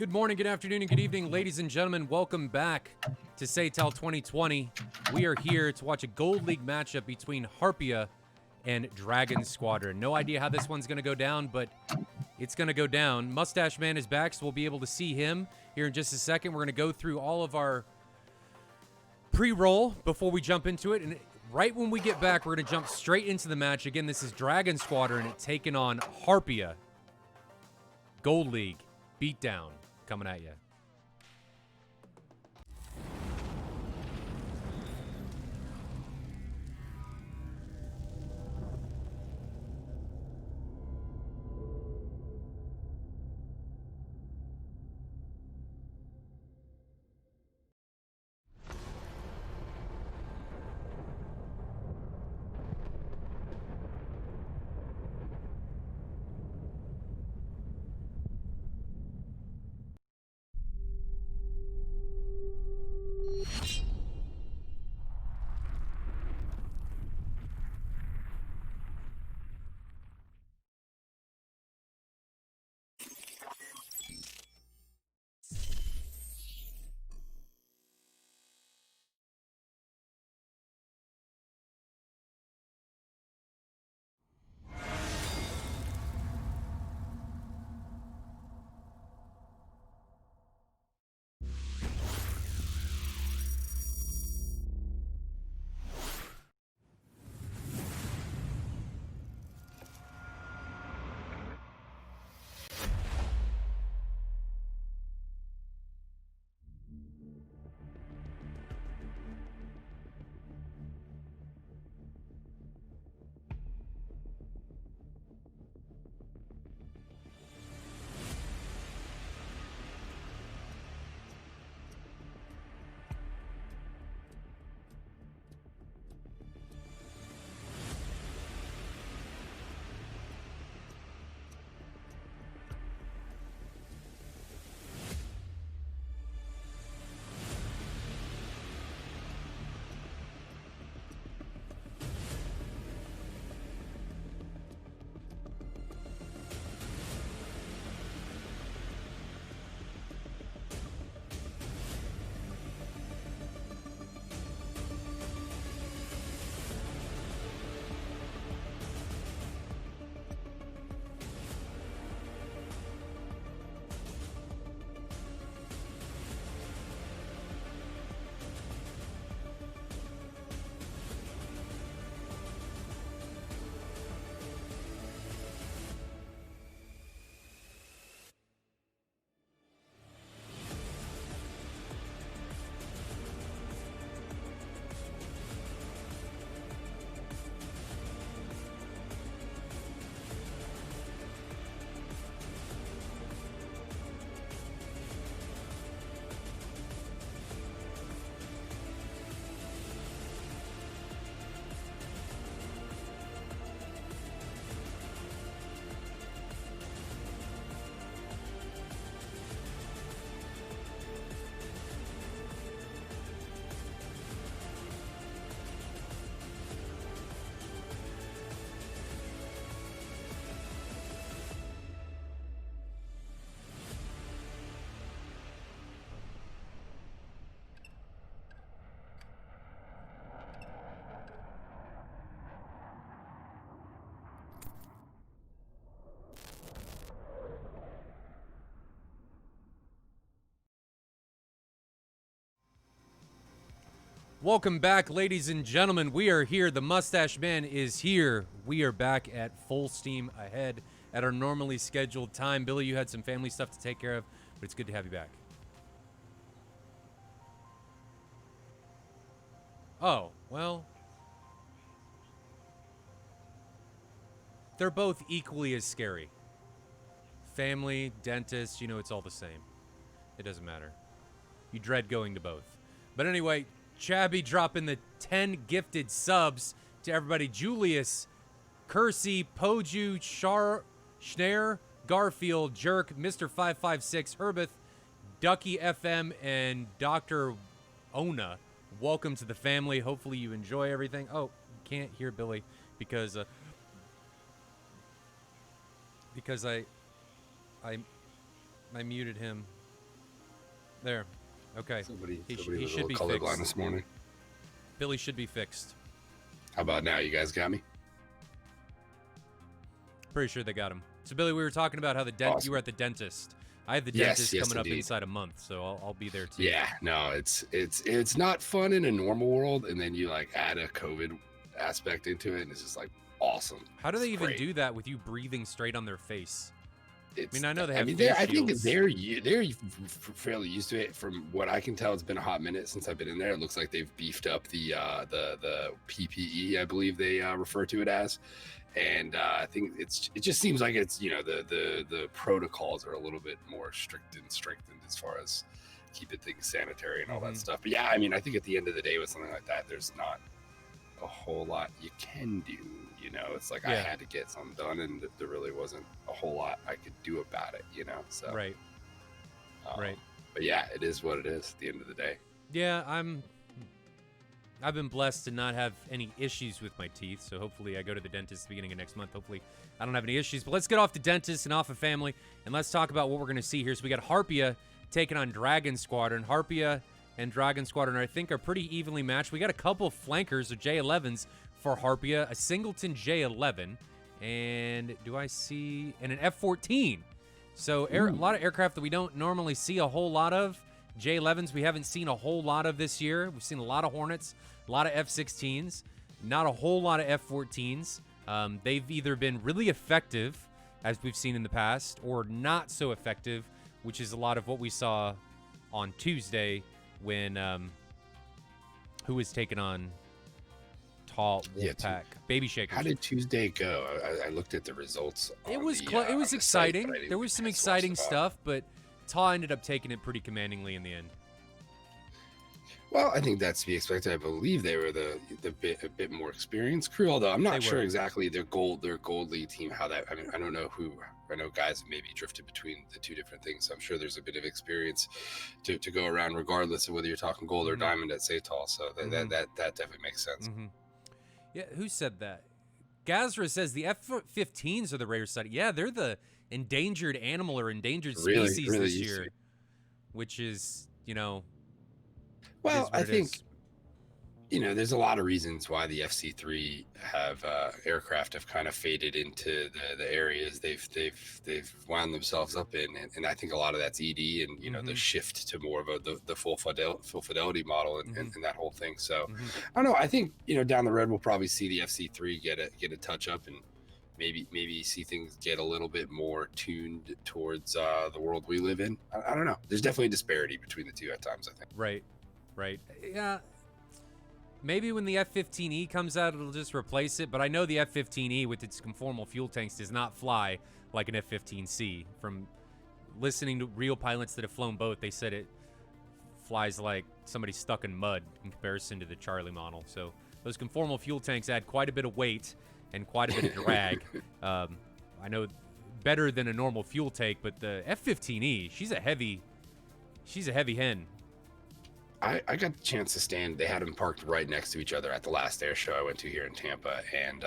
Good morning, good afternoon, and good evening, ladies and gentlemen. Welcome back to SATAL 2020. We are here to watch a Gold League matchup between Harpia and Dragon Squadron. No idea how this one's going to go down, but it's going to go down. Mustache Man is back, so we'll be able to see him here in just a second. We're going to go through all of our pre-roll before we jump into it. And right when we get back, we're going to jump straight into the match. Again, this is Dragon Squadron taking on Harpia. Gold League beatdown coming at you. Welcome back, ladies and gentlemen. We are here. The Mustache Man is here. We are back at full steam ahead at our normally scheduled time. Billy, you had some family stuff to take care of, but it's good to have you back. Oh, well. They're both equally as scary. Family, dentist, you know, it's all the same. It doesn't matter. You dread going to both. But anyway, Chabby dropping the 10 gifted subs to everybody. Julius, Kersey, Poju, Schnare, Garfield, Jerk, Mr. 556, Herbeth, Ducky FM, and Dr. Ona. Welcome to the family. Hopefully you enjoy everything. Oh, can't hear Billy because I muted him. There. Okay. He should be colorblind fixed this morning. Billy should be fixed. How about now? You guys got me? Pretty sure they got him. So Billy, we were talking about how Awesome. You were at the dentist. I have the dentist coming up indeed. inside a month, so I'll be there too. Yeah, no, it's not fun in a normal world, and then you like add a COVID aspect into it, and it's just like awesome. How do they even great. do that with you breathing straight on their face? It's, I mean, I know they have. I think shields. they're fairly used to it. From what I can tell, it's been a hot minute since I've been in there. It looks like they've beefed up the PPE, I believe they refer to it as, and I think it just seems like it's, you know, the protocols are a little bit more strengthened as far as keeping things sanitary and all that stuff. But yeah, I mean, I think at the end of the day with something like that, there's not a whole lot you can do. You know, it's like I had to get something done, and there really wasn't a whole lot I could do about it. You know, so right. But yeah, it is what it is at the end of the day. Yeah, I've been blessed to not have any issues with my teeth, so hopefully I go to the dentist at the beginning of next month. Hopefully I don't have any issues. But let's get off the dentist and off of family, and let's talk about what we're going to see here. So we got Harpia taking on Dragon Squadron. Harpia and Dragon Squadron, I think, are pretty evenly matched. We got a couple of flankers, or J11s for Harpia, a Singleton J11, and do I see, and an F-14. So a lot of aircraft that we don't normally see a whole lot of. J11s we haven't seen a whole lot of this year. We've seen a lot of Hornets, a lot of F-16s, not a whole lot of F-14s. They've either been really effective, as we've seen in the past, or not so effective, which is a lot of what we saw on Tuesday when who was taking on Tall Wolfpack, Baby Shakers. How did Tuesday go? I looked at the results. It was exciting. There was some exciting stuff, but Tall ended up taking it pretty commandingly in the end. Well, I think that's to be expected. I believe they were a bit more experienced crew, although I'm not sure exactly their gold league team, how that, I mean, I don't know who. I know guys have maybe drifted between the two different things, so I'm sure there's a bit of experience to go around regardless of whether you're talking gold or diamond at SATAL, so that definitely makes sense. Yeah, who said that? Gazra says the F-15s are the rare side. Yeah, they're the endangered animal or endangered species really this year, which is, you know. Well, I think, you know, there's a lot of reasons why the FC3 have aircraft have kind of faded into the areas they've wound themselves up in, and I think a lot of that's ED and, you know, the shift to more of the full fidelity model and that whole thing. So I don't know. I think, you know, down the road we'll probably see the FC3 get a touch up and maybe see things get a little bit more tuned towards the world we live in. I don't know. There's definitely a disparity between the two at times, I think. Right. Yeah. Maybe when the F-15E comes out, it'll just replace it. But I know the F-15E with its conformal fuel tanks does not fly like an F-15C. From listening to real pilots that have flown both, they said it flies like somebody stuck in mud in comparison to the Charlie model. So those conformal fuel tanks add quite a bit of weight and quite a bit of drag. I know better than a normal fuel tank, but the F-15E, she's a heavy hen. I got the chance to stand. They had them parked right next to each other at the last air show I went to here in Tampa. And,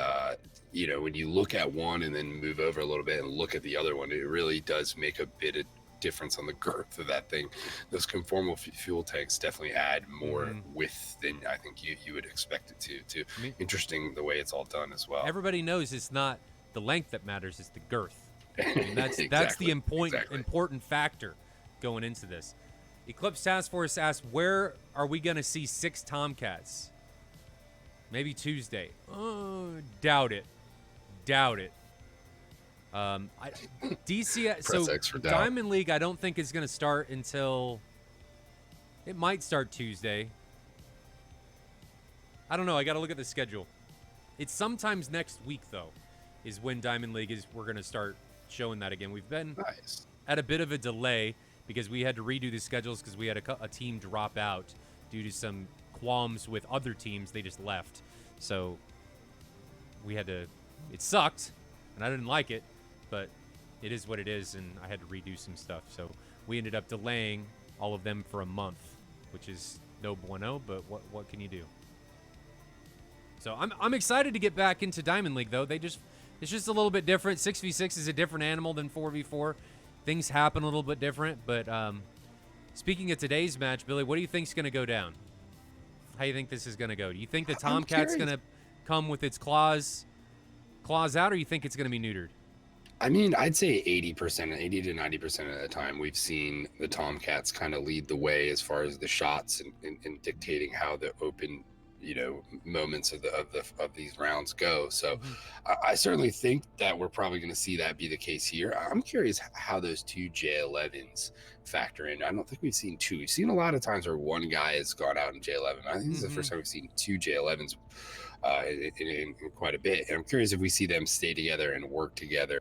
you know, when you look at one and then move over a little bit and look at the other one, it really does make a bit of difference on the girth of that thing. Those conformal fuel tanks definitely add more width than I think you would expect it to. Interesting the way it's all done as well. Everybody knows it's not the length that matters, it's the girth. And that's the important factor going into this. Eclipse Task Force asks, where are we going to see 6 Tomcats? Maybe Tuesday. Doubt it. Doubt it. DCS, so Diamond League, I don't think is going to start until, it might start Tuesday. I don't know. I got to look at the schedule. It's sometimes next week, though, is when Diamond League is, we're going to start showing that again. We've been at a bit of a delay because we had to redo the schedules because we had a team drop out due to some qualms with other teams. They just left. So we had to, it sucked, and I didn't like it, but it is what it is, and I had to redo some stuff. So we ended up delaying all of them for a month, which is no bueno, but what can you do? So I'm excited to get back into Diamond League, though. It's just a little bit different. 6v6 is a different animal than 4v4. Things happen a little bit different, but speaking of today's match, Billy, what do you think's going to go down? How do you think this is going to go? Do you think the Tomcat's going to come with its claws out, or you think it's going to be neutered? I mean, I'd say 80%, 80 to 90% of the time we've seen the Tomcats kind of lead the way as far as the shots and dictating how the open, moments of these rounds go. So I certainly think that we're probably going to see that be the case here. I'm curious how those 2 J11s factor in. I don't think we've seen 2. We've seen a lot of times where one guy has gone out in J11. I think this is the first time we've seen 2 J11s in quite a bit. And I'm curious if we see them stay together and work together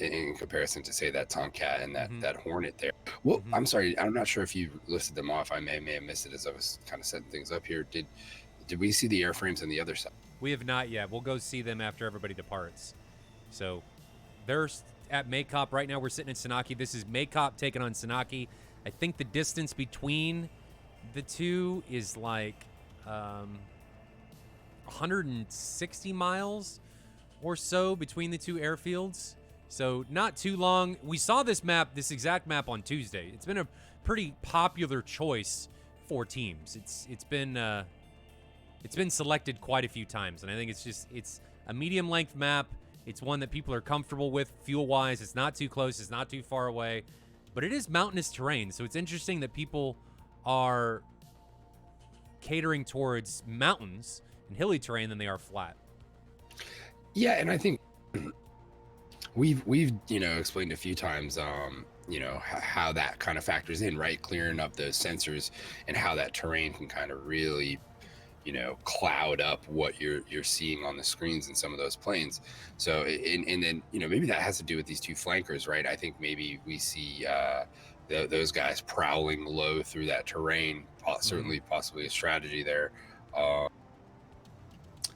in comparison to, say, that Tomcat and that Hornet there. Well, I'm sorry, I'm not sure if you listed them off. I may have missed it as I was kind of setting things up here. Did we see the airframes on the other side? We have not yet. We'll go see them after everybody departs. So they're at Maycop right now. We're sitting in Sanaki. This is Maycop taking on Sanaki. I think the distance between the two is like 160 miles or so between the two airfields. So not too long. We saw this exact map on Tuesday. It's been a pretty popular choice for teams. It's been selected quite a few times, and I think it's a medium length map. It's one that people are comfortable with fuel wise. It's not too close. It's not too far away, but it is mountainous terrain. So it's interesting that people are catering towards mountains and hilly terrain than they are flat. Yeah, and I think we've explained a few times how that kind of factors in, right? Clearing up those sensors and how that terrain can kind of really cloud up what you're seeing on the screens in some of those planes. So and then maybe that has to do with these 2 flankers, right? I think maybe we see those guys prowling low through that terrain, certainly possibly a strategy there.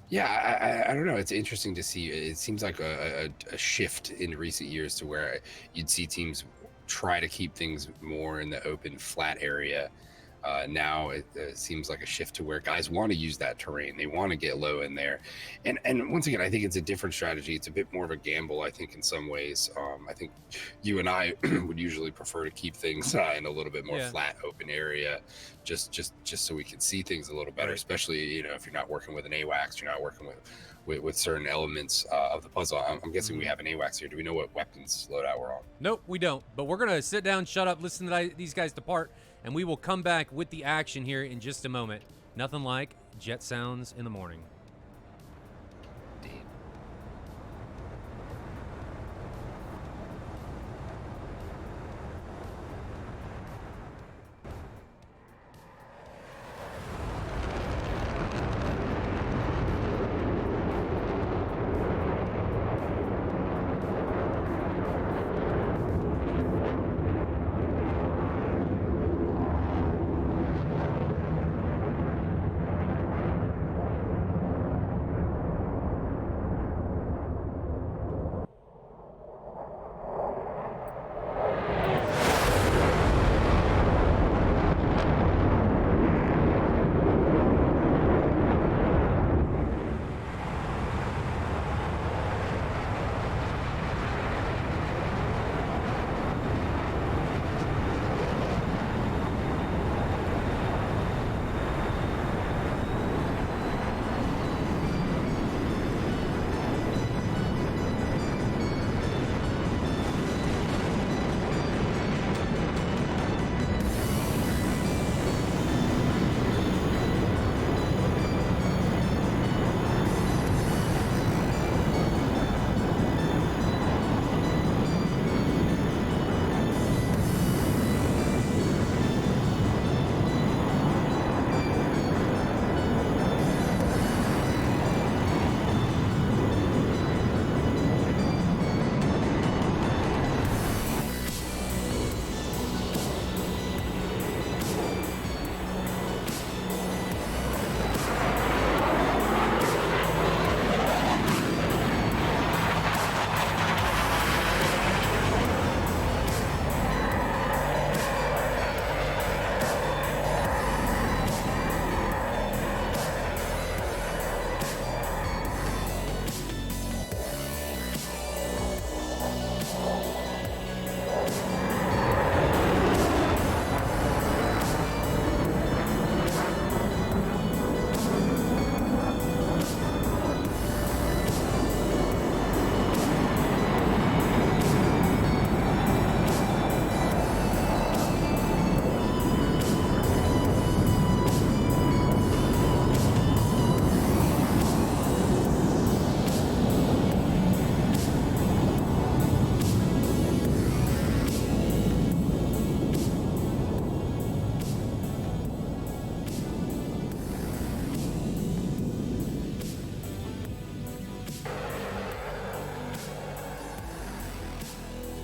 Yeah, I don't know. It's interesting to see. It seems like a shift in recent years to where you'd see teams try to keep things more in the open, flat area. Now it seems like a shift to where guys want to use that terrain. They want to get low in there. And once again, I think it's a different strategy. It's a bit more of a gamble, I think, in some ways. I think you and I would usually prefer to keep things in a little bit more flat, open area, just so we can see things a little better, right. Especially, if you're not working with an AWACS, you're not working with certain elements of the puzzle. I'm guessing we have an AWACS here. Do we know what weapons loadout we're on? Nope, we don't. But we're going to sit down, shut up, listen to these guys depart, and we will come back with the action here in just a moment. Nothing like jet sounds in the morning.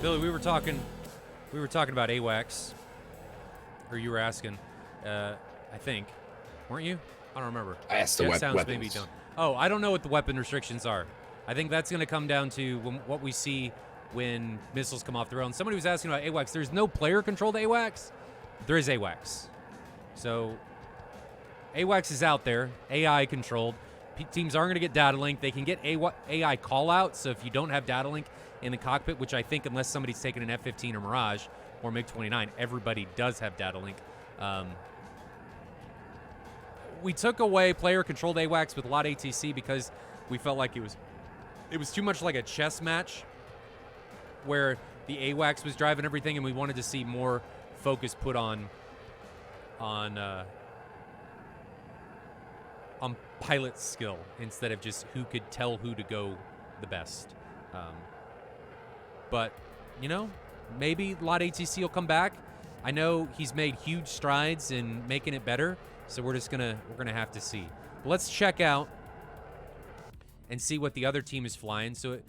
Billy, we were talking about AWACS, or you were asking, I think, weren't you? I don't remember. I asked the weapons. Maybe don't. Oh, I don't know what the weapon restrictions are. I think that's going to come down to what we see when missiles come off the rail. And somebody was asking about AWACS. There's no player-controlled AWACS. There is AWACS. So AWACS is out there, AI-controlled. Teams aren't going to get data link. They can get AI call-outs. So if you don't have data link in the cockpit, which I think unless somebody's taken an F-15 or Mirage or MiG-29, everybody does have data link. We took away player-controlled AWACS with a lot of ATC because we felt like it was too much like a chess match where the AWACS was driving everything, and we wanted to see more focus put on pilot skill instead of just who could tell who to go the best. But, you know, maybe a lot of ATC will come back. I know he's made huge strides in making it better, so we're gonna have to see. But let's check out and see what the other team is flying. So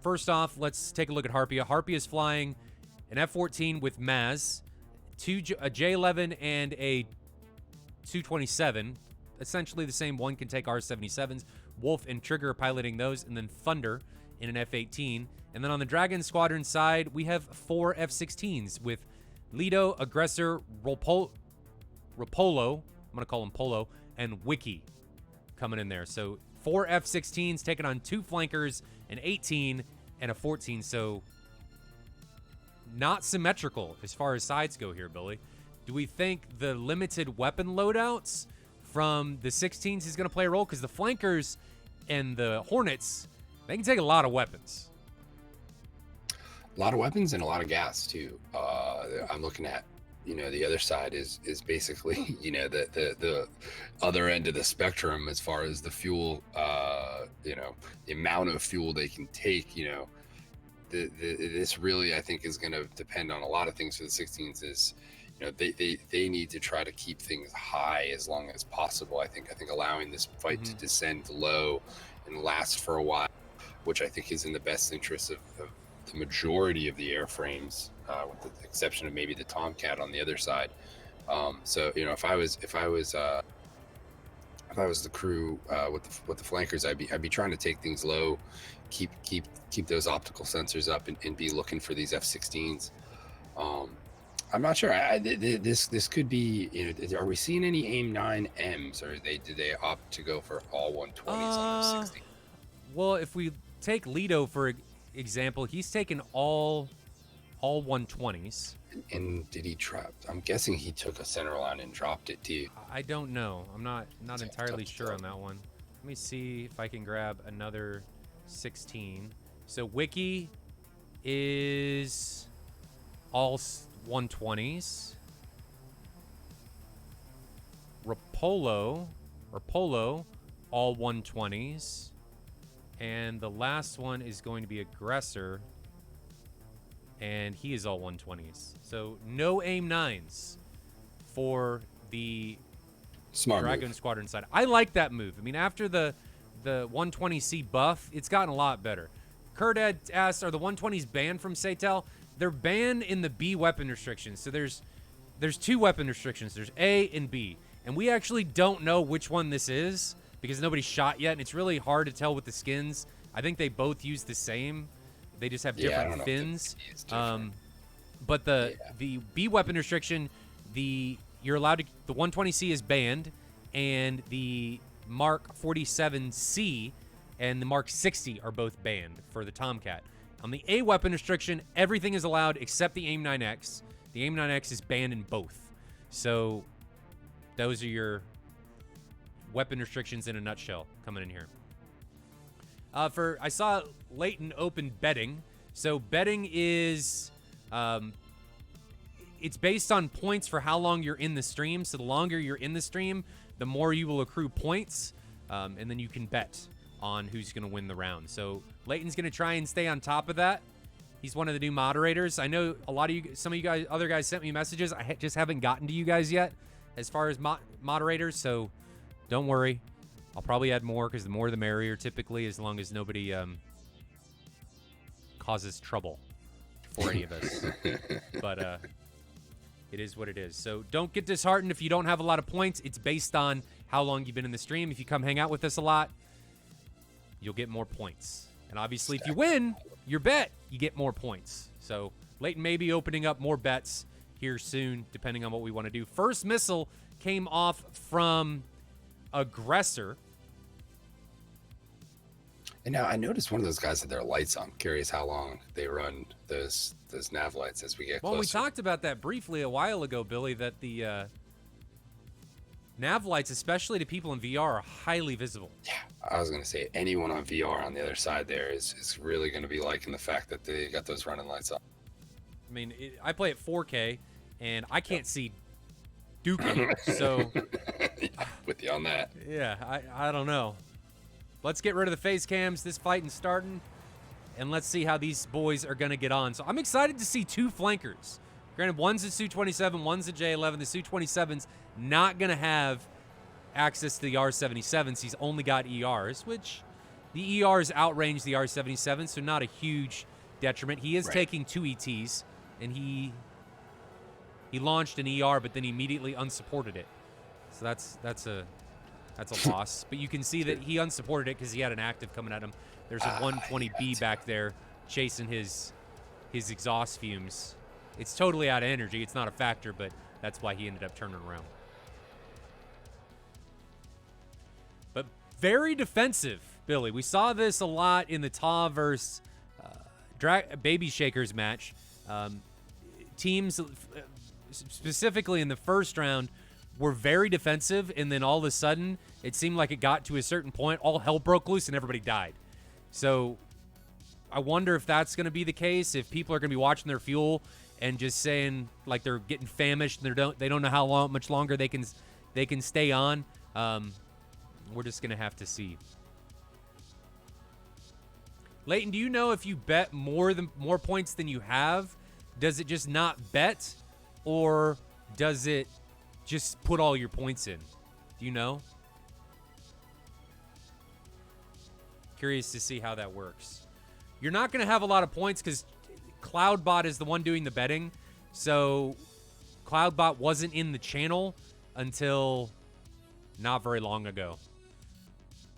first off, let's take a look at Harpia. Harpia is flying an F-14 with MAZ, a J-11 and a 227. Essentially the same. One can take R-77s. Wolf and Trigger are piloting those, and then Thunder in an F-18. And then on the Dragon Squadron side, we have 4 F-16s with Lido, Aggressor, Rapolo, I'm going to call him Polo, and Wiki coming in there. So 4 F-16s taking on 2 flankers, an 18 and a 14. So not symmetrical as far as sides go here, Billy. Do we think the limited weapon loadouts from the 16s is going to play a role? Because the flankers and the Hornets, they can take a lot of weapons. A lot of weapons and a lot of gas too. I'm looking at, you know, the other side is basically, you know, the other end of the spectrum as far as the fuel, you know, the amount of fuel they can take. You know, this really, I think, is going to depend on a lot of things for the 16s. Is, you know, they need to try to keep things high as long as possible. I think allowing this fight to descend low and last for a while, which I think is in the best interest of the majority of the airframes, with the exception of maybe the Tomcat on the other side. So, you know, if I was the crew with the flankers, I'd be trying to take things low, keep those optical sensors up, and be looking for these F-16s. I'm not sure. This could be. You know, are we seeing any AIM-9Ms, or did they opt to go for all 120s on the 16? Well, if we take Lido for example, he's taken all 120s. And did he drop? I'm guessing he took a center line and dropped it too. I don't know. I'm not entirely sure on that one. Let me see if I can grab another 16. So Wiki is all 120s. Polo, all 120s. And the last one is going to be Aggressor, and he is all 120s. So no AIM-9s for the Dragon Squadron side. I like that move. I mean, after the 120C buff, it's gotten a lot better. Kurdad asked, are the 120s banned from SATAL? They're banned in the B weapon restrictions. So there's 2 weapon restrictions. There's A and B. And we actually don't know which one this is, because nobody's shot yet, and it's really hard to tell with the skins. I think they both use the same. They just have different fins. But the B weapon restriction, you're allowed to, the 120C is banned, and the Mark 47C and the Mark 60 are both banned for the Tomcat. On the A weapon restriction, everything is allowed except the AIM-9X. The AIM-9X is banned in both. So those are your weapon restrictions in a nutshell coming in here. I saw Leighton open betting. So betting is, it's based on points for how long you're in the stream. So the longer you're in the stream, the more you will accrue points, and then you can bet on who's going to win the round. So Leighton's going to try and stay on top of that. He's one of the new moderators. I know a lot of you, some of you guys, other guys sent me messages. I just haven't gotten to you guys yet as far as moderators. So don't worry. I'll probably add more, because the more the merrier typically, as long as nobody causes trouble for any of us. But it is what it is. So don't get disheartened if you don't have a lot of points. It's based on how long you've been in the stream. If you come hang out with us a lot, you'll get more points. And obviously, if you win your bet, you get more points. So Leighton may be opening up more bets here soon, depending on what we want to do. First missile came off from Aggressor. And now I noticed one of those guys had their lights on. I'm curious how long they run those nav lights as we get closer. Well, we talked about that briefly a while ago, Billy, that the nav lights, especially to people in VR, are highly visible. Yeah, I was going to say anyone on VR on the other side there is really going to be liking the fact that they got those running lights on. I mean, I play at 4K, and I can't see Dookie, so... With you on that. Yeah, I don't know. Let's get rid of the face cams. This fighting's starting, and let's see how these boys are going to get on. So I'm excited to see two flankers. Granted, one's a Su-27, one's a J-11. The Su-27's not going to have access to the R-77s. He's only got ERs, which the ERs outrange the R-77, so not a huge detriment. He is taking 2 ETs, and he launched an ER, but then he immediately unsupported it. So that's a loss. But you can see that he unsupported it because he had an active coming at him. There's a 120B back there chasing his exhaust fumes. It's totally out of energy. It's not a factor, but that's why he ended up turning around. But very defensive, Billy. We saw this a lot in the Ta versus Baby Shakers match. Teams, specifically in the first round, were very defensive, and then all of a sudden, it seemed like it got to a certain point, all hell broke loose, and everybody died. So I wonder if that's going to be the case, if people are going to be watching their fuel and just saying like they're getting famished and they don't know how much longer they can stay on. We're just going to have to see. Leighton, do you know if you bet more points than you have, does it just not bet, or does it just put all your points in? Do you know? Curious to see how that works. You're not going to have a lot of points because Cloudbot is the one doing the betting. So Cloudbot wasn't in the channel until not very long ago.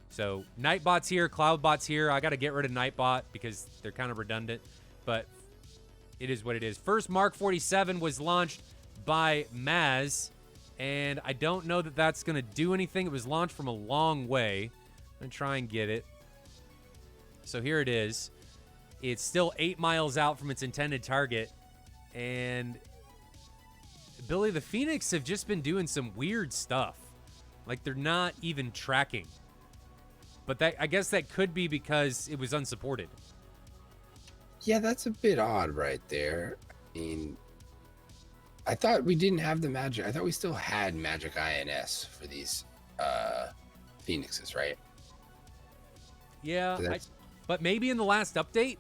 So Nightbot's here, Cloudbot's here. I got to get rid of Nightbot because they're kind of redundant, but it is what it is. First Mark 47 was launched by Maz, and I don't know that that's going to do anything. It was launched from a long way. I'm going to try and get it. So here it is. It's still 8 miles out from its intended target. And Billy, the Phoenix have just been doing some weird stuff. Like they're not even tracking. But that, I guess that could be because it was unsupported. Yeah, that's a bit odd right there. I mean, I thought we didn't have the magic. I thought we still had magic INS for these Phoenixes, right? Yeah, but maybe in the last update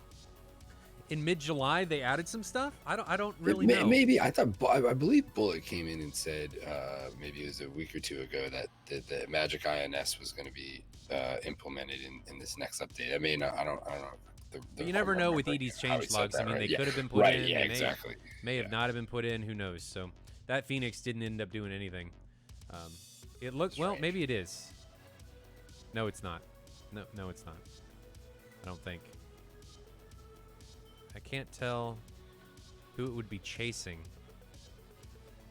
in mid-July they added some stuff. I don't really know. Maybe I believe Bullet came in and said maybe it was a week or two ago that the magic INS was going to be implemented in this next update. I mean, I don't know. You never know with ED's change logs. I mean, they could have been put in. Yeah, exactly. May have not have been put in. Who knows? So that Phoenix didn't end up doing anything. It looked well. Maybe it is. No, it's not. No, it's not. I don't think. I can't tell who it would be chasing.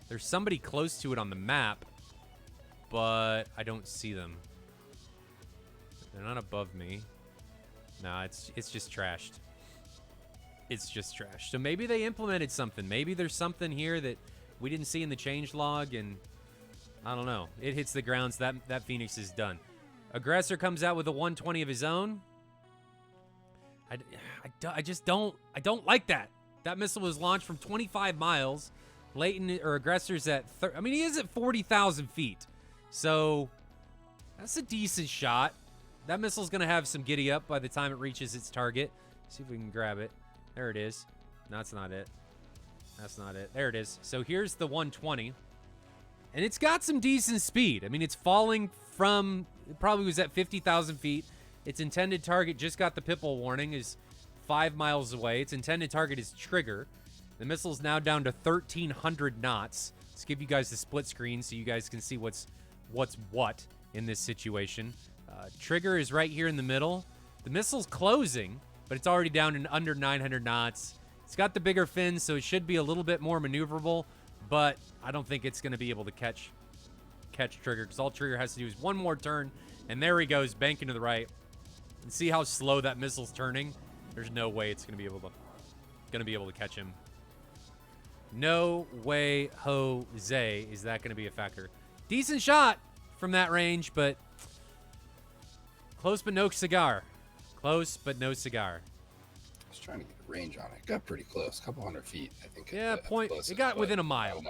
There's somebody close to it on the map, but I don't see them. They're not above me. Nah, it's just trashed. It's just trashed. So maybe they implemented something. Maybe there's something here that we didn't see in the change log, and I don't know. It hits the ground, so that Phoenix is done. Aggressor comes out with a 120 of his own. I just don't like that. That missile was launched from 25 miles. Leighton or Aggressor's at I mean, he is at 40,000 feet. So that's a decent shot. That missile's going to have some giddy up by the time it reaches its target. See if we can grab it. There it is. No, that's not it. That's not it. There it is. So here's the 120. And it's got some decent speed. I mean, it's falling from, it probably was at 50,000 feet. Its intended target just got the Pipple warning, is 5 miles away. Its intended target is trigger. The missile's now down to 1,300 knots. Let's give you guys the split screen so you guys can see what's what in this situation. Trigger is right here in the middle. The missile's closing, but it's already down in under 900 knots. It's got the bigger fins, so it should be a little bit more maneuverable, but I don't think it's going to be able to catch trigger, because all trigger has to do is one more turn, and there he goes, banking to the right. And see how slow that missile's turning? There's no way it's going to be able to catch him. No way, Jose, is that going to be a factor. Decent shot from that range, but close but no cigar. Close but no cigar. I was trying to get a range on it. Got pretty close, a couple hundred feet, I think. Yeah, it got within a mile.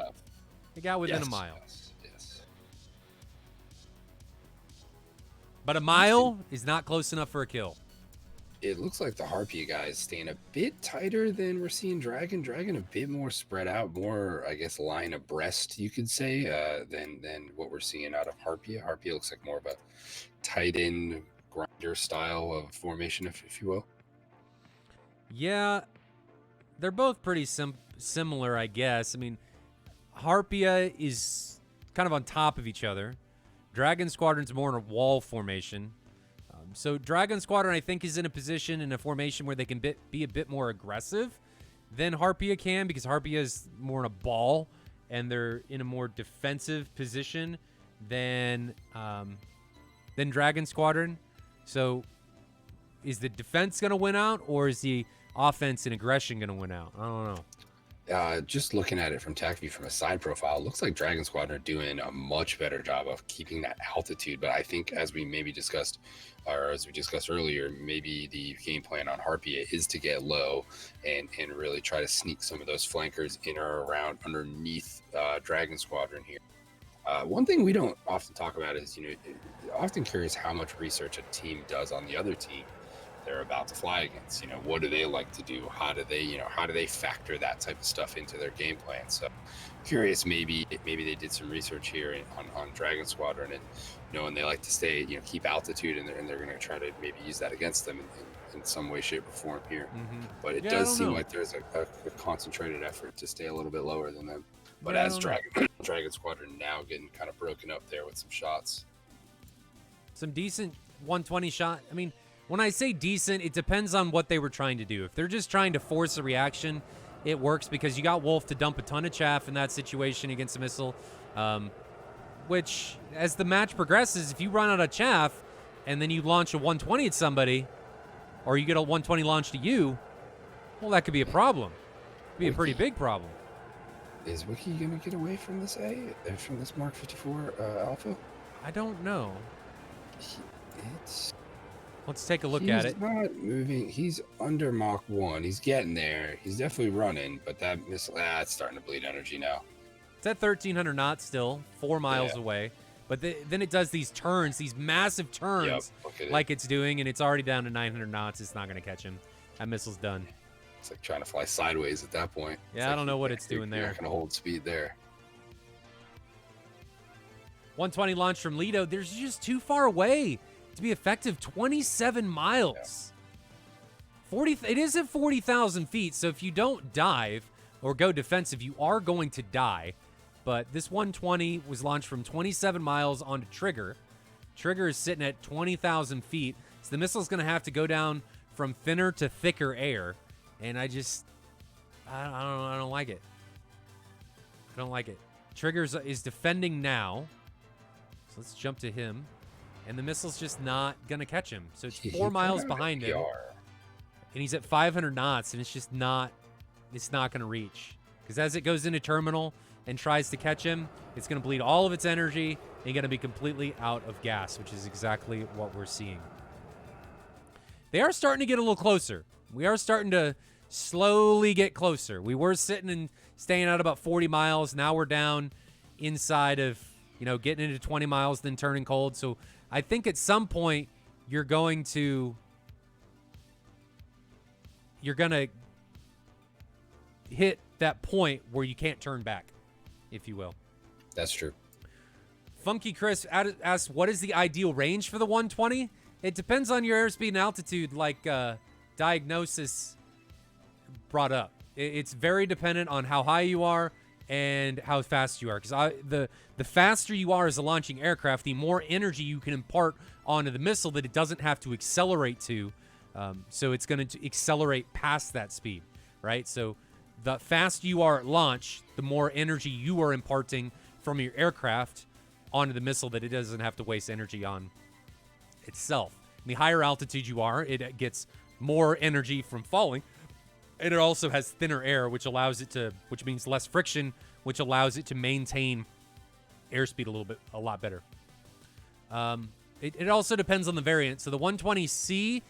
It got within a mile. Yes. But a mile is not close enough for a kill. It looks like the Harpia guy is staying a bit tighter than we're seeing Dragon. Dragon a bit more spread out, more, I guess, line abreast, you could say, than what we're seeing out of Harpia. Harpia looks like more of a tight-in grinder style of formation, if you will. Yeah, they're both pretty similar, I guess. I mean, Harpia is kind of on top of each other. Dragon Squadron's more in a wall formation. So Dragon Squadron, I think, is in a position, in a formation where they can be a bit more aggressive than Harpia can, because Harpia is more in a ball, and they're in a more defensive position than Dragon Squadron. So is the defense going to win out, or is the offense and aggression going to win out? I don't know. Just looking at it from tac view from a side profile, it looks like Dragon Squadron are doing a much better job of keeping that altitude. But I think, as we discussed earlier, maybe the game plan on Harpia is to get low and really try to sneak some of those flankers in or around underneath Dragon Squadron here. One thing we don't often talk about is, often curious how much research a team does on the other team they're about to fly against. What do they like to do? How do they factor that type of stuff into their game plan? So curious, maybe they did some research here on Dragon Squadron, and knowing they like to stay, keep altitude, and they're going to try to maybe use that against them in some way, shape, or form here. Mm-hmm. But it does seem like there's a concentrated effort to stay a little bit lower than them. But as Dragon Squadron now getting kind of broken up there with some shots. Some decent 120 shot. I mean, when I say decent, it depends on what they were trying to do. If they're just trying to force a reaction, it works, because you got Wolf to dump a ton of chaff in that situation against a missile, which, as the match progresses, if you run out of chaff and then you launch a 120 at somebody, or you get a 120 launched to you, well, that could be a problem. It could be a pretty big problem. Is Wiki going to get away from this from this Mark 54 Alpha? I don't know. It's... Let's take a look at it. He's not moving. He's under Mach 1. He's getting there. He's definitely running, but that missile, it's starting to bleed energy now. It's at 1,300 knots still, 4 miles away. But then it does these turns, these massive turns, like it's doing, and it's already down to 900 knots. It's not going to catch him. That missile's done. It's like trying to fly sideways at that point. Yeah, I don't know what it's doing there. You're not going to hold speed there. 120 launch from Lido. They're just too far away to be effective. 27 miles. 40. It is at 40,000 feet, so if you don't dive or go defensive, you are going to die. But this 120 was launched from 27 miles onto Trigger. Trigger is sitting at 20,000 feet, so the missile's going to have to go down from thinner to thicker air. And I don't like it. I don't like it. Trigger is defending now. So let's jump to him. And the missile's just not going to catch him. So it's 4 miles behind him. And he's at 500 knots, and it's just not going to reach. Because as it goes into terminal and tries to catch him, it's going to bleed all of its energy and going to be completely out of gas, which is exactly what we're seeing. They are starting to get a little closer. We are starting to slowly get closer. We were sitting and staying at about 40 miles. Now we're down inside of, getting into 20 miles, then turning cold. So I think at some point you're going to hit that point where you can't turn back, if you will. That's true. Funky Chris asks, what is the ideal range for the 120? It depends on your airspeed and altitude, like diagnosis brought up. It's very dependent on how high you are and how fast you are. Because the faster you are as a launching aircraft, the more energy you can impart onto the missile that it doesn't have to accelerate to. So it's going to accelerate past that speed, right? So the faster you are at launch, the more energy you are imparting from your aircraft onto the missile that it doesn't have to waste energy on itself. And the higher altitude you are, it gets more energy from falling. And it also has thinner air, which means less friction, which allows it to maintain airspeed a lot better. It also depends on the variant. So the 120C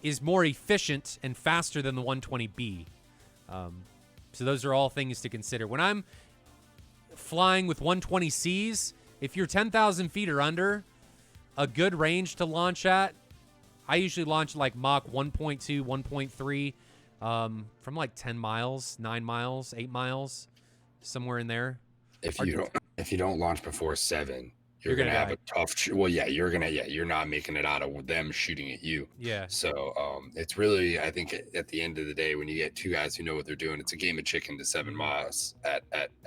is more efficient and faster than the 120B. So those are all things to consider. When I'm flying with 120Cs, if you're 10,000 feet or under, a good range to launch at, I usually launch like Mach 1.2, 1.3, from like 10 miles, 9 miles, 8 miles, somewhere in there. If you don't launch before 7, you're gonna have a tough. You're not making it out of them shooting at you. Yeah. So it's really, I think at the end of the day, when you get two guys who know what they're doing, it's a game of chicken to 7 miles at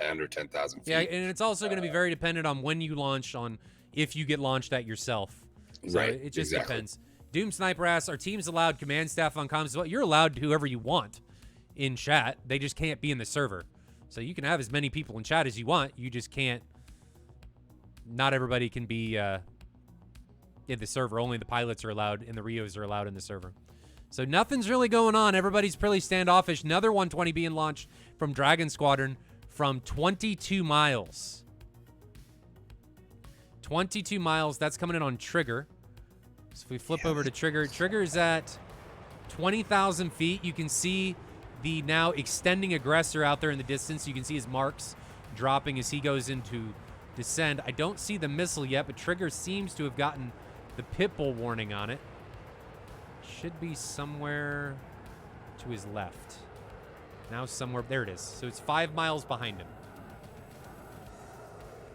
under 10,000 feet. Yeah, and it's also going to be very dependent on when you launch, on if you get launched at yourself. So right. It just depends. Doom Sniper asks, are teams allowed command staff on comms as well? You're allowed whoever you want in chat. They just can't be in the server. So you can have as many people in chat as you want. You just can't. Not everybody can be in the server. Only the pilots are allowed, and the Rios are allowed in the server. So nothing's really going on. Everybody's pretty standoffish. Another 120 being launched from Dragon Squadron from 22 miles. 22 miles. That's coming in on Trigger. So if we flip over to Trigger, Trigger is at 20,000 feet. You can see the now extending aggressor out there in the distance. You can see his marks dropping as he goes into descend. I don't see the missile yet, but Trigger seems to have gotten the pitbull warning on it. Should be somewhere to his left. Now somewhere, there it is. So it's 5 miles behind him.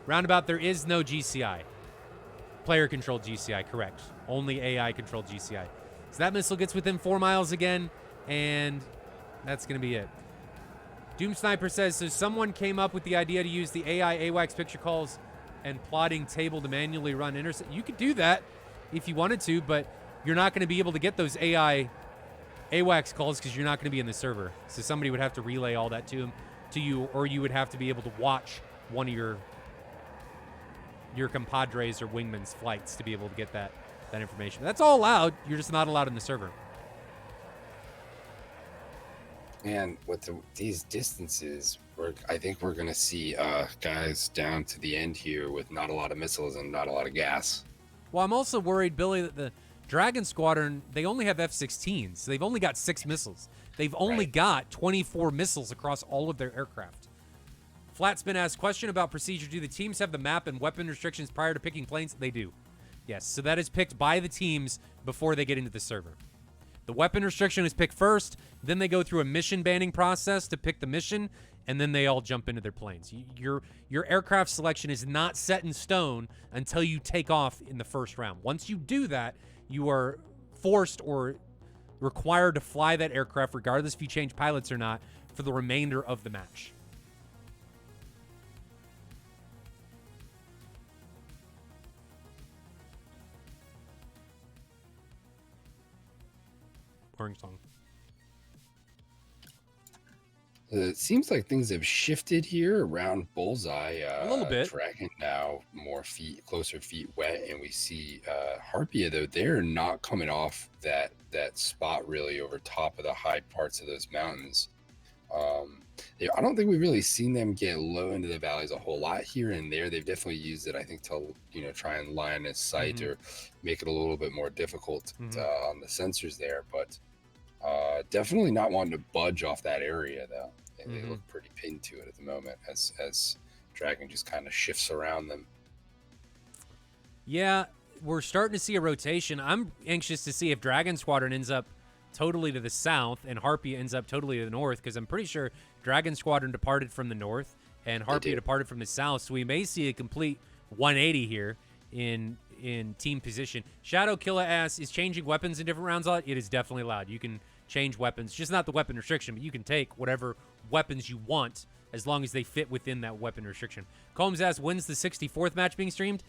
Roundabout, there is no GCI. Player-controlled GCI, correct. Only AI-controlled GCI. So that missile gets within 4 miles again, and that's going to be it. Doom Sniper says, so someone came up with the idea to use the AI AWACS picture calls and plotting table to manually run intercept. You could do that if you wanted to, but you're not going to be able to get those AI AWACS calls because you're not going to be in the server. So somebody would have to relay all that to you, or you would have to be able to watch one of your compadres or wingman's flights to be able to get that information. But that's all allowed. You're just not allowed in the server. And with these distances, I think we're going to see guys down to the end here with not a lot of missiles and not a lot of gas. Well, I'm also worried, Billy, that the Dragon Squadron, they only have F-16s. They've only got 6 missiles. They've only got 24 missiles across all of their aircraft. Flatspin asks, question about procedure. Do the teams have the map and weapon restrictions prior to picking planes? They do. Yes, so that is picked by the teams before they get into the server. The weapon restriction is picked first, then they go through a mission banning process to pick the mission, and then they all jump into their planes. Your aircraft selection is not set in stone until you take off in the first round. Once you do that, you are forced or required to fly that aircraft, regardless if you change pilots or not, for the remainder of the match. Orange song. It seems like things have shifted here around Bullseye. A little bit. Dragon now more closer feet wet, and we see Harpia, though, they're not coming off that spot really over top of the high parts of those mountains. I don't think we've really seen them get low into the valleys a whole lot here and there. They've definitely used it, I think, to try and line its sight or make it a little bit more difficult on the sensors there. But definitely not wanting to budge off that area, though. They look pretty pinned to it at the moment as Dragon just kind of shifts around them. Yeah, we're starting to see a rotation. I'm anxious to see if Dragon Squadron ends up totally to the south and Harpia ends up totally to the north, because I'm pretty sure Dragon Squadron departed from the north and Harpia departed from the south. So we may see a complete 180 here in team position. Shadow Killer asks, is changing weapons in different rounds allowed? It is definitely allowed. You can change weapons. Just not the weapon restriction, but you can take whatever weapons you want as long as they fit within that weapon restriction. Combs asks, when's the 64th match being streamed?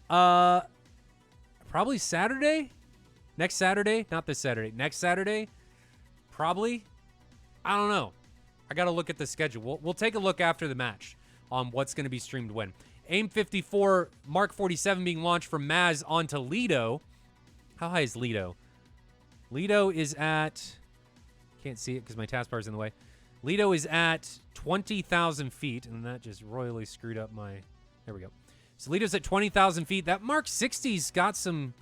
Probably Saturday? Next Saturday? Not this Saturday. Next Saturday? Probably. I don't know. I got to look at the schedule. We'll take a look after the match on what's going to be streamed when. AIM 54, Mark 47 being launched from Maz onto Lido. How high is Lido? Lido is at... Can't see it because my taskbar is in the way. Lido is at 20,000 feet, and that just royally screwed up my... There we go. So Lido's at 20,000 feet. That Mark 60's got some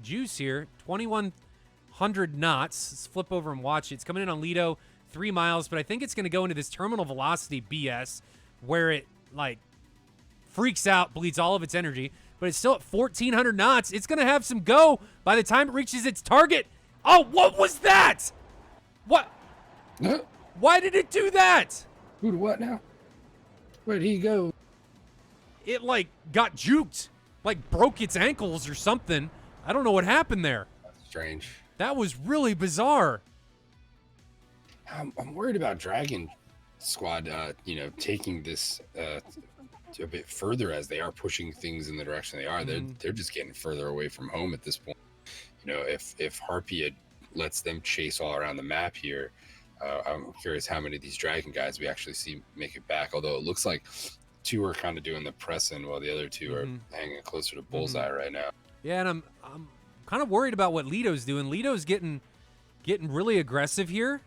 juice here. 2,100 knots. Let's flip over and watch it. It's coming in on Lido, 3 miles, but I think it's going to go into this terminal velocity BS where it, like, freaks out, bleeds all of its energy, but it's still at 1,400 knots. It's going to have some go by the time it reaches its target. Oh, what was that? What? Why did it do that? Who to what now? Where'd he go? It, like, got juked. Like, broke its ankles or something. I don't know what happened there. That's strange. That was really bizarre. I'm worried about Dragon Squad, taking this a bit further as they are pushing things in the direction they are. They're just getting further away from home at this point. If Harpia lets them chase all around the map here, I'm curious how many of these Dragon guys we actually see make it back. Although it looks like 2 are kind of doing the pressing while the other 2 are hanging closer to bullseye right now. Yeah, and I'm kind of worried about what Lido's doing. Lido's getting really aggressive here,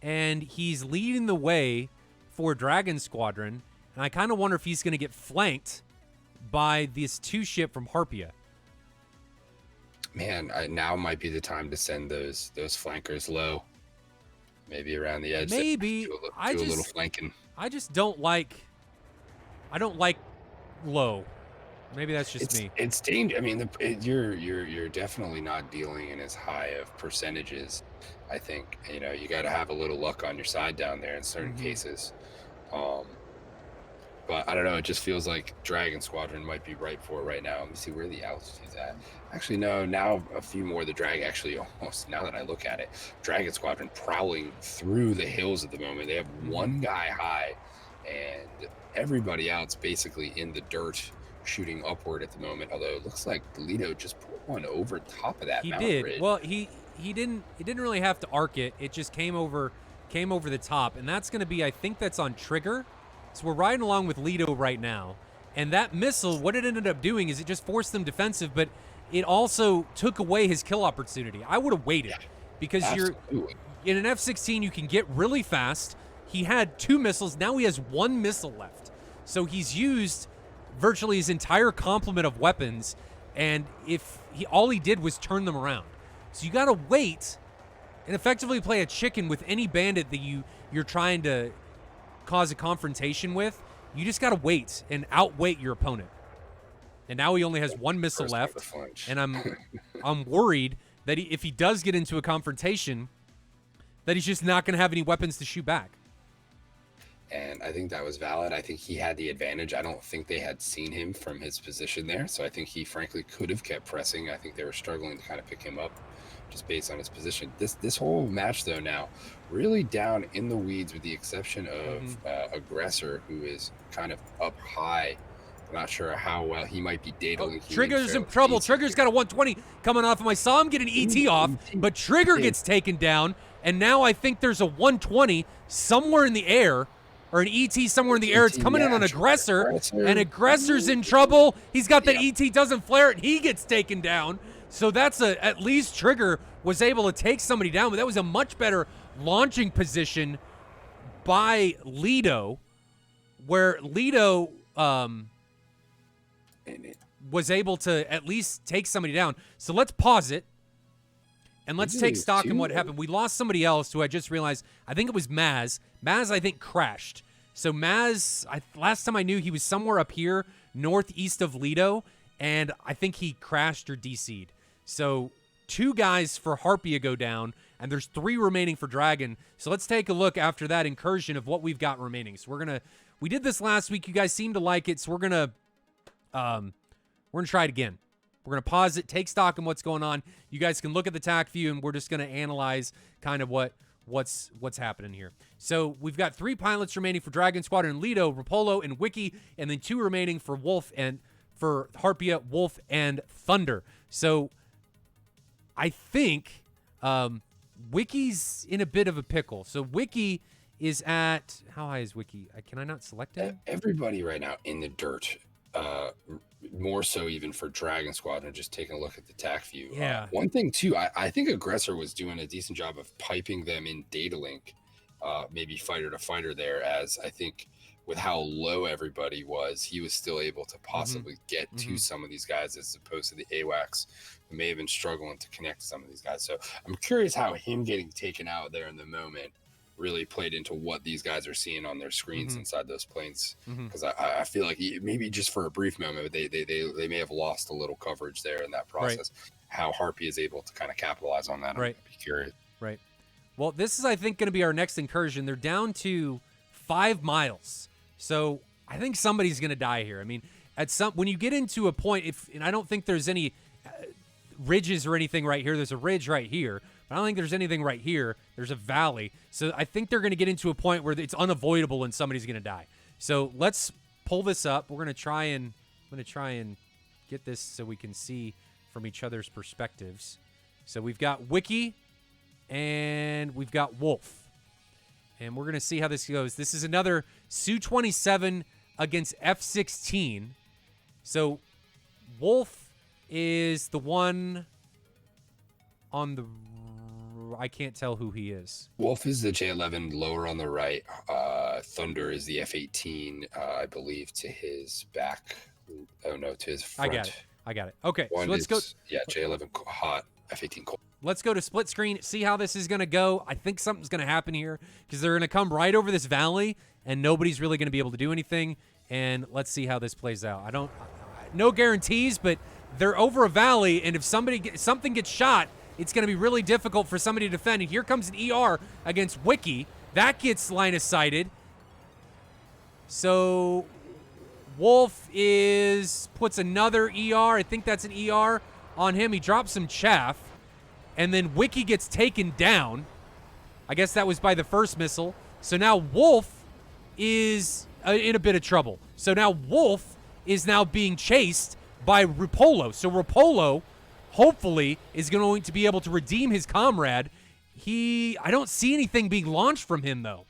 and he's leading the way for Dragon Squadron. And I kind of wonder if he's going to get flanked by this 2-ship from Harpia. Man, now might be the time to send those flankers low. Maybe around the edge. Maybe. Do a little flanking. I just don't like... I don't like low. Maybe that's just me. It's dangerous. I mean, you're definitely not dealing in as high of percentages. I think you got to have a little luck on your side down there in certain cases. But I don't know. It just feels like Dragon Squadron might be right for it right now. Let me see where the altitude's at. Actually, no. Now a few more of the Dragon. Actually, almost now that I look at it, Dragon Squadron prowling through the hills at the moment. They have one guy high, and everybody else basically in the dirt, shooting upward at the moment. Although it looks like Lido just put one over top of that mountain ridge. Well, he didn't. It didn't really have to arc it. It just came over the top, and that's going to be. I think that's on trigger. So we're riding along with Lido right now. And that missile, what it ended up doing is it just forced them defensive, but it also took away his kill opportunity. I would have waited because Absolutely. In an F-16, you can get really fast. He had 2 missiles. Now he has 1 missile left. So he's used virtually his entire complement of weapons, and all he did was turn them around. So you got to wait and effectively play a chicken with any bandit that you're trying to cause a confrontation with. You just got to wait and outweight your opponent. And now he only has 1 missile left, and I'm worried that if he does get into a confrontation, that he's just not going to have any weapons to shoot back. And I think that was valid. I think he had the advantage. I don't think they had seen him from his position there, so I think he frankly could have kept pressing. I think they were struggling to kind of pick him up just based on his position. This whole match, though, now really down in the weeds with the exception of Aggressor, who is kind of up high. I'm not sure how well he might be data linking. Trigger's in trouble. Trigger's got a 120 coming off of I saw him get an ET off, but Trigger gets taken down, and now I think there's a 120 somewhere in the air, or an ET somewhere in the air. It's coming in on Aggressor, and Aggressor's in trouble. He's got that ET, doesn't flare it, he gets taken down. So that's at least Trigger was able to take somebody down, but that was a much better launching position by Lido, where Lido was able to at least take somebody down. So let's pause it, and let's take stock in what happened. We lost somebody else who I just realized, I think it was Maz. Maz, I think, crashed. So Maz, last time I knew, he was somewhere up here, northeast of Lido, and I think he crashed or DC'd. So 2 guys for Harpia go down, and there's 3 remaining for Dragon. So let's take a look after that incursion of what we've got remaining. So we did this last week. You guys seem to like it, so we're gonna try it again. We're going to pause it, take stock in what's going on. You guys can look at the TAC view, and we're just going to analyze kind of what's happening here. So we've got 3 pilots remaining for Dragon Squadron, Lido, Rapolo, and Wiki, and then 2 remaining for Wolf and for Harpia, Wolf, and Thunder. So I think Wiki's in a bit of a pickle. So Wiki is at, how high is Wiki? Can I not select it? Everybody right now in the dirt, more so even for Dragon Squadron, just taking a look at the TAC view. Yeah. One thing too, I think Aggressor was doing a decent job of piping them in data link, maybe fighter to fighter there, as I think with how low everybody was, he was still able to possibly get to some of these guys, as opposed to the AWACS who may have been struggling to connect to some of these guys. So I'm curious how him getting taken out there in the moment really played into what these guys are seeing on their screens inside those planes, because I feel like maybe just for a brief moment they may have lost a little coverage there in that process. How Harpy is able to kind of capitalize on that, I'm curious. Right. Well, this is, I think, going to be our next incursion. They're down to 5 miles, so I think somebody's going to die here. I mean, when you get into a point, and I don't think there's any ridges or anything right here. There's a ridge right here. I don't think there's anything right here. There's a valley. So I think they're going to get into a point where it's unavoidable and somebody's going to die. So let's pull this up. I'm going to try and get this so we can see from each other's perspectives. So we've got Wiki and we've got Wolf. And we're going to see how this goes. This is another Su-27 against F-16. So Wolf is the one on the... I can't tell who he is. Wolf is the J11 lower on the right. Thunder is the F-18, I believe, to his back. Oh, no, to his front. I got it. Okay, One so let's go. Yeah, J11 hot, F-18 cold. Let's go to split screen, see how this is going to go. I think something's going to happen here because they're going to come right over this valley, and nobody's really going to be able to do anything. And let's see how this plays out. No guarantees, but they're over a valley, and if something gets shot, it's going to be really difficult for somebody to defend. And here comes an ER against Wiki. That gets line of sighted. So Wolf puts another ER. I think that's an ER on him. He drops some chaff. And then Wiki gets taken down. I guess that was by the first missile. So now Wolf is in a bit of trouble. So now Wolf is now being chased by Rapolo. So Rapolo, hopefully, is going to be able to redeem his comrade. I don't see anything being launched from him, though.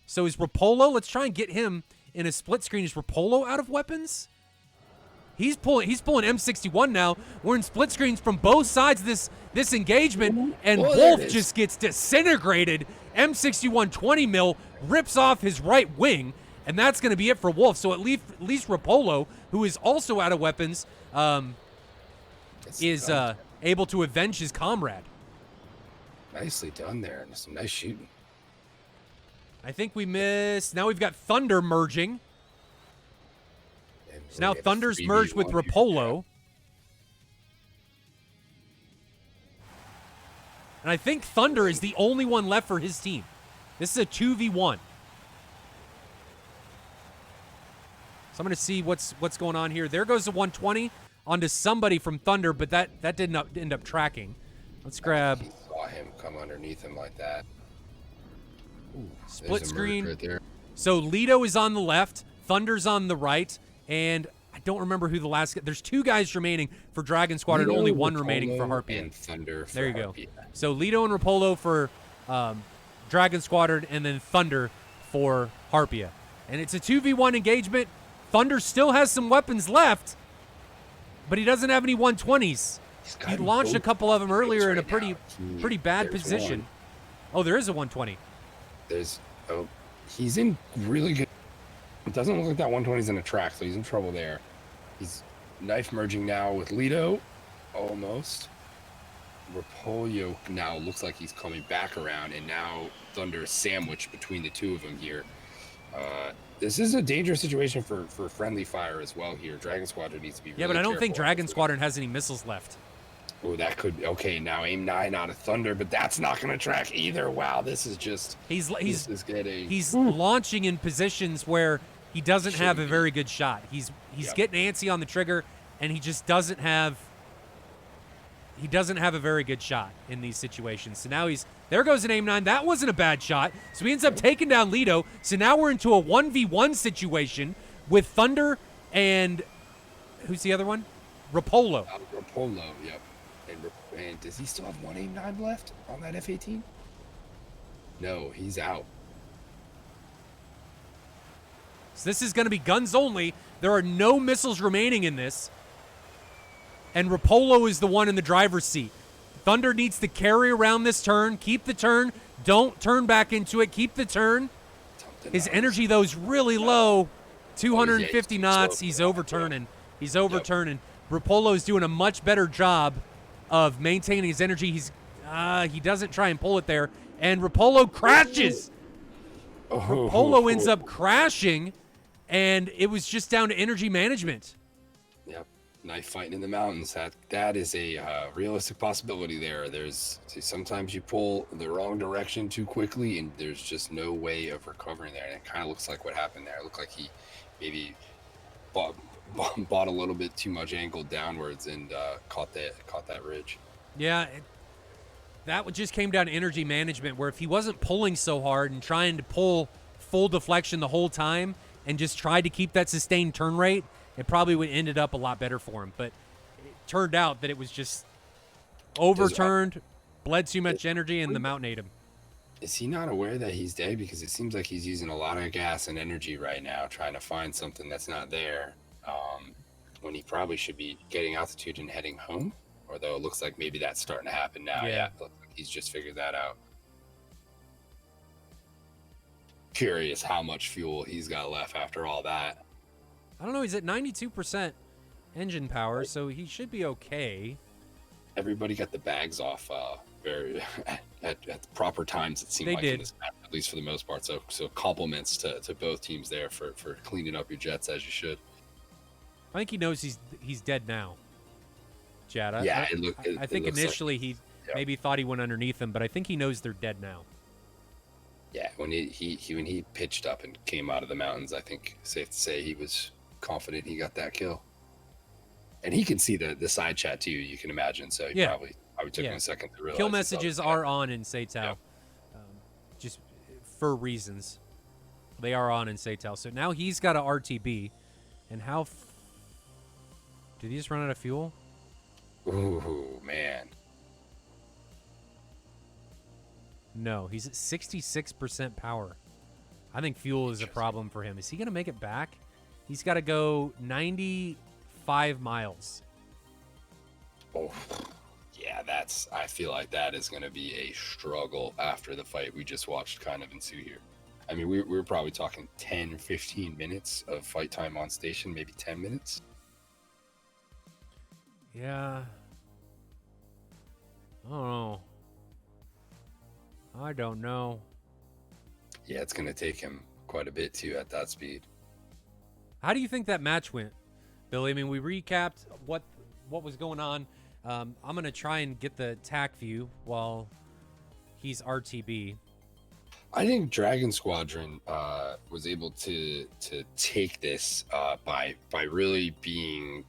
So is Rapolo, let's try and get him in a split screen. Is Rapolo out of weapons? He's pulling M61 now. We're in split screens from both sides of this engagement, and Wolf just gets disintegrated. M61 20 mil rips off his right wing, and that's going to be it for Wolf. So at least Rapolo, who is also out of weapons, is able to avenge his comrade. Nicely done there. Some nice shooting. I think we missed. Now we've got Thunder merging. So now Thunder's merged with Rapolo. And I think Thunder is the only one left for his team. This is a 2v1. So I'm going to see what's going on here. There goes the 120 onto somebody from Thunder, but that didn't end up tracking. Let's grab... He saw him come underneath him like that. Ooh, split screen. Right there. So Lido is on the left, Thunder's on the right, and I don't remember who the last guy. There's 2 guys remaining for Dragon Squadron, only 1 remaining for Harpia. And Thunder for there you go. Harpia. So Lido and Rapolo for Dragon Squadron, and then Thunder for Harpia. And it's a 2v1 engagement. Thunder still has some weapons left, but he doesn't have any 120s. He launched a couple of them earlier in a pretty bad position. Oh, there is a 120. He's in really good. It doesn't look like that 120's in a track, so he's in trouble there. He's knife merging now with Lido, almost. Rapollo now looks like he's coming back around, and now Thunder is sandwiched between the 2 of them here. This is a dangerous situation for friendly fire as well here. Dragon Squadron needs to be really but I don't think careful. Dragon Squadron has any missiles left. Oh, that could be. Okay, now aim 9 out of Thunder, but that's not going to track either. Wow, this is just... He's launching in positions where he doesn't have a very good shot. He's getting antsy on the trigger, and he just doesn't have he doesn't have a very good shot in these situations. So now there goes an AIM-9. That wasn't a bad shot. So he ends up taking down Lido. So now we're into a 1v1 situation with Thunder and who's the other one? Rapolo. Rapolo, yep. And does he still have one AIM-9 left on that F-18? No, he's out. So this is going to be guns only. There are no missiles remaining in this. And Rapolo is the one in the driver's seat. Thunder needs to carry around this turn. Keep the turn. Don't turn back into it. Keep the turn. His energy, though, is really low. 250 knots. He's overturning. He's overturning. Rapolo's doing a much better job of maintaining his energy. He doesn't try and pull it there. And Rapolo crashes. Rapolo ends up crashing. And it was just down to energy management. Yep. Knife fighting in the mountains. That is a realistic possibility there. Sometimes you pull the wrong direction too quickly, and there's just no way of recovering there. And it kind of looks like what happened there. It looked like he maybe bought a little bit too much angle downwards and caught that ridge. Yeah, that just came down to energy management, where if he wasn't pulling so hard and trying to pull full deflection the whole time and just tried to keep that sustained turn rate, it probably would ended up a lot better for him. But it turned out that it was just overturned, bled too much energy, and the mountain ate him. Is he not aware that he's dead? Because it seems like he's using a lot of gas and energy right now trying to find something that's not there, when he probably should be getting altitude and heading home. Although it looks like maybe that's starting to happen now. Yeah, it looks like he's just figured that out. Curious how much fuel he's got left after all that. I don't know. He's at 92% engine power, so he should be okay. Everybody got the bags off very at the proper times, it seemed like, in this match, at least for the most part. So compliments to both teams there for cleaning up your jets as you should. I think he knows he's dead now, Chad. Yeah, I think initially like, he maybe thought he went underneath him, but I think he knows they're dead now. Yeah, when he pitched up and came out of the mountains, I think safe to say he was confident he got that kill. And he can see the side chat too, you can imagine. So he probably took him a second to realize. Kill messages are on in SATAL, just for reasons. They are on in SATAL. So now he's got a RTB, and how did he just run out of fuel? Ooh, man. No, he's at 66% power. I think fuel is a problem for him. Is he going to make it back? He's got to go 95 miles. Oh, yeah, I feel like that is going to be a struggle after the fight we just watched kind of ensue here. I mean, we're probably talking 10, 15 minutes of fight time on station, maybe 10 minutes. Yeah. I don't know. Yeah, it's going to take him quite a bit, too, at that speed. How do you think that match went, Billy? I mean, we recapped what was going on. I'm going to try and get the TAC view while he's RTB. I think Dragon Squadron was able to take this by really being,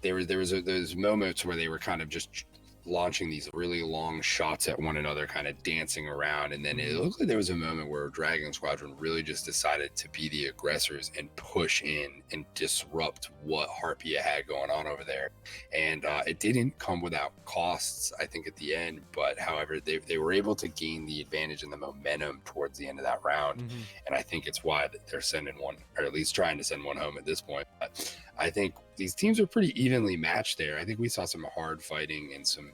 there was moments where they were kind of just launching these really long shots at one another, kind of dancing around, and then it looked like there was a moment where Dragon Squadron really just decided to be the aggressors and push in and disrupt what Harpia had going on over there. And it didn't come without costs, I think, at the end, but however they were able to gain the advantage and the momentum towards the end of that round. And I think it's why they're sending one, or at least trying to send one home at this point. But I think these teams are pretty evenly matched there. I think we saw some hard fighting and some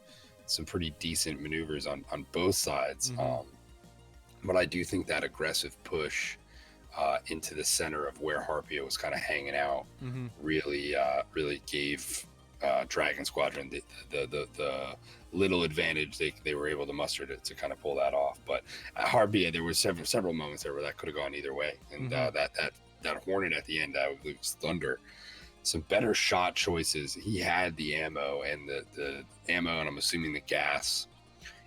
pretty decent maneuvers on both sides. But I do think that aggressive push into the center of where Harpia was kind of hanging out really gave Dragon Squadron the little advantage they were able to muster to kind of pull that off. But at Harpia, there were several moments there where that could have gone either way. And that Hornet at the end, I believe it was Thunder, some better shot choices. He had the ammo and the ammo, and I'm assuming the gas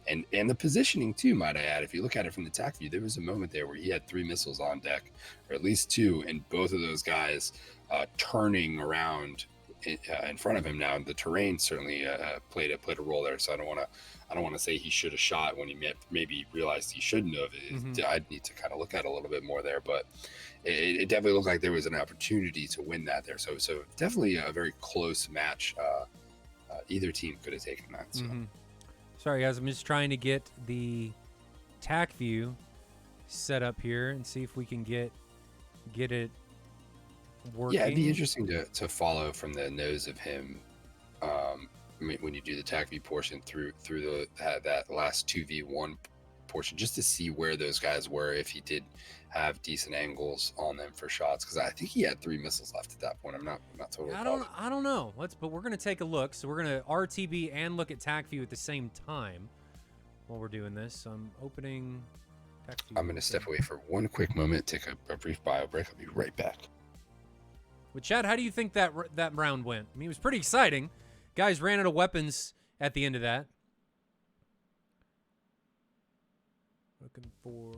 and the positioning too, might I add. If you look at it from the TAC view, there was a moment there where he had 3 missiles on deck, or at least 2, and both of those guys turning around in front of him. Now the terrain certainly played a role there. So I don't want to say he should have shot when he maybe realized he shouldn't have. I'd need to kind of look at it a little bit more there, but it definitely looked like there was an opportunity to win that there. So definitely a very close match. Either team could have taken that. So. Sorry guys, I'm just trying to get the TAC view set up here and see if we can get it working. Yeah, it'd be interesting to follow from the nose of him when you do the TAC view portion through that last 2v1 portion, just to see where those guys were, if he did have decent angles on them for shots, because I think he had 3 missiles left at that point. I'm not totally. I don't know. But we're gonna take a look. So we're gonna RTB and look at TAC view at the same time while we're doing this. So I'm opening TAC view. I'm gonna step away for one quick moment, take a brief bio break. I'll be right back. But Chad, how do you think that round went? I mean, it was pretty exciting. Guys ran out of weapons at the end of that. Looking for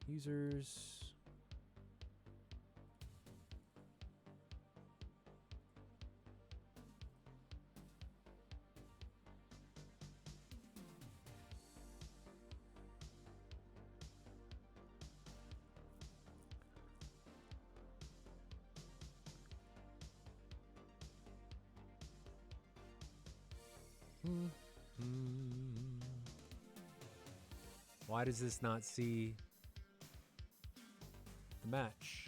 users. Why does this not see the match?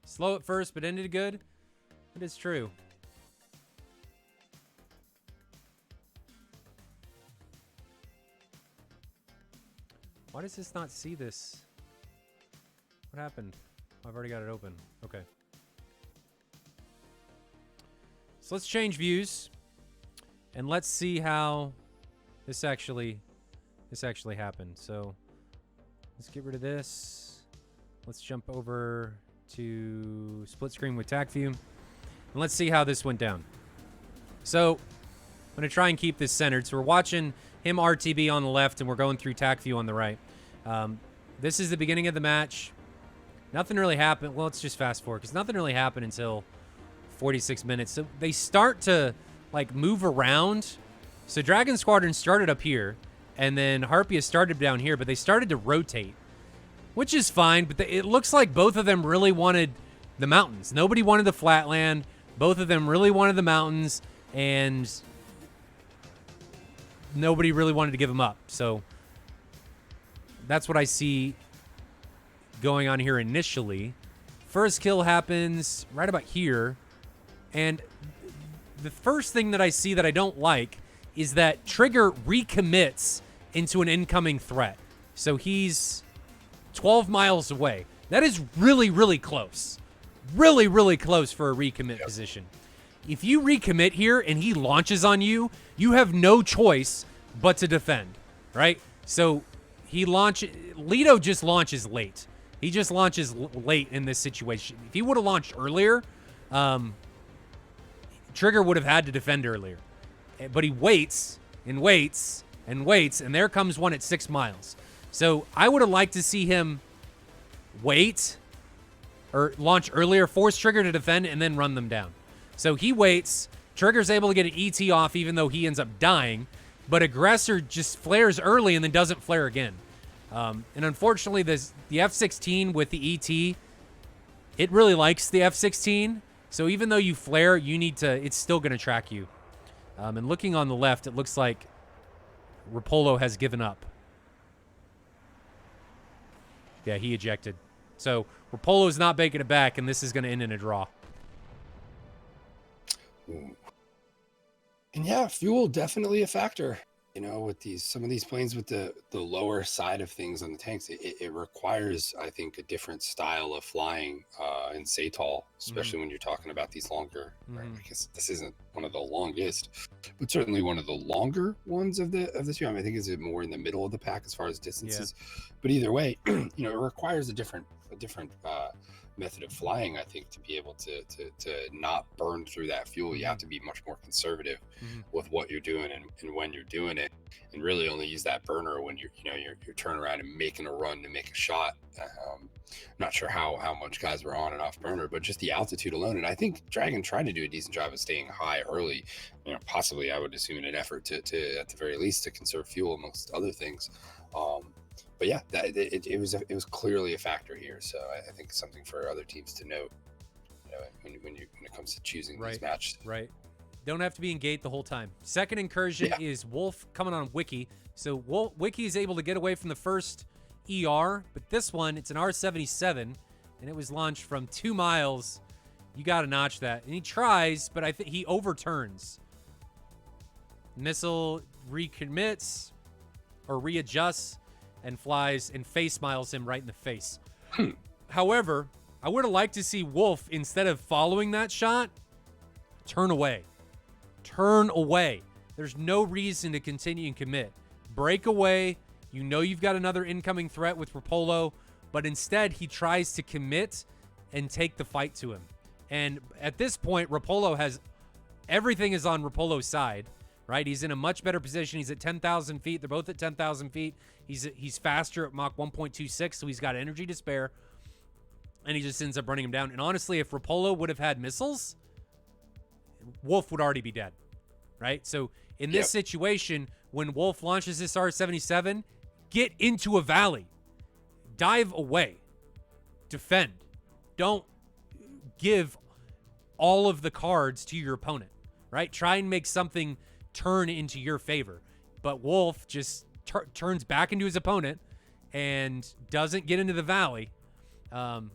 Slow at first, but ended good. It is true. Why does this not see this? What happened? Oh, I've already got it open. Okay. So let's change views and let's see how this actually happened. So let's get rid of this. Let's jump over to split screen with TAC view and let's see how this went down. So I'm going to try and keep this centered. So we're watching him RTB on the left and we're going through TAC view on the right. This is the beginning of the match. Nothing really happened. Well, let's just fast forward because nothing really happened until 46 minutes. So they start to like move around. So Dragon Squadron started up here and then Harpia started down here, but they started to rotate, which is fine. But it looks like both of them really wanted the mountains. Nobody wanted the flatland. Both of them really wanted the mountains and nobody really wanted to give them up. So that's what I see going on here initially. First kill happens right about here. And the first thing that I see that I don't like is that Trigger recommits into an incoming threat. So he's 12 miles away. That is really, really close. Really, really close for a recommit position. If you recommit here and he launches on you, you have no choice but to defend, right? So Lido just launches late. He just launches late in this situation. If he would have launched earlier, Trigger would have had to defend earlier. But he waits and waits and waits, and there comes one at 6 miles. So I would have liked to see him wait or launch earlier, force Trigger to defend, and then run them down. So he waits. Trigger's able to get an ET off even though he ends up dying. But Aggressor just flares early and then doesn't flare again. And unfortunately, the F-16 with the ET, it really likes the F-16. So even though you flare, it's still going to track you. And looking on the left, it looks like Rapolo has given up. Yeah, he ejected. So Rapolo's not making it back, and this is going to end in a draw. Ooh. And yeah, fuel definitely a factor. You know, with some of these planes with the lower side of things on the tanks, it requires, I think, a different style of flying in SATAL, especially when you're talking about these longer. Right? I guess this isn't one of the longest, but certainly one of the longer ones of the two. I mean, I think it's more in the middle of the pack as far as distances. Yeah. But either way, you know, it requires a different method of flying. I think to be able to not burn through that fuel, you have to be much more conservative with what you're doing and when you're doing it, and really only use that burner when you're turning around and making a run to make a shot. Not sure how much guys were on and off burner, but just the altitude alone. And I think Dragon tried to do a decent job of staying high early, possibly I would assume in an effort to at the very least to conserve fuel amongst other things. But yeah, it was clearly a factor here. So I think it's something for other teams to note, when it comes to choosing these matches. Right. Don't have to be in gate the whole time. Second incursion is Wolf coming on Wiki. So Wiki is able to get away from the first ER, but this one, it's an R-77, and it was launched from 2 miles. You got to notch that. And he tries, but I think he overturns. Missile recommits or readjusts and flies and face miles him right in the face. However, I would have liked to see Wolf, instead of following that shot, turn away. Turn away. There's no reason to continue and commit. Break away. You know you've got another incoming threat with Rapolo, but instead he tries to commit and take the fight to him. And at this point, Rapolo has everything is on Rapolo's side, right? He's in a much better position. He's at 10,000 feet. They're both at 10,000 feet. He's faster at Mach 1.26, so he's got energy to spare, and he just ends up running him down. And honestly, if Rapolo would have had missiles, Wolf would already be dead, right? So in this situation, when Wolf launches this R-77, get into a valley. Dive away. Defend. Don't give all of the cards to your opponent, right? Try and make something turn into your favor. But Wolf just turns back into his opponent and doesn't get into the valley, and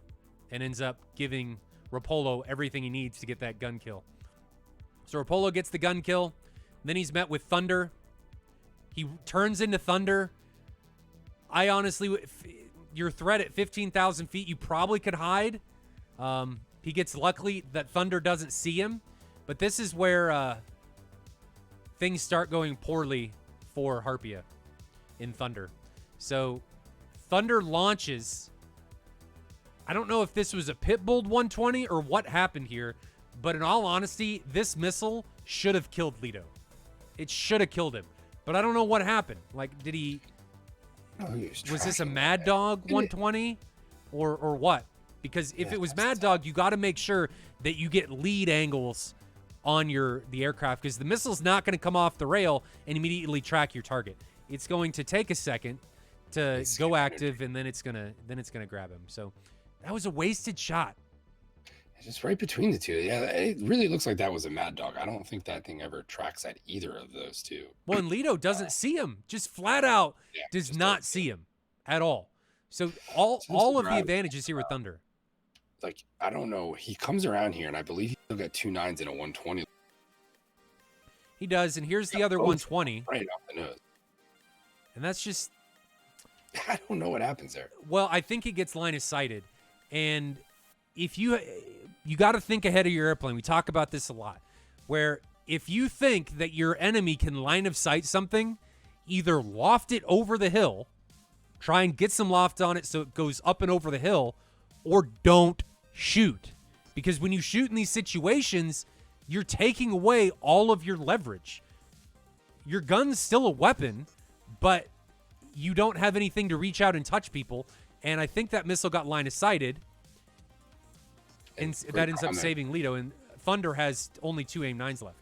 ends up giving Rapolo everything he needs to get that gun kill. So Rapolo gets the gun kill. Then he's met with Thunder. He turns into Thunder. I honestly, your threat at 15,000 feet, you probably could hide. He gets lucky that Thunder doesn't see him. But this is where things start going poorly for Harpia in Thunder. So Thunder launches. I don't know if this was a Pitbull 120 or what happened here, but in all honesty, this missile should have killed Leto. It should have killed him. But I don't know what happened. Like, did he... was this a Mad Dog 120 or what? Because if it was Mad Dog, you got to make sure that you get lead angles on the aircraft, because the missile's not going to come off the rail and immediately track your target. It's going to take a second to go active, and then it's gonna grab him. So that was a wasted shot. Just right between the two. Yeah, it really looks like that was a Mad Dog. I don't think that thing ever tracks at either of those two. Well, and Leto doesn't see him. Just flat out does not see him at all. So all of the advantages here with Thunder. Like, I don't know. He comes around here, and I believe he still got 2 9s and a 120. He does, and here's the other 120. Right off the nose. And that's just... I don't know what happens there. Well, I think it gets line of sighted. And if you got to think ahead of your airplane. We talk about this a lot. Where if you think that your enemy can line of sight something, either loft it over the hill, try and get some loft on it so it goes up and over the hill, or don't shoot. Because when you shoot in these situations, you're taking away all of your leverage. Your gun's still a weapon, but you don't have anything to reach out and touch people. And I think that missile got line of sighted, and that ends up saving Leto. And Thunder has only 2 AIM-9s left.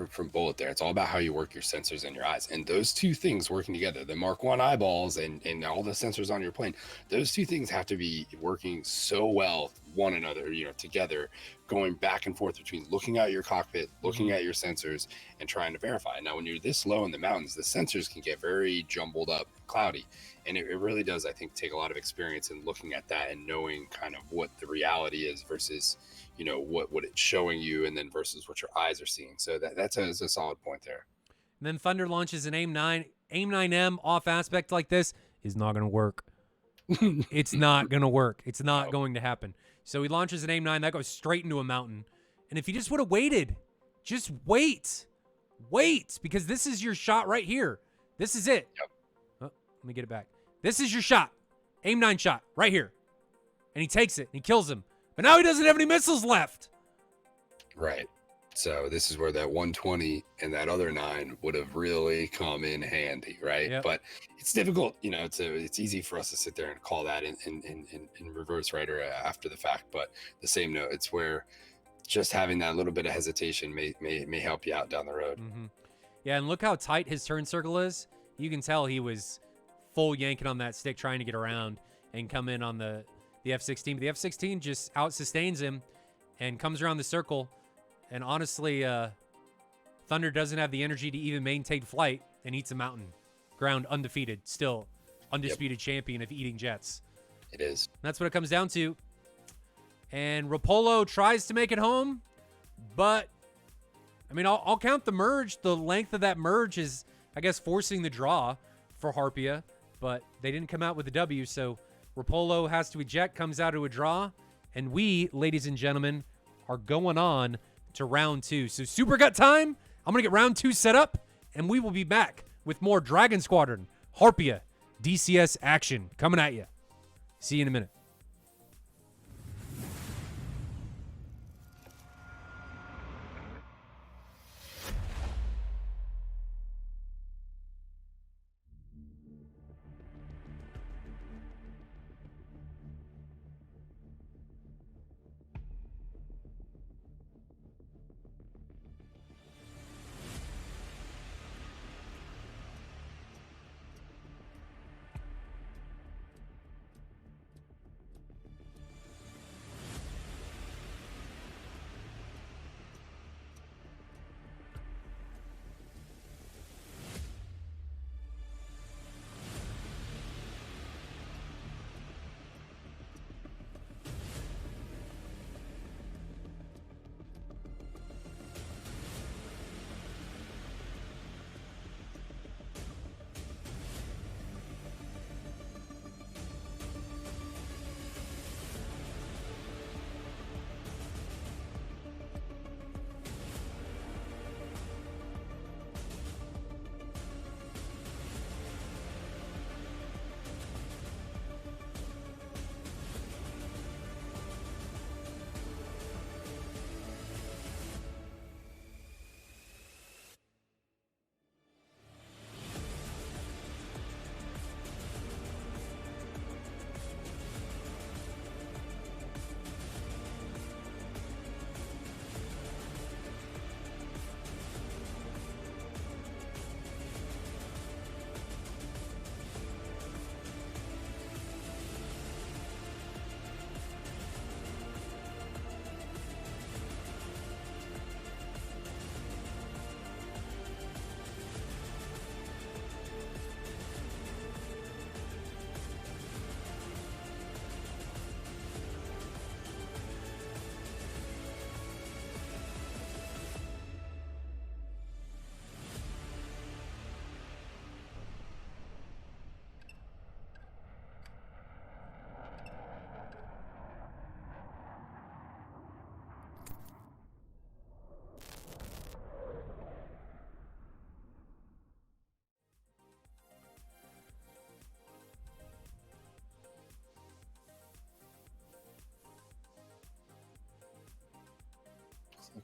From Bullet there, it's all about how you work your sensors and your eyes, and those two things working together, the Mark 1 eyeballs and all the sensors on your plane, those two things have to be working so well one another, together, going back and forth between looking at your cockpit, looking at your sensors, and trying to verify. Now, when you're this low in the mountains, the sensors can get very jumbled up, cloudy, and it really does, I think, take a lot of experience in looking at that and knowing kind of what the reality is versus what it's showing you, and then versus what your eyes are seeing. So that's a solid point there. And then Thunder launches an AIM-9M off aspect like this is not going to work. It's not going to work. It's not going to happen. So he launches an AIM-9 that goes straight into a mountain. And if he just would have waited, just wait, because this is your shot right here. This is it. Yep. Oh, let me get it back. This is your shot. AIM-9 shot right here. and he takes it and he kills him. But now he doesn't have any missiles left. Right. So this is where that 120 and that other 9 would have really come in handy, right? Yep. But it's difficult, you know. It's easy for us to sit there and call that in reverse, right, or after the fact. But the same note, it's where just having that little bit of hesitation may help you out down the road. Mm-hmm. Yeah, and look how tight his turn circle is. You can tell he was full yanking on that stick, trying to get around and come in on the F-16. But the F-16 just out sustains him and comes around the circle. And honestly, Thunder doesn't have the energy to even maintain flight and eats a mountain. Ground undefeated, still undisputed champion of eating jets. It is. That's what it comes down to. And Rapolo tries to make it home, but I mean, I'll count the merge. The length of that merge is, I guess, forcing the draw for Harpia, but they didn't come out with a W, so Rapolo has to eject, comes out to a draw, and we, ladies and gentlemen, are going on to round 2. So Super Gut time. I'm going to get round 2 set up, and we will be back with more Dragon Squadron, Harpia, DCS action coming at you. See you in a minute.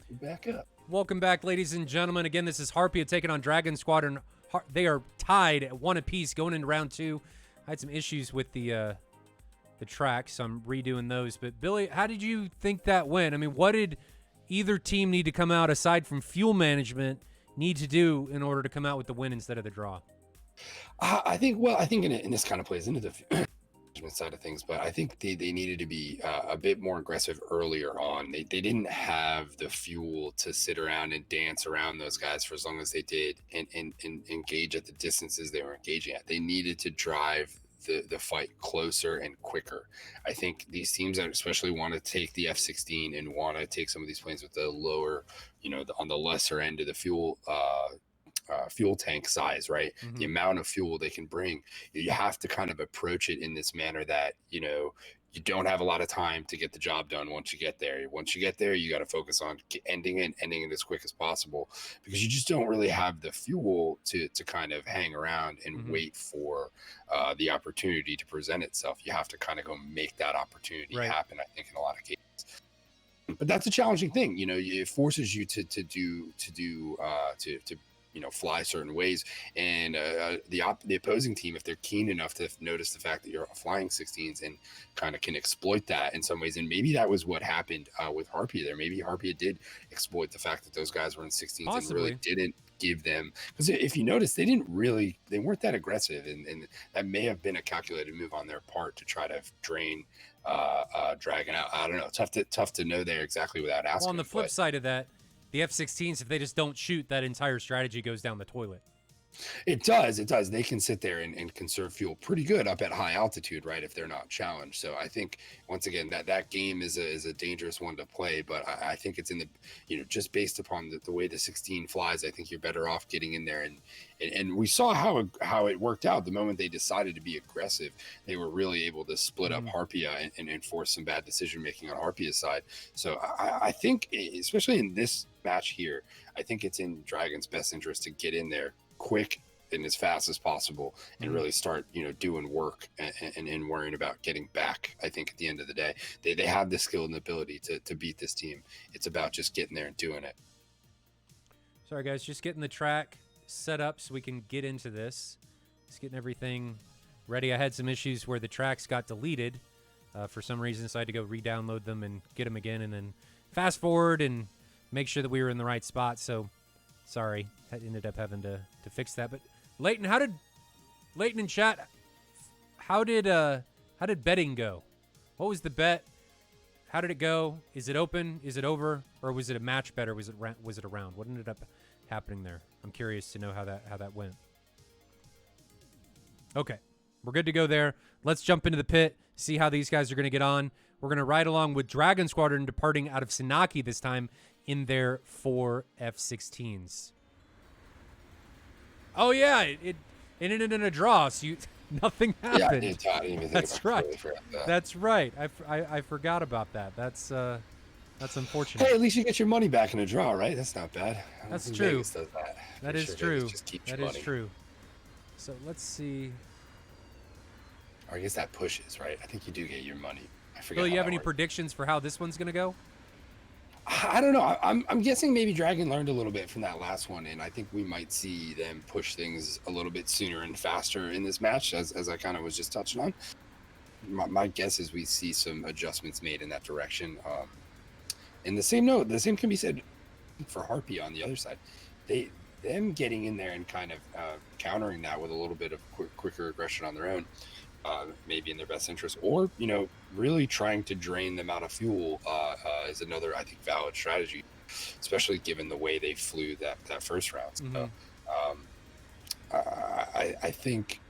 Back up. Welcome back, ladies and gentlemen. Again, this is Harpia taking on Dragon Squadron. They are tied at 1 apiece going into round 2. I had some issues with the track, so I'm redoing those. But Billy, how did you think that went? I mean, what did either team need to come out, aside from fuel management, need to do in order to come out with the win instead of the draw? I think in this kind of plays into the side of things, but I think they needed to be a bit more aggressive earlier on. They didn't have the fuel to sit around and dance around those guys for as long as they did and engage at the distances they were engaging at. They needed to drive the fight closer and quicker. I think these teams that especially want to take the F-16 and want to take some of these planes with the lower, on the lesser end of the fuel tank size, right? Mm-hmm. The amount of fuel they can bring, you have to kind of approach it in this manner that, you don't have a lot of time to get the job done once you get there. Once you get there, you got to focus on ending it as quick as possible, because you just don't really have the fuel to kind of hang around and wait for the opportunity to present itself. You have to kind of go make that opportunity happen, I think, in a lot of cases. But that's a challenging thing. It forces you to fly certain ways, and the opposing team, if they're keen enough to notice the fact that you're flying 16s and kind of can exploit that in some ways. And maybe that was what happened with Harpia there. Maybe Harpia did exploit the fact that those guys were in 16s. Possibly. And really didn't give them, because if you notice, they weren't that aggressive, and that may have been a calculated move on their part to try to drain Dragon out. I don't know. Tough to know there exactly without asking. Well, on the flip side of that, the F-16s, if they just don't shoot, that entire strategy goes down the toilet. It does. They can sit there and conserve fuel pretty good up at high altitude, right, if they're not challenged. So I think, once again, that game is a dangerous one to play. But I think it's in the, just based upon the way the 16 flies, I think you're better off getting in there. And we saw how it worked out. The moment they decided to be aggressive, they were really able to split up Harpia and force some bad decision making on Harpia's side. So I think, especially in this match here, I think it's in Dragon's best interest to get in there quick and as fast as possible and really start doing work and worrying about getting back. I think at the end of the day, they have the skill and the ability to beat this team. It's about just getting there and doing it. Sorry guys, just getting the track set up so we can get into this. Just getting everything ready. I had some issues where the tracks got deleted for some reason, so I had to go re-download them and get them again, and then fast forward and make sure that we were in the right spot. So sorry, I ended up having to fix that. But Leighton, Leighton in chat, how did betting go? What was the bet? How did it go? Is it open? Is it over? Or was it a match bet, or was it a round? What ended up happening there? I'm curious to know how that went. Okay, we're good to go there. Let's jump into the pit, see how these guys are going to get on. We're going to ride along with Dragon Squadron departing out of Senaki this time in their 4 F-16s. Oh yeah, it ended in a draw, so nothing happened. Yeah, I didn't even think That's right. That's right. I forgot about that. That's unfortunate. Hey, at least you get your money back in a draw, right? That's not bad. That's true. That is true. That is true. So let's see. Or I guess that pushes, right? I think you do get your money. I forget. Bill, you have any predictions for how this one's gonna go? I don't know. I'm guessing maybe Dragon learned a little bit from that last one, and I think we might see them push things a little bit sooner and faster in this match, as I kind of was just touching on. My guess is we see some adjustments made in that direction. And the same can be said for Harpia on the other side. Them getting in there and kind of countering that with a little bit of quicker aggression on their own, maybe in their best interest, or really trying to drain them out of fuel is another, I think, valid strategy, especially given the way they flew that first round. So, I think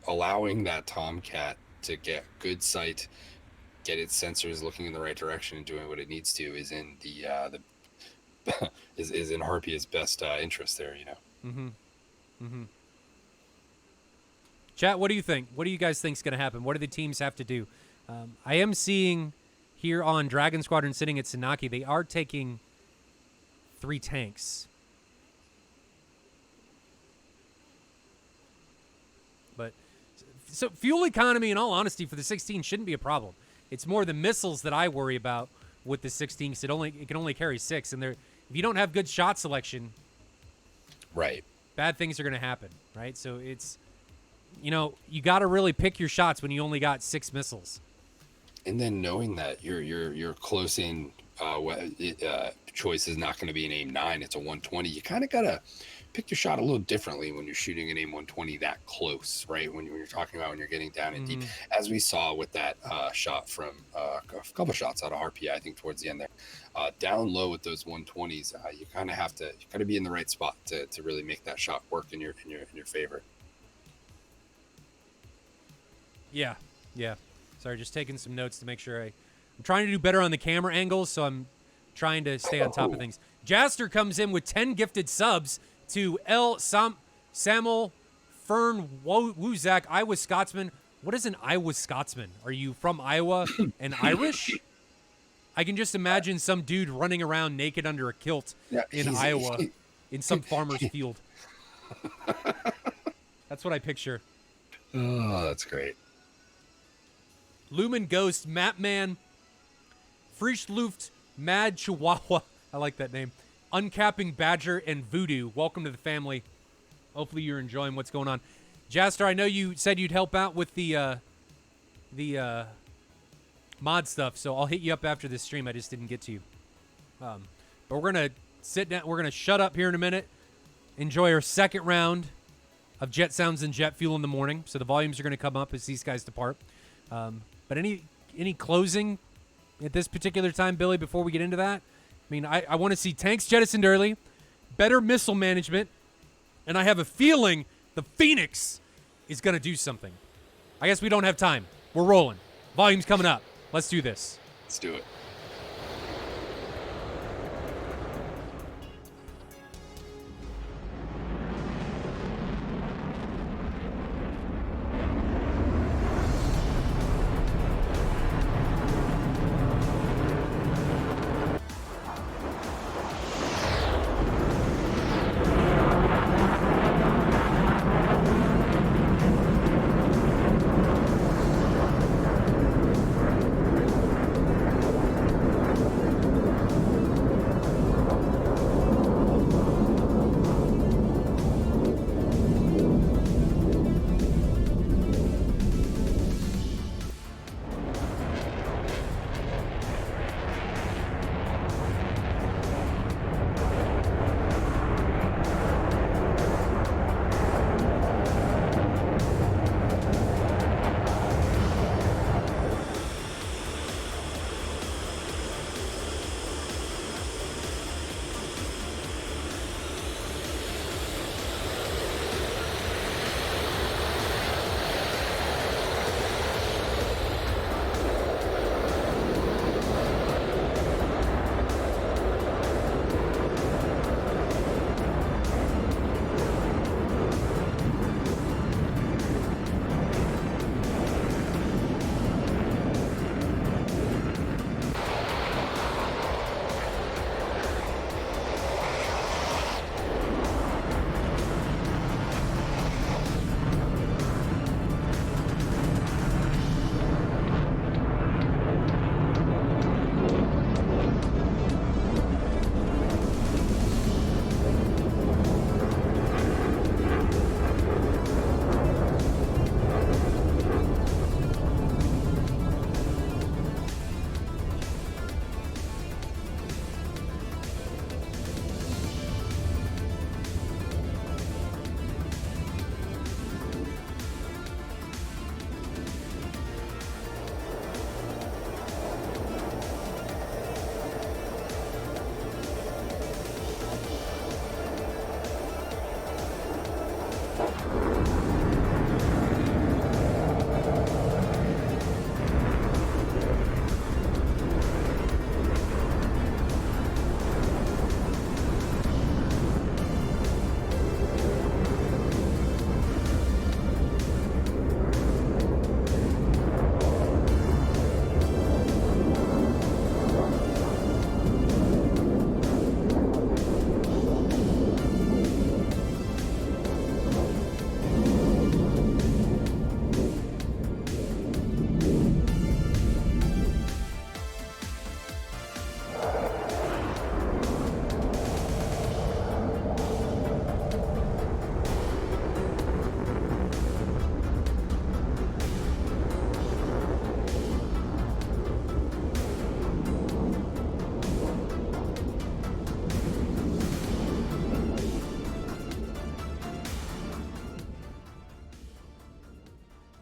allowing that Tomcat to get good sight, get its sensors looking in the right direction and doing what it needs to is in is in Harpia's best interest there. Chat, what do you think? What do you guys think is going to happen? What do the teams have to do? I am seeing here on Dragon Squadron sitting at Senaki, they are taking 3 tanks. But so fuel economy, in all honesty, for the 16 shouldn't be a problem. It's more the missiles that I worry about with the 16, because it can only carry 6, and if you don't have good shot selection, right, bad things are going to happen, right? So it's, you got to really pick your shots when you only got 6 missiles. And then knowing that your close in choice is not going to be an aim 9, it's a 120. You kind of got to pick your shot a little differently when you're shooting an aim 120 that close, right? When you're talking about when you're getting down in deep, as we saw with that shot from a couple shots out of Harpia, I think towards the end there, down low with those 120s, you kind of have to be in the right spot to really make that shot work in your favor. Yeah. Sorry, just taking some notes to make sure I'm trying to do better on the camera angles, so I'm trying to stay on top of things. Jaster comes in with 10 gifted subs to Samuel, Fern, Wuzak, Iowa Scotsman, What is an Iowa Scotsman? Are you from Iowa and Irish? I can just imagine some dude running around naked under a kilt in Iowa in some farmer's field. That's what I picture. Oh, that's great. Lumen Ghost, Mapman, Frisch Luft, Mad Chihuahua. I like that name. Uncapping Badger and Voodoo. Welcome to the family. Hopefully you're enjoying what's going on. Jaster, I know you said you'd help out with the mod stuff, so I'll hit you up after this stream. I just didn't get to you. But we're going to sit down. We're going to shut up here in a minute. Enjoy our second round of Jet Sounds and Jet Fuel in the morning. So the volumes are going to come up as these guys depart. But any closing at this particular time, Billy, before we get into that? I mean, I want to see tanks jettisoned early, better missile management, and I have a feeling the Phoenix is going to do something. I guess we don't have time. We're rolling. Volume's coming up. Let's do this. Let's do it.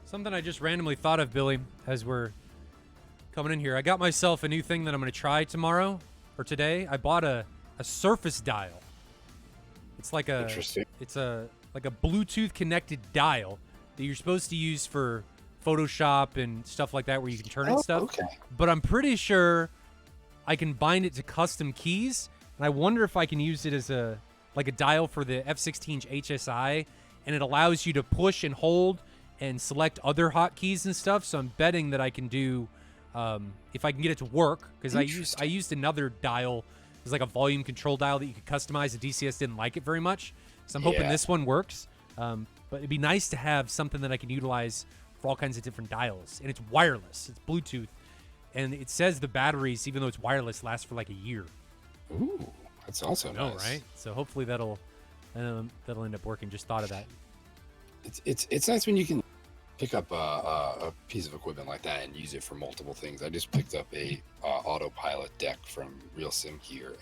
Something I just randomly thought of, Billy, as we're coming in here. I got myself a new thing that I'm going to try tomorrow or today. I bought a surface dial. It's like a like a Bluetooth connected dial that you're supposed to use for Photoshop and stuff like that, where you can turn it and stuff. Okay. But I'm pretty sure I can bind it to custom keys, and I wonder if I can use it as a dial for the F-16's HSI, and it allows you to push and hold and select other hotkeys and stuff. So I'm betting that I can do, if I can get it to work, because I used another dial. It was like a volume control dial that you could customize. The DCS didn't like it very much, so I'm hoping this one works. But it'd be nice to have something that I can utilize for all kinds of different dials, and it's wireless. It's Bluetooth, and it says the batteries, even though it's wireless, last for like a year. Ooh, that's also nice, right? So hopefully that'll end up working. Just thought of that. It's nice when you can pick up a piece of equipment like that and use it for multiple things. I just picked up a autopilot deck from Real Sim here,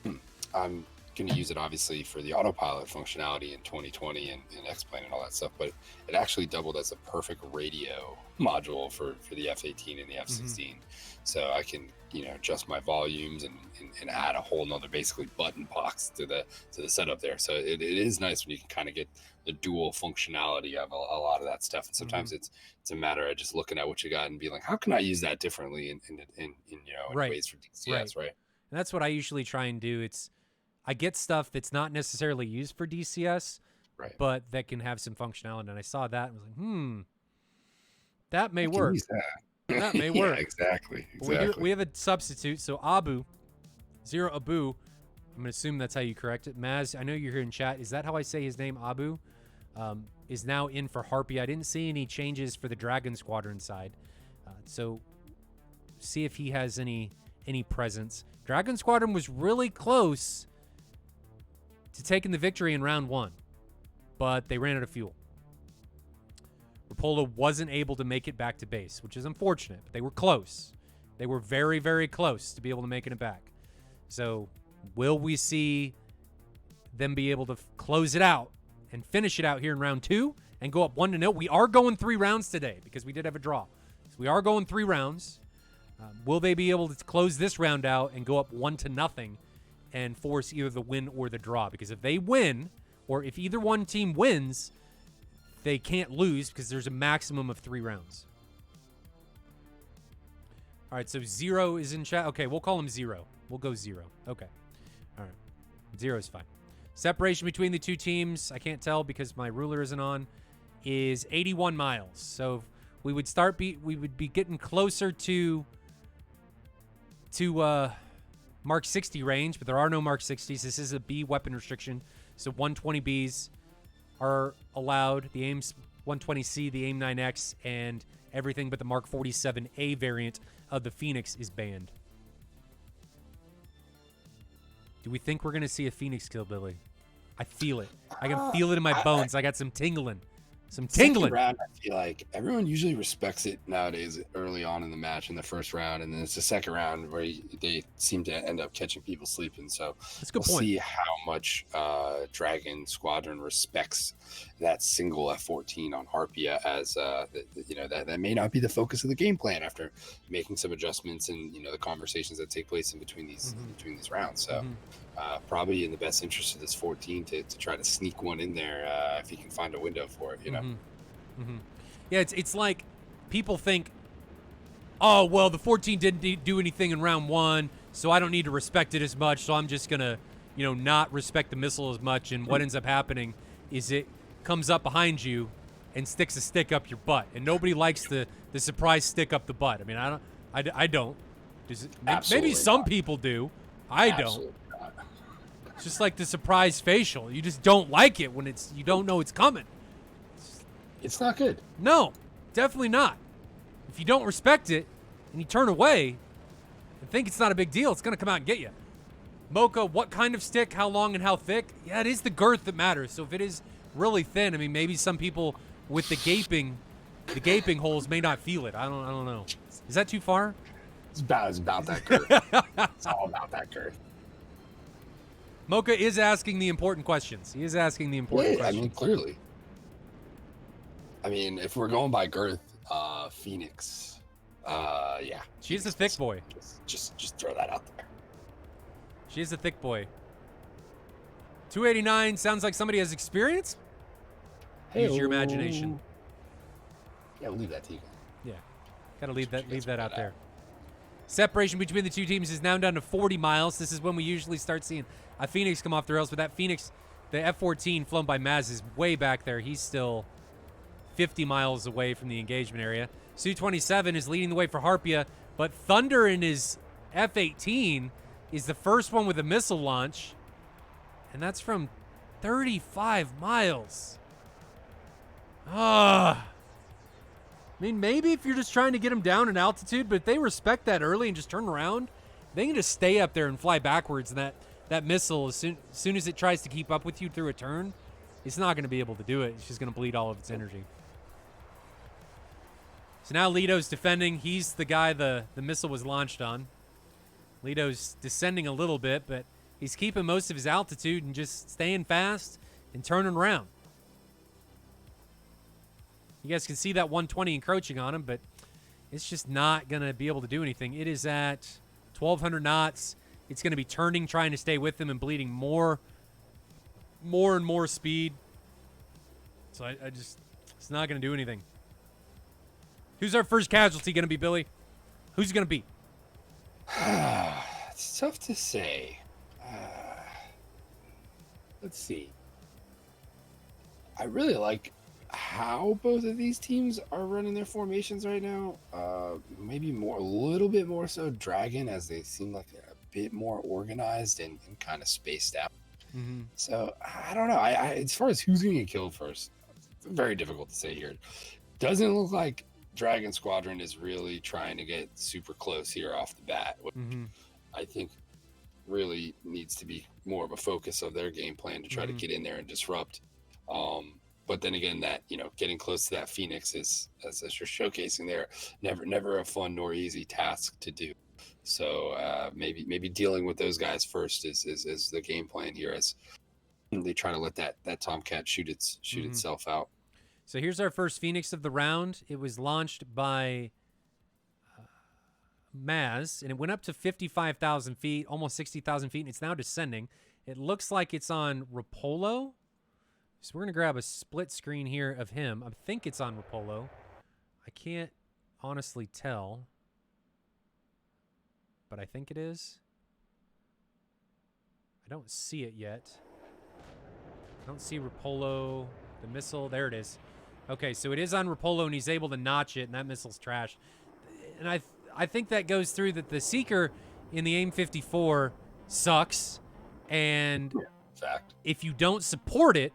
and I'm going to use it obviously for the autopilot functionality in 2020 and X-Plane and all that stuff, but it actually doubled as a perfect radio module for the F-18 and the F-16. So I can, adjust my volumes and add a whole nother basically button box to the setup there. So it is nice when you can kind of get the dual functionality of a lot of that stuff. And sometimes it's a matter of just looking at what you got and being like, how can I use that differently in ways for DCS, right? And that's what I usually try and do. I get stuff that's not necessarily used for DCS, right, but that can have some functionality. And I saw that and was like, that may work. That may work. Yeah, exactly. We have a substitute. So Zero Abu, I'm going to assume that's how you correct it. Maz, I know you're here in chat. Is that how I say his name, Abu? Is now in for Harpia. I didn't see any changes for the Dragon Squadron side. So see if he has any presence. Dragon Squadron was really close to taking the victory in round 1, but they ran out of fuel. Rapolo wasn't able to make it back to base, which is unfortunate, but they were close. They were very, very close to be able to making it back. So will we see them be able to close it out and finish it out here in round 2 and go up 1-0? We are going 3 rounds today because we did have a draw. So we are going 3 rounds. Will they be able to close this round out and go up 1-0 and force either the win or the draw? Because if they win, or if either one team wins, they can't lose because there's a maximum of 3 rounds. All right, so Zero is in chat. Okay, we'll call him Zero. We'll go Zero. Okay. All right. Zero is fine. Separation between the two teams, I can't tell because my ruler isn't on, is 81 miles. So we would we would be getting closer to Mark 60 range, but there are no Mark 60s. This is a B weapon restriction, so 120Bs are allowed. The AIM's 120C, the AIM 9X, and everything but the Mark 47A variant of the Phoenix is banned. Do we think we're going to see a Phoenix kill, Billy? I feel it. I can feel it in my bones. I got some tingling. Second round, I feel like everyone usually respects it nowadays early on in the match in the first round, and then it's the second round where they seem to end up catching people sleeping. So that's a good point. See how much Dragon Squadron respects that single F-14 on Harpia as that may not be the focus of the game plan after making some adjustments and the conversations that take place in between these rounds. So probably in the best interest of this 14 to try to sneak one in there if he can find a window for it. Yeah, it's like people think, oh, well, the 14 didn't do anything in round 1, so I don't need to respect it as much, so I'm just going to, not respect the missile as much. And what ends up happening is it comes up behind you and sticks a stick up your butt. And nobody likes the surprise stick up the butt. I mean, I don't. Maybe some people do. I don't. It's just like the surprise facial. You just don't like it when you don't know it's coming. It's not good. No, definitely not. If you don't respect it and you turn away and think it's not a big deal, it's going to come out and get you. Mocha, what kind of stick, how long and how thick? Yeah, it is the girth that matters. So if it is really thin, I mean, maybe some people with the gaping holes may not feel it. I don't know. Is that too far? It's about that girth. It's all about that girth. Mocha is asking the important questions. He is asking the important questions. I mean, clearly. I mean, if we're going by girth, Phoenix, yeah. She's a thick boy. Just throw that out there. She's a thick boy. 289 sounds like somebody has experience. Use your imagination. Yeah, we'll leave that to you. Yeah, gotta leave that out there. Separation between the two teams is now down to 40 miles. This is when we usually start seeing a Phoenix come off the rails, but that Phoenix, the F-14 flown by Maz, is way back there. He's still 50 miles away from the engagement area. Su-27 is leading the way for Harpia, but Thunder in his F-18 is the first one with a missile launch, and that's from 35 miles. I mean, maybe if you're just trying to get them down in altitude, but if they respect that early and just turn around, they can just stay up there and fly backwards, and that missile, as soon as it tries to keep up with you through a turn, it's not going to be able to do it. It's just going to bleed all of its energy. So now Lito's defending. He's the guy the missile was launched on. Lito's descending a little bit, but he's keeping most of his altitude and just staying fast and turning around. You guys can see that 120 encroaching on him, but it's just not going to be able to do anything. It is at 1,200 knots. It's going to be turning, trying to stay with him and bleeding more and more speed. So I just, it's not going to do anything. Who's our first casualty going to be, Billy? Who's it going to be? It's tough to say. Let's see. I really like how both of these teams are running their formations right now. Maybe a little bit more so Dragon, as they seem like they're a bit more organized and kind of spaced out. Mm-hmm. So I don't know. I as far as who's going to get killed first, it's very difficult to say here. Doesn't look like Dragon Squadron is really trying to get super close here off the bat, which I think really needs to be more of a focus of their game plan to try to get in there and disrupt. But then again, that, getting close to that Phoenix is, as you're showcasing there, never a fun nor easy task to do. So maybe dealing with those guys first is the game plan here, as they try to let that Tomcat shoot itself out. So here's our first Phoenix of the round. It was launched by Maz, and it went up to 55,000 feet, almost 60,000 feet, and it's now descending. It looks like it's on Rapolo. So we're going to grab a split screen here of him. I think it's on Rapolo. I can't honestly tell, but I think it is. I don't see it yet. I don't see Rapolo, the missile. There it is. Okay, so it is on Rapolo, and he's able to notch it, and that missile's trashed. And I think that goes through that the Seeker in the AIM-54 sucks, and fact, if you don't support it,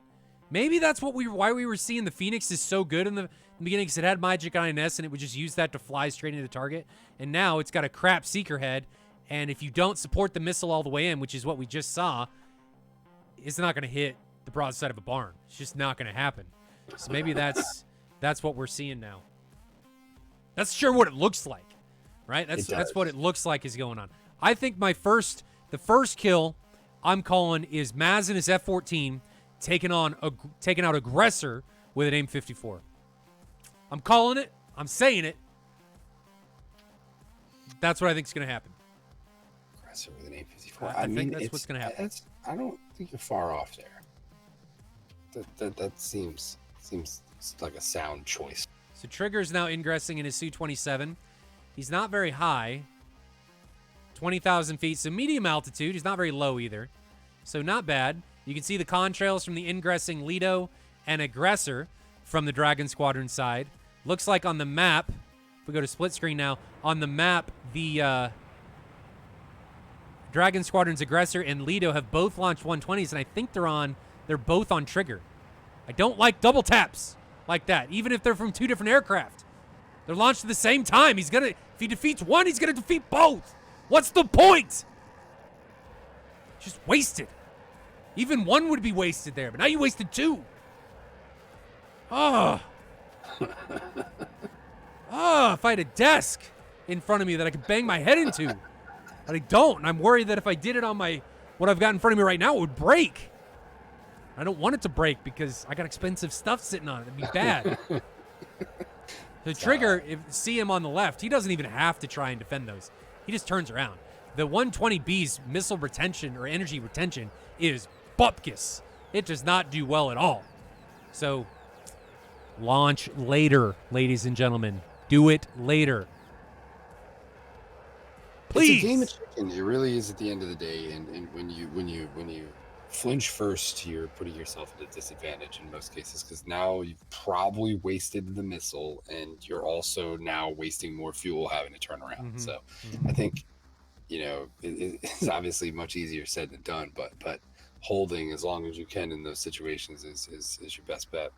maybe that's why we were seeing the Phoenix is so good in the beginning, because it had Magic INS, and it would just use that to fly straight into the target. And now it's got a crap Seeker head, and if you don't support the missile all the way in, which is what we just saw, it's not going to hit the broadside of a barn. It's just not going to happen. So maybe that's what we're seeing now. That's sure what it looks like, right? That's what it looks like is going on. I think the first kill I'm calling is Maz and his F-14 taking out Aggressor with an AIM-54. I'm calling it. I'm saying it. That what I think is going to happen. Aggressor with an AIM-54. I think that's what's going to happen. I don't think you're far off there. That seems like a sound choice. So Trigger's now ingressing in his Su-27. He's not very high. 20,000 feet, so medium altitude. He's not very low either. So not bad. You can see the contrails from the ingressing Lido and Aggressor from the Dragon Squadron side. Looks like on the map, if we go to split screen now, on the map, the Dragon Squadron's Aggressor and Lido have both launched 120s, and I think they're both on Trigger. I don't like double taps like that, even if they're from two different aircraft. They're launched at the same time. If he defeats one, he's gonna defeat both. What's the point? Just wasted. Even one would be wasted there, but now you wasted two. If I had a desk in front of me that I could bang my head into. But I don't, and I'm worried that if I did it on what I've got in front of me right now, it would break. I don't want it to break because I got expensive stuff sitting on it. It'd be bad. The Trigger, see him on the left, he doesn't even have to try and defend those. He just turns around. The 120B's missile retention or energy retention is bupkis. It does not do well at all. So, launch later, ladies and gentlemen. Do it later. Please. It's a game of chicken. It really is at the end of the day. And when you flinch first, you're putting yourself at a disadvantage in most cases, because now you've probably wasted the missile, and you're also now wasting more fuel having to turn around. So I think, it's obviously much easier said than done, but holding as long as you can in those situations is your best bet.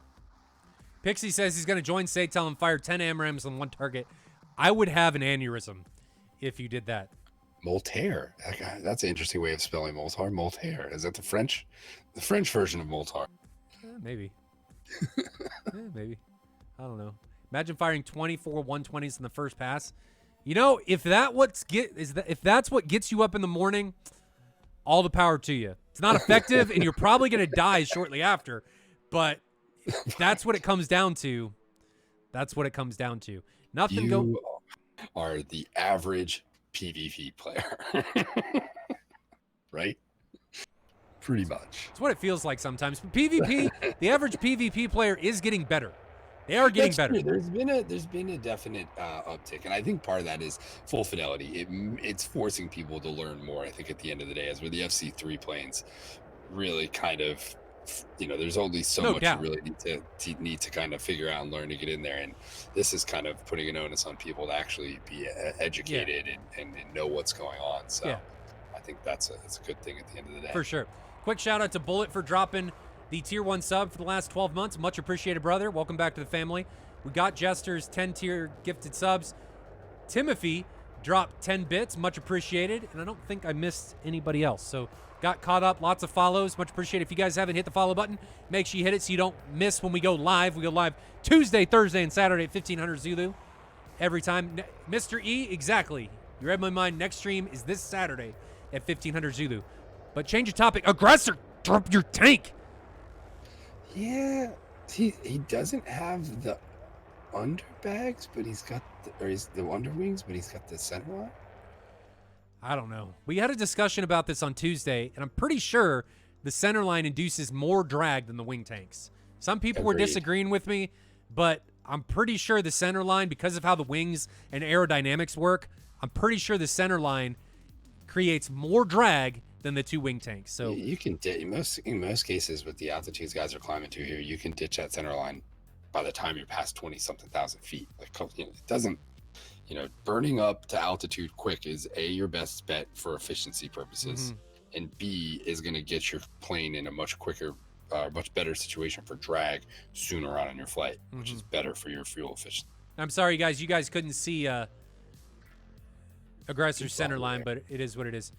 Pixie says he's going to join SATAL and fire 10 AMRAAMs on one target. I would have an aneurysm if you did that. Moltaire. That's an interesting way of spelling Moltar. Moltaire. Is that the French version of Moltar? Maybe. Maybe. I don't know. Imagine firing 24 120s in the first pass. If that's what gets you up in the morning, all the power to you. It's not effective, and you're probably going to die shortly after. But if that's what it comes down to. That's what it comes down to. You are the average PvP player. Right? Pretty much. It's what it feels like sometimes. But PvP, the average PvP player is getting better. They are getting better. True. There's been a definite uptick, and I think part of that is full fidelity. It's forcing people to learn more. I think at the end of the day, as where the FC3 planes really kind of, there's only so much you really need to kind of figure out and learn to get in there, and this is kind of putting an onus on people to actually be educated and know what's going on. So I think that's a good thing at the end of the day. For sure. Quick shout out to Bullet for dropping the tier 1 sub for the last 12 months. Much appreciated, brother. Welcome back to the family. We got Jester's 10 tier gifted subs. Timothy dropped 10 bits. Much appreciated. And I don't think I missed anybody else. So got caught up. Lots of follows. Much appreciated. If you guys haven't hit the follow button, make sure you hit it so you don't miss when we go live. We go live Tuesday, Thursday, and Saturday at 1500 Zulu. Every time. Mr. E, exactly. You read my mind. Next stream is this Saturday at 1500 Zulu. But change your topic. Aggressor, drop your tank. Yeah, he doesn't have the underbags, but he's got the underwings, but he's got the center line. I don't know. We had a discussion about this on Tuesday, and I'm pretty sure the center line induces more drag than the wing tanks. Some people were disagreeing with me, but I'm pretty sure the center line, because of how the wings and aerodynamics work, I'm pretty sure the center line creates more drag than the two wing tanks. So you can in most cases with the altitudes guys are climbing to here, you can ditch that center line by the time you're past 20-something thousand feet. Like, it doesn't, burning up to altitude quick is your best bet for efficiency purposes, and B is going to get your plane in a much quicker, much better situation for drag sooner on in your flight, which is better for your fuel efficiency. I'm sorry, guys, you guys couldn't see Aggressor's center line, but it is what it is.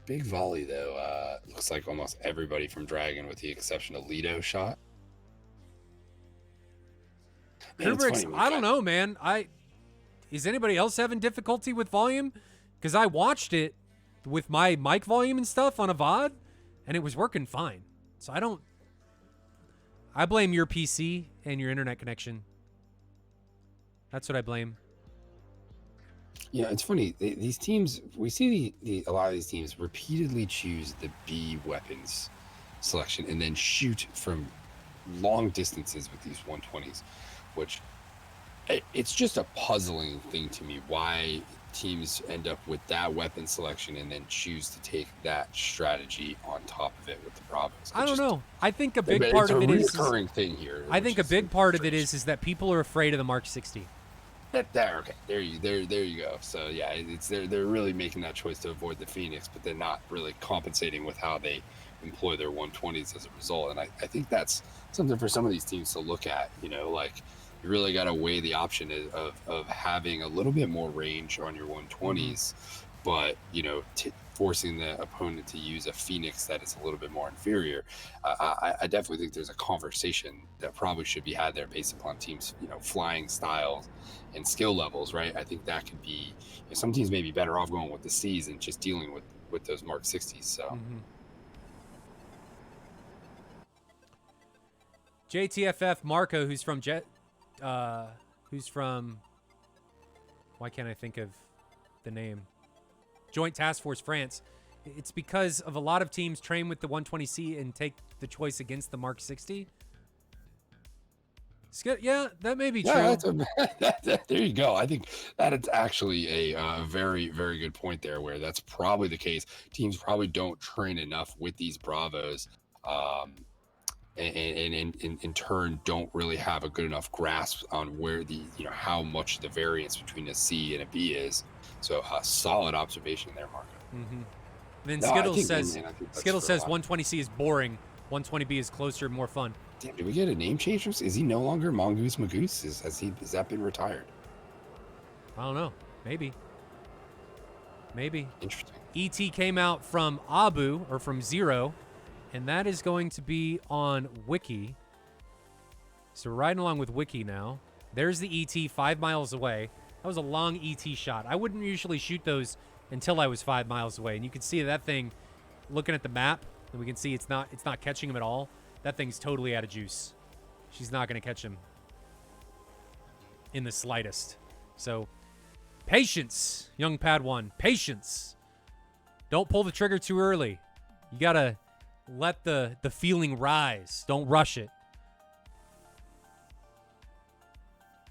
Big volley, though. Looks like almost everybody from Dragon, with the exception of Lido, shot. Kubrick's, I don't know, man. Is anybody else having difficulty with volume? Because I watched it with my mic volume and stuff on a VOD, and it was working fine. So I blame your PC and your internet connection. That's what I blame. Yeah, it's funny. These teams, we see a lot of these teams repeatedly choose the B weapons selection and then shoot from long distances with these 120s, which it's just a puzzling thing to me why teams end up with that weapon selection and then choose to take that strategy on top of it with the Bravos. I don't know. I think a big part of it is a recurring thing here. I think a big part of it is that people are afraid of the Mark 60. There you go. So yeah, they're really making that choice to avoid the Phoenix, but they're not really compensating with how they employ their 120s as a result. And I think that's something for some of these teams to look at. Like, you really got to weigh the option of having a little bit more range on your 120s, but forcing the opponent to use a Phoenix that is a little bit more inferior. I definitely think there's a conversation that probably should be had there based upon teams, flying styles and skill levels, right? I think that could be, some teams may be better off going with the C's and just dealing with those Mark 60s. So. JTFF Marco, who's from why can't I think of the name? Joint Task Force France. It's because of a lot of teams train with the 120C and take the choice against the Mark 60. Yeah, that may be true. Yeah, there you go. I think that it's actually a very, very good point there, where that's probably the case. Teams probably don't train enough with these Bravos, and in turn don't really have a good enough grasp on where how much the variance between a C and a B is. So solid observation there, Marco. Mm-hmm. Then Skittles says 120C is boring. 120B is closer, more fun. Damn, did we get a name change? Is he no longer Mongoose Magoose? Has that been retired? I don't know. Maybe. Interesting. ET came out from Abu, or from Zero, and that is going to be on Wiki. So we're riding along with Wiki now. There's the ET 5 miles away. That was a long ET shot. I wouldn't usually shoot those until I was 5 miles away. And you can see that thing, looking at the map, and we can see it's not catching him at all. That thing's totally out of juice. She's not going to catch him in the slightest. So, patience, young Padawan. Patience. Don't pull the trigger too early. You got to let the feeling rise. Don't rush it.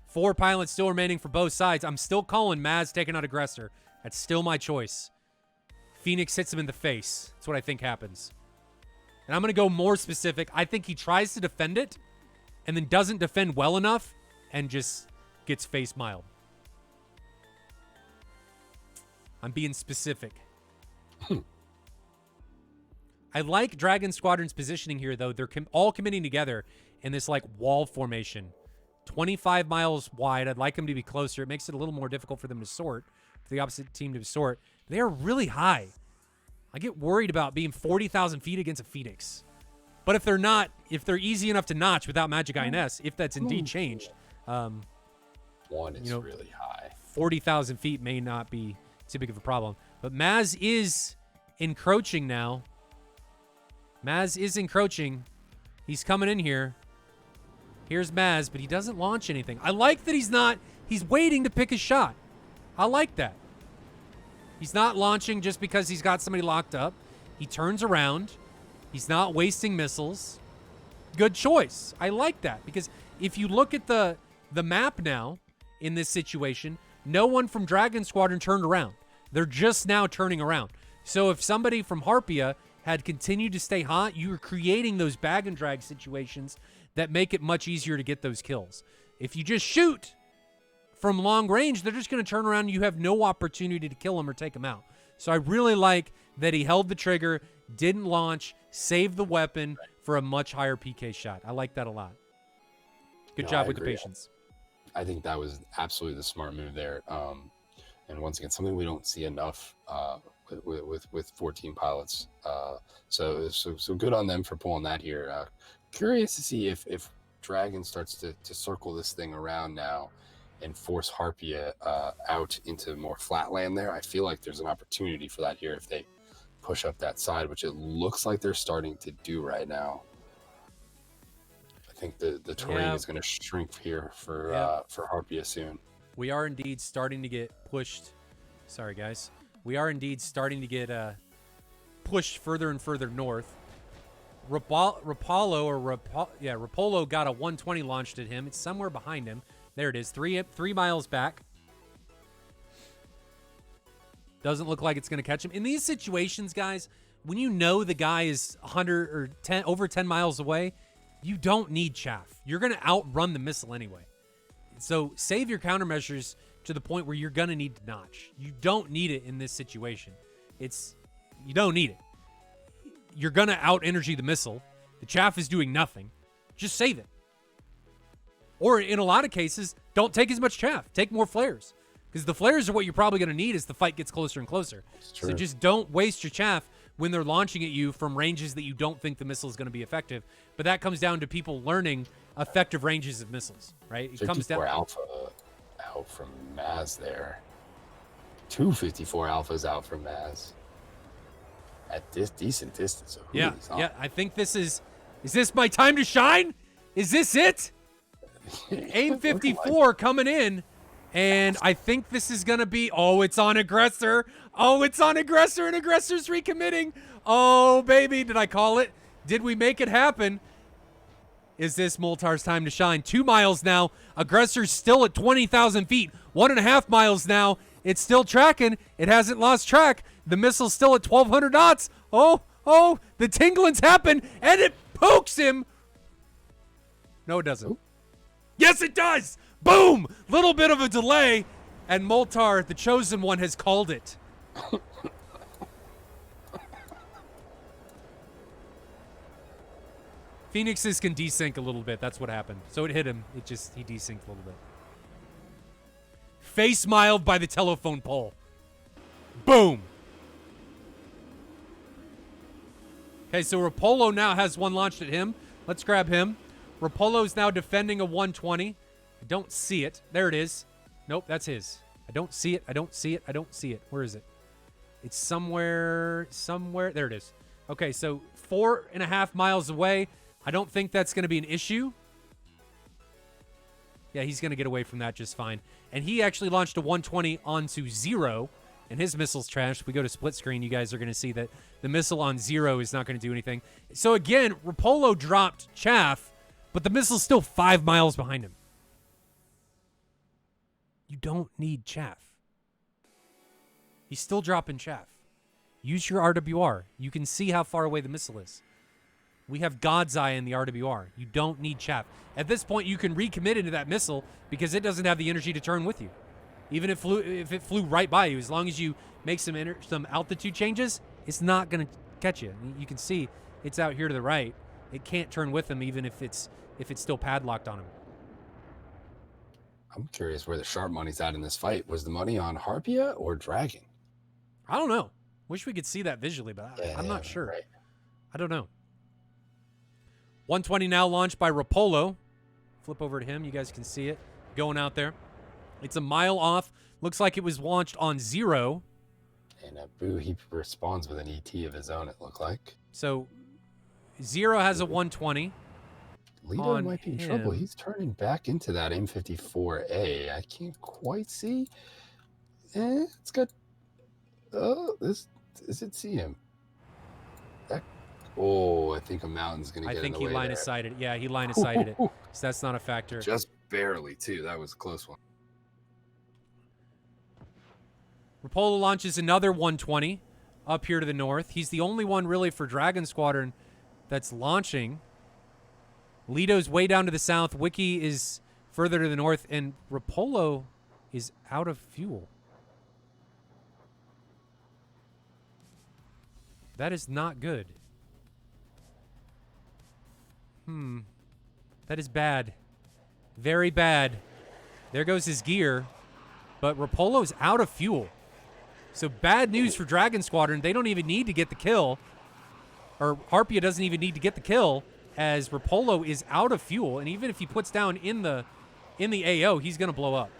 4 pilots still remaining for both sides. I'm still calling Maz taking out Aggressor. That's still my choice. Phoenix hits him in the face. That's what I think happens. And I'm going to go more specific. I think he tries to defend it and then doesn't defend well enough and just gets face-miled. I'm being specific. I like Dragon Squadron's positioning here, though. They're all committing together in this, like, wall formation. 25 miles wide. I'd like them to be closer. It makes it a little more difficult for them to sort, for the opposite team to sort. They are really high. I get worried about being 40,000 feet against a Phoenix. But if they're easy enough to notch without Magic INS, if that's indeed changed, one is really high. 40,000 feet may not be too big of a problem. But Maz is encroaching now. Maz is encroaching. He's coming in here. Here's Maz, but he doesn't launch anything. I like that he's waiting to pick his shot. I like that. He's not launching just because he's got somebody locked up. He turns around. He's not wasting missiles. Good choice. I like that because if you look at the map now in this situation, no one from Dragon Squadron turned around. They're just now turning around. So if somebody from Harpia had continued to stay hot, you were creating those bag and drag situations that make it much easier to get those kills. If you just shoot from long range, they're just going to turn around and you have no opportunity to kill them or take them out. So I really like that he held the trigger, didn't launch, saved the weapon for a much higher PK shot. I like that a lot. Good job with the patience. I think that was absolutely the smart move there. And once again, something we don't see enough with 14 pilots. So good on them for pulling that here. Curious to see if Dragon starts to circle this thing around now and force Harpia out into more flat land there. I feel like there's an opportunity for that here if they push up that side, which it looks like they're starting to do right now. I think the terrain is going to shrink here for Harpia soon. We are indeed starting to get pushed. Sorry, guys. We are indeed starting to get pushed further and further north. Rapolo got a 120 launched at him. It's somewhere behind him. There it is, 3 miles back. Doesn't look like it's going to catch him. In these situations, guys, when you know the guy is 100 or 10 over 10 miles away, you don't need chaff. You're going to outrun the missile anyway. So save your countermeasures to the point where you're going to need to notch. You don't need it in this situation. You don't need it. You're going to out-energy the missile. The chaff is doing nothing. Just save it. Or in a lot of cases, don't take as much chaff. Take more flares. Because the flares are what you're probably going to need as the fight gets closer and closer. So just don't waste your chaff when they're launching at you from ranges that you don't think the missile is going to be effective. But that comes down to people learning effective ranges of missiles, right? It comes down. 54 Alpha out from Maz there. 254 Alphas out from Maz. At this decent distance. So yeah. I think is this my time to shine? Is this it? AIM 54 coming in, and I think this is going to be, it's on Aggressor. And Aggressor's recommitting. Oh, baby, did I call it? Did we make it happen? is this Moltar's time to shine? 2 miles now. Aggressor's still at 20,000 feet. 1.5 miles now. It's still tracking. It hasn't lost track. The missile's still at 1,200 knots. Oh, the tinglings happen, and it pokes him. No, it doesn't. Yes, it does. Boom! Little bit of a delay, and Moltar, the chosen one, has called it. Phoenixes can desync a little bit. That's what happened. So it hit him. He desynced a little bit. Face miled by the telephone pole. Boom. Okay, so Rapolo now has one launched at him. Let's grab him. Rapolo's now defending a 120. I don't see it. There it is. Nope, that's his. I don't see it. I don't see it. I don't see it. Where is it? It's somewhere. There it is. Okay, so 4.5 miles away. I don't think that's going to be an issue. Yeah, he's going to get away from that just fine. And he actually launched a 120 onto 0, and his missile's trashed. If we go to split screen, you guys are going to see that the missile on 0 is not going to do anything. So again, Rapolo dropped chaff, but the missile's still 5 miles behind him. You don't need chaff. He's still dropping chaff. Use your RWR. You can see how far away the missile is. We have God's Eye in the RWR. You don't need chaff. At this point, you can recommit into that missile because it doesn't have the energy to turn with you. Even if it flew right by you, as long as you make some altitude changes, it's not going to catch you. You can see it's out here to the right. It can't turn with him even if it's still padlocked on him. I'm curious where the sharp money's at in this fight. Was the money on Harpia or Dragon? I don't know. Wish we could see that visually, but I'm not sure. Right. I don't know. 120 now launched by Rapolo. Flip over to him. You guys can see it going out there. It's a mile off. Looks like it was launched on 0. And Boo, he responds with an ET of his own, it looked like. So 0 has a 120. Lido might be in trouble. He's turning back into that M54A. I can't quite see. It's got... Oh, does it see him? I think a mountain's going to get in the way. I think he line of sighted. Yeah, he line of sighted it. So that's not a factor. Just barely, too. That was a close one. Rapolo launches another 120 up here to the north. He's the only one really for Dragon Squadron that's launching. Lido's way down to the south. Wiki is further to the north. And Rapolo is out of fuel. That is not good. That is bad. Very bad. There goes his gear. But Rapolo's out of fuel. So bad news for Dragon Squadron. They don't even need to get the kill. Or Harpia doesn't even need to get the kill, as Rapolo is out of fuel. And even if he puts down in the AO, he's going to blow up.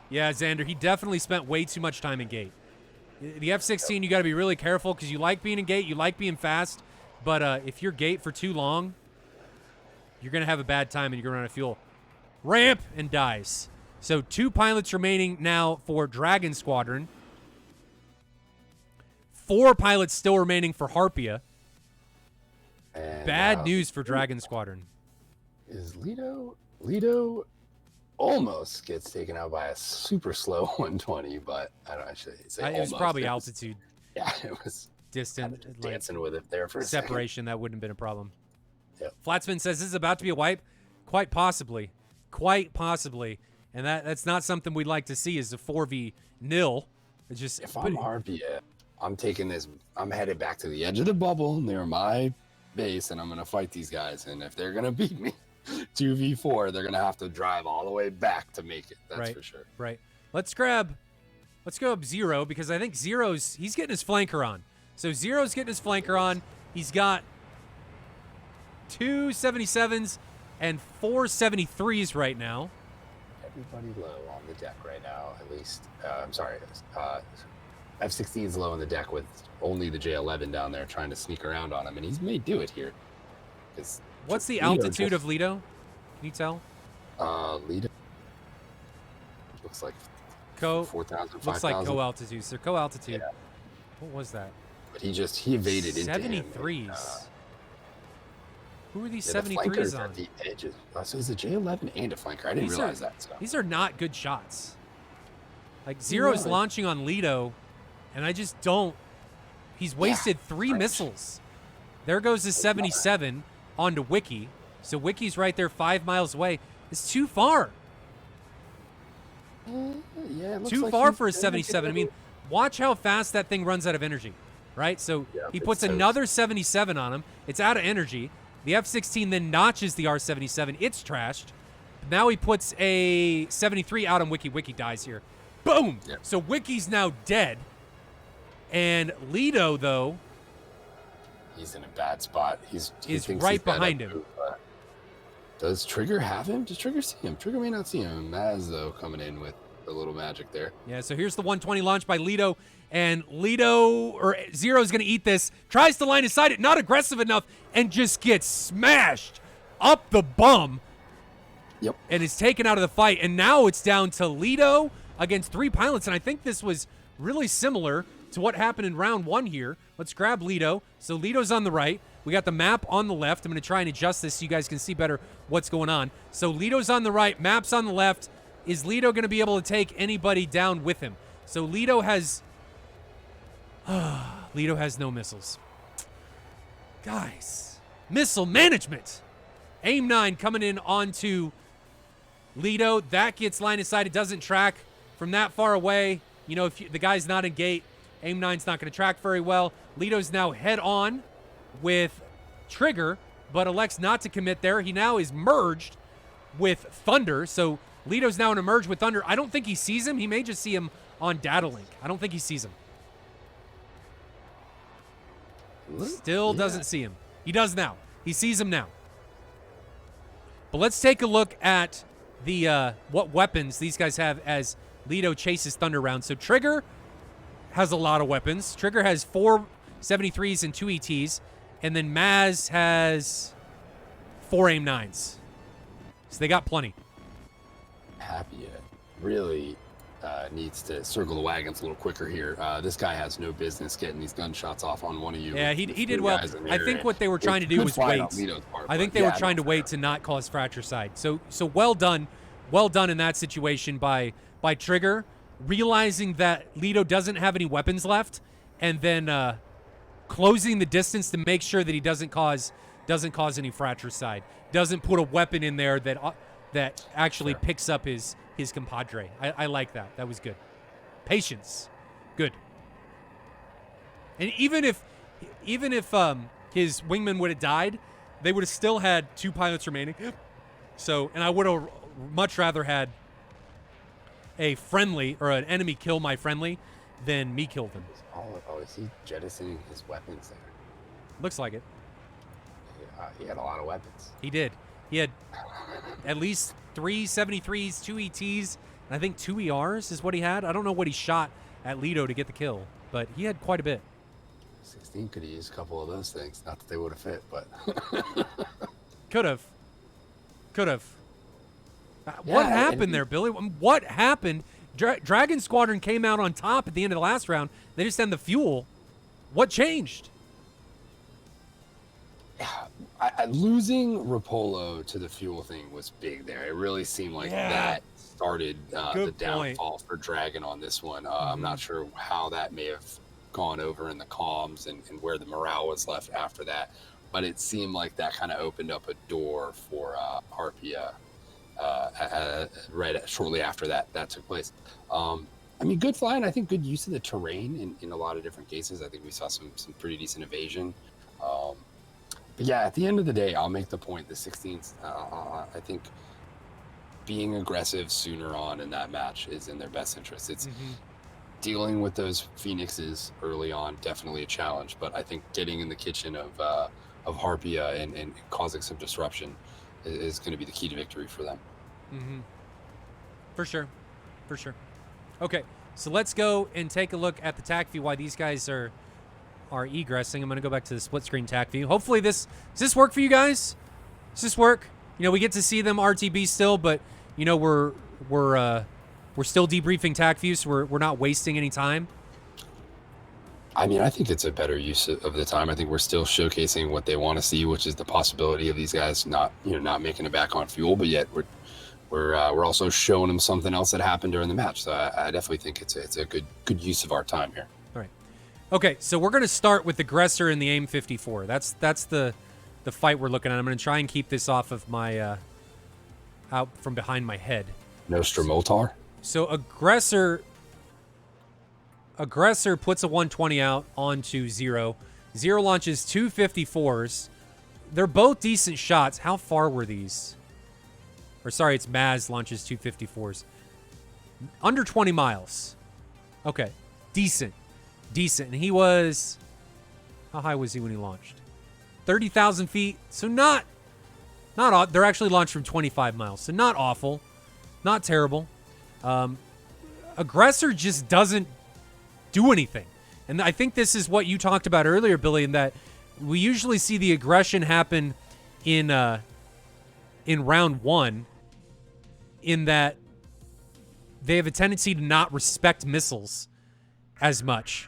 Yeah, Xander, he definitely spent way too much time in gate. The F-16, you got to be really careful because you like being in gate, you like being fast, but if you're gate for too long, you're going to have a bad time and you're going to run out of fuel. Ramp and dies. So 2 pilots remaining now for Dragon Squadron. 4 pilots still remaining for Harpia. And, bad news for Dragon Squadron. Is Lido almost gets taken out by a super slow 120, but I don't actually say it was probably altitude. Yeah, it was distant. Dancing with it there for a separation. That wouldn't have been a problem. Yep. Flatsman says this is about to be a wipe. Quite possibly. Quite possibly. And that's not something we'd like to see is a 4v0. It's just if I'm Harpia, I'm taking this. I'm headed back to the edge of the bubble near my base, and I'm gonna fight these guys. And if they're gonna beat me 2v4, they're gonna have to drive all the way back to make it. That's for sure. Right. Let's go up 0 because I think he's getting his flanker on. So 0's getting his flanker on. He's got 2 77s and 4 73s right now. Everybody low on the deck right now, at least. I'm sorry. F-16 is low on the deck with only the J-11 down there trying to sneak around on him, and he may do it here. What's the altitude of Lido? Can you tell? Lido looks like 4,000, 5,000. Looks like co-altitude. So co-altitude. Yeah. What was that? But he evaded into him. 73s. Who are these Yeah, the 73s flankers on? at the edges. So it's a J11 and a flanker. I didn't realize that. So. These are not good shots. Like, Zero's launching on Lido, and I just don't. He's wasted 3 missiles. There goes the 77 onto Wiki. So Wiki's right there 5 miles away. It's too far. Yeah, it looks too like far for a 77. I mean, watch how fast that thing runs out of energy, right? So he puts another 77 on him. It's out of energy. The F-16 then notches the R-77. It's trashed. Now he puts a 73 out on Wiki. Wiki dies here. Boom! Yep. So Wiki's now dead. And Lido, though, he's in a bad spot. He's right behind him. Does Trigger have him? Does Trigger see him? Trigger may not see him. Maz, though, coming in with a little magic there. Yeah, so here's the 120 launch by Lido. And Zero's going to eat this. Tries to line aside it. Not aggressive enough. And just gets smashed up the bum. Yep. And is taken out of the fight. And now it's down to Lido against 3 pilots. And I think this was really similar to what happened in round 1 here. Let's grab Lido. So Lido's on the right. We got the map on the left. I'm going to try and adjust this so you guys can see better what's going on. So Lido's on the right. Map's on the left. Is Lido going to be able to take anybody down with him? So Lido has... Lido has no missiles. Guys. Missile management. AIM-9 coming in onto Lido. That gets line of sight. It doesn't track from that far away. You know, if the guy's not in gate, AIM-9's not going to track very well. Lido's now head on with Trigger, but elects not to commit there. He now is merged with Thunder. So Lido's now in a merge with Thunder. I don't think he sees him. He may just see him on data link. I don't think he sees him. Still doesn't see him. He does now. He sees him now. But let's take a look at the what weapons these guys have as Lido chases Thunder around. So Trigger has a lot of weapons. Trigger has 4 73s and 2 ETs. And then Maz has 4 AIM-9s. So they got plenty. Harpia really needs to circle the wagons a little quicker here. This guy has no business getting these gunshots off on one of you. Yeah, he did well. I think what they were trying to do was wait. I think they were trying to wait to not cause fratricide. So well done. Well done in that situation by Trigger, realizing that Lido doesn't have any weapons left, and then closing the distance to make sure that he doesn't cause any fratricide. Doesn't put a weapon in there that actually picks up his compadre. I like that. That was good. Patience. Good. And even if his wingman would have died, they would have still had 2 pilots remaining. So, and I would have much rather had a friendly or an enemy kill my friendly than me kill them. Oh, is he jettisoning his weapons there? Looks like it. He had a lot of weapons. He did. He had at least 3 73s, 2 ETs, and I think 2 ERs is what he had. I don't know what he shot at Lido to get the kill, but he had quite a bit. 16 could have used a couple of those things. Not that they would have fit, but... Could have. What happened there, Billy? What happened? Dragon Squadron came out on top at the end of the last round. They just had the fuel. What changed? Losing Rapolo to the fuel thing was big there. It really seemed like that started the downfall for Dragon on this one. I'm not sure how that may have gone over in the comms and where the morale was left after that, but it seemed like that kind of opened up a door for Harpia shortly after that took place. I mean, good flying. I think good use of the terrain in a lot of different cases. I think we saw some pretty decent evasion. But yeah, at the end of the day, I'll make the point. The 16th, I think being aggressive sooner on in that match is in their best interest. It's dealing with those Phoenixes early on, definitely a challenge. But I think getting in the kitchen of Harpia and causing some disruption is going to be the key to victory for them. For sure. Okay, so let's go and take a look at the TAC view while these guys are egressing. I'm going to go back to the split screen TAC view. Hopefully does this work for you guys? Does this work? You know, we get to see them RTB still, but you know we're still debriefing TAC view, so we're not wasting any time. I mean, I think it's a better use of the time. I think we're still showcasing what they want to see, which is the possibility of these guys not making it back on fuel, but yet we're also showing them something else that happened during the match. So I definitely think it's a good use of our time here. All right. Okay, so we're going to start with Aggressor and the AIM-54. That's the fight we're looking at. I'm going to try and keep this off of my out from behind my head. Nostromotar. So Aggressor puts a 120 out onto Zero. Zero launches 2 54s. They're both decent shots. How far were these? Or sorry, it's Maz launches 2 54s. Under 20 miles. Okay. Decent. And he was... How high was he when he launched? 30,000 feet. So not they're actually launched from 25 miles. So not awful. Not terrible. Aggressor just doesn't do anything. And I think this is what you talked about earlier, Billy, in that we usually see the aggression happen in round one, in that they have a tendency to not respect missiles as much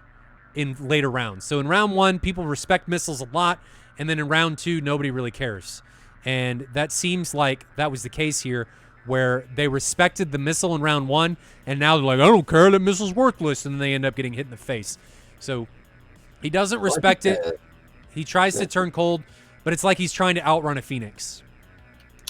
in later rounds. So in round one, people respect missiles a lot, and then in round two, nobody really cares. And that seems like that was the case here, where they respected the missile in round one, and now they're like, I don't care, that missile's worthless, and then they end up getting hit in the face. So he doesn't respect it. He tries to turn cold, but it's like he's trying to outrun a Phoenix.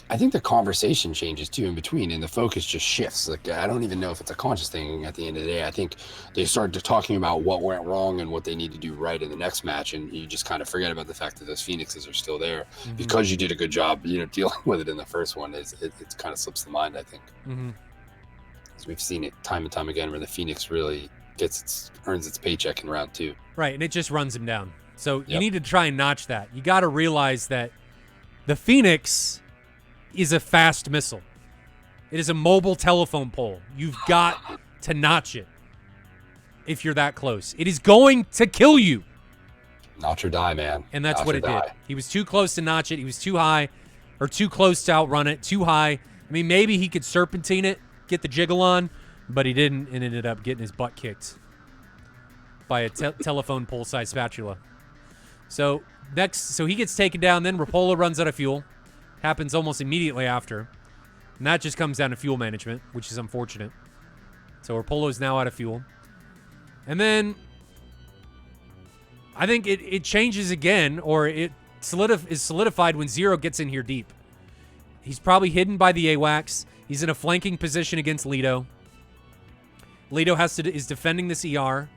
I think the conversation changes too in between, and the focus just shifts. Like, I don't even know if it's a conscious thing at the end of the day. I think they started talking about what went wrong and what they need to do right in the next match, and you just kind of forget about the fact that those Phoenixes are still there because you did a good job, dealing with it in the first one. It kind of slips the mind, I think. Because we've seen it time and time again where the Phoenix really earns its paycheck in round two. Right, and it just runs him down. So you need to try and notch that. You got to realize that the Phoenix is a fast missile. It is a mobile telephone pole. You've got to notch it if you're that close. It is going to kill you. Notch or die, man. And that's what it did. He was too close to notch it. He was too high, or too close to outrun it, too high. I mean, maybe he could serpentine it, get the jiggle on, but he didn't, and ended up getting his butt kicked by a telephone pole-sized spatula. So he gets taken down. Then Rapolo runs out of fuel. Happens almost immediately after. And that just comes down to fuel management, which is unfortunate. So Rapolo's now out of fuel. And then I think it changes again, or it is solidified when Zero gets in here deep. He's probably hidden by the AWACS. He's in a flanking position against Lido. Lido is defending this ER,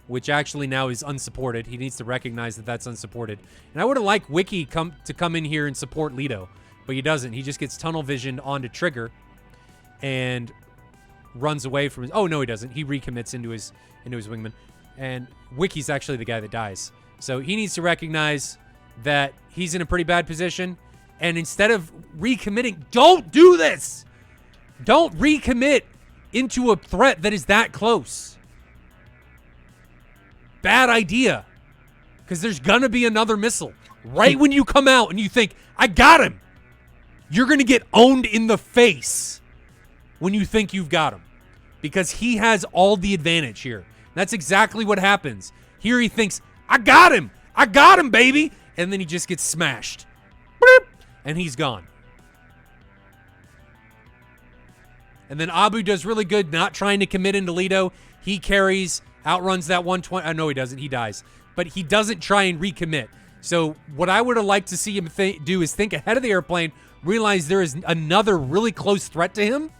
which actually now is unsupported. He needs to recognize that that's unsupported. And I would have liked Wiki to come in here and support Lido, but he doesn't. He just gets tunnel visioned onto Trigger and runs away from his... Oh, no, he doesn't. He recommits into his wingman. And Wiki's actually the guy that dies. So he needs to recognize that he's in a pretty bad position. And instead of recommitting, don't do this! Don't recommit into a threat that is that close. Bad idea. Because there's going to be another missile. Right when you come out and you think, I got him. You're going to get owned in the face when you think you've got him. Because he has all the advantage here. That's exactly what happens. Here he thinks, I got him. I got him, baby. And then he just gets smashed. Boop, and he's gone. And then Abu does really good not trying to commit into Lido. He carries... outruns that 120. No, he doesn't. He dies. But he doesn't try and recommit. So what I would have liked to see him do is think ahead of the airplane, realize there is another really close threat to him,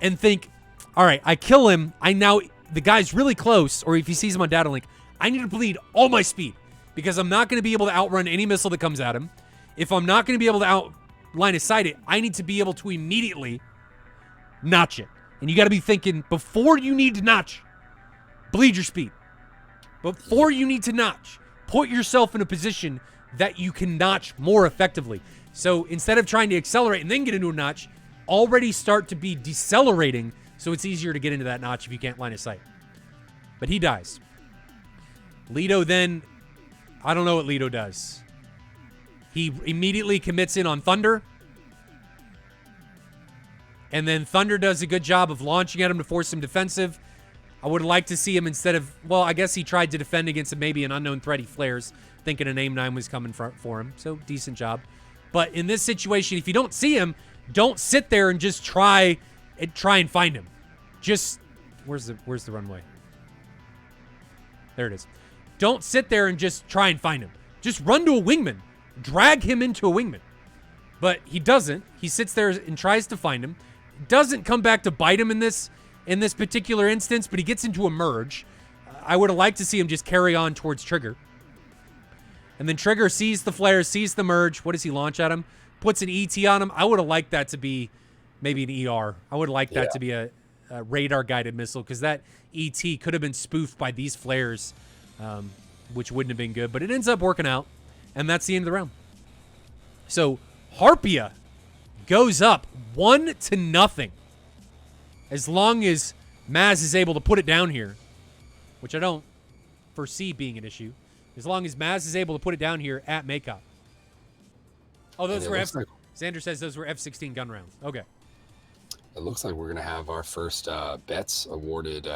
and think, all right, I kill him. The guy's really close, or if he sees him on data link, I need to bleed all my speed because I'm not going to be able to outrun any missile that comes at him. If I'm not going to be able to line of sight it, I need to be able to immediately notch it. And you got to be thinking before you need to notch, bleed your speed. Before you need to notch, put yourself in a position that you can notch more effectively. So instead of trying to accelerate and then get into a notch, already start to be decelerating so it's easier to get into that notch if you can't line of sight. But he dies. Lido then, I don't know what Lido does. He immediately commits in on Thunder. And then Thunder does a good job of launching at him to force him defensive. I would like to see him instead of, well, I guess he tried to defend against maybe an unknown threat. He flares, thinking an aim-9 was coming for him. So, decent job. But in this situation, if you don't see him, don't sit there and just try and find him. Just, where's the runway? There it is. Don't sit there and just try and find him. Just run to a wingman. Drag him into a wingman. But he doesn't. He sits there and tries to find him. Doesn't come back to bite him in this particular instance, but he gets into a merge. I would have liked to see him just carry on towards Trigger. And then Trigger sees the flare, sees the merge. What does he launch at him? Puts an ET on him. I would have liked that to be maybe an ER. I would have liked that to be a radar-guided missile, because that ET could have been spoofed by these flares, which wouldn't have been good. But it ends up working out, and that's the end of the round. So Harpia goes up 1-0. As long as Maz is able to put it down here, which I don't foresee being an issue. As long as Maz is able to put it down here at Makeup. Oh, those were Xander says those were F-16 gun rounds. Okay. It looks like we're going to have our first bets awarded,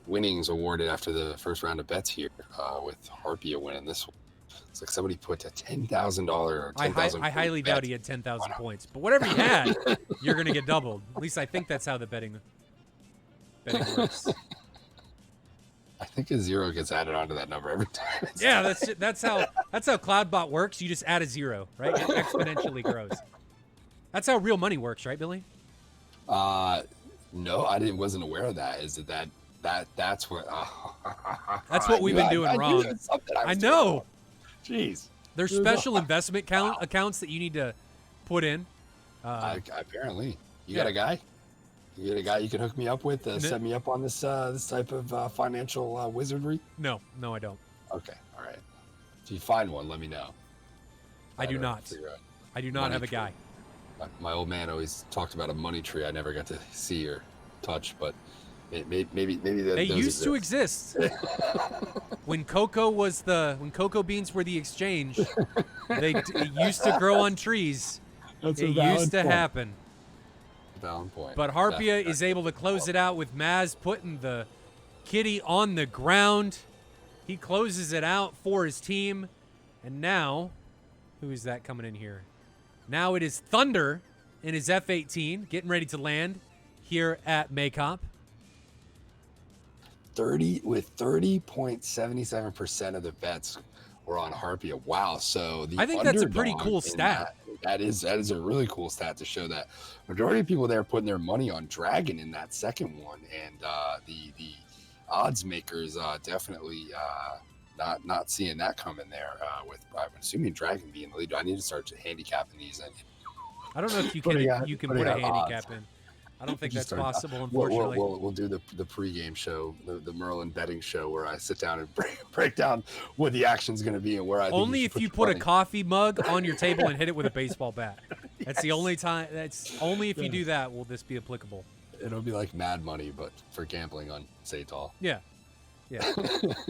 winnings awarded after the first round of bets here, with Harpia winning this one. It's like somebody put a $10,000 or $10,000. I highly doubt he had 10,000 points, but whatever he had, you're going to get doubled. At least I think that's how the betting works. I think a 0 gets added onto that number every time. Yeah, that's how CloudBot works. You just add a 0, right? It exponentially grows. That's how real money works, right, Billy? No, I wasn't aware of that. Is it that's what? That's what we've been doing wrong. I know. Jeez. There's special investment accounts that you need to put in. Apparently, you got a guy. You got a guy you can hook me up with, set me up on this type of financial wizardry? No, I don't. Okay, all right. If you find one, let me know. I do not. I do not have a guy. My old man always talked about a money tree I never got to see or touch, but maybe they used to exist. When cocoa beans were the exchange, they used to grow on trees. It used to happen. Valid point. But Harpia is able to close it out with Maz putting the kitty on the ground. He closes it out for his team. And now, who is that coming in here? Now it is Thunder in his F-18 getting ready to land here at Maycop. 30.77% of the bets were on Harpia. Wow. So I think that's a pretty cool stat. That is a really cool stat to show that majority of people there putting their money on Dragon in that second one, and the odds makers definitely not seeing that coming there. With I'm assuming Dragon being the lead. I need to start handicapping these. I don't know if you can put a handicap in. I don't think that's possible, unfortunately. We'll do the pregame show, the Merlin betting show, where I sit down and break down what the action's going to be and where I think only if you put a coffee mug on your table and hit it with a baseball bat. That's the only time. That's only if you do that will this be applicable. It'll be like Mad Money, but for gambling on SATAL. Yeah.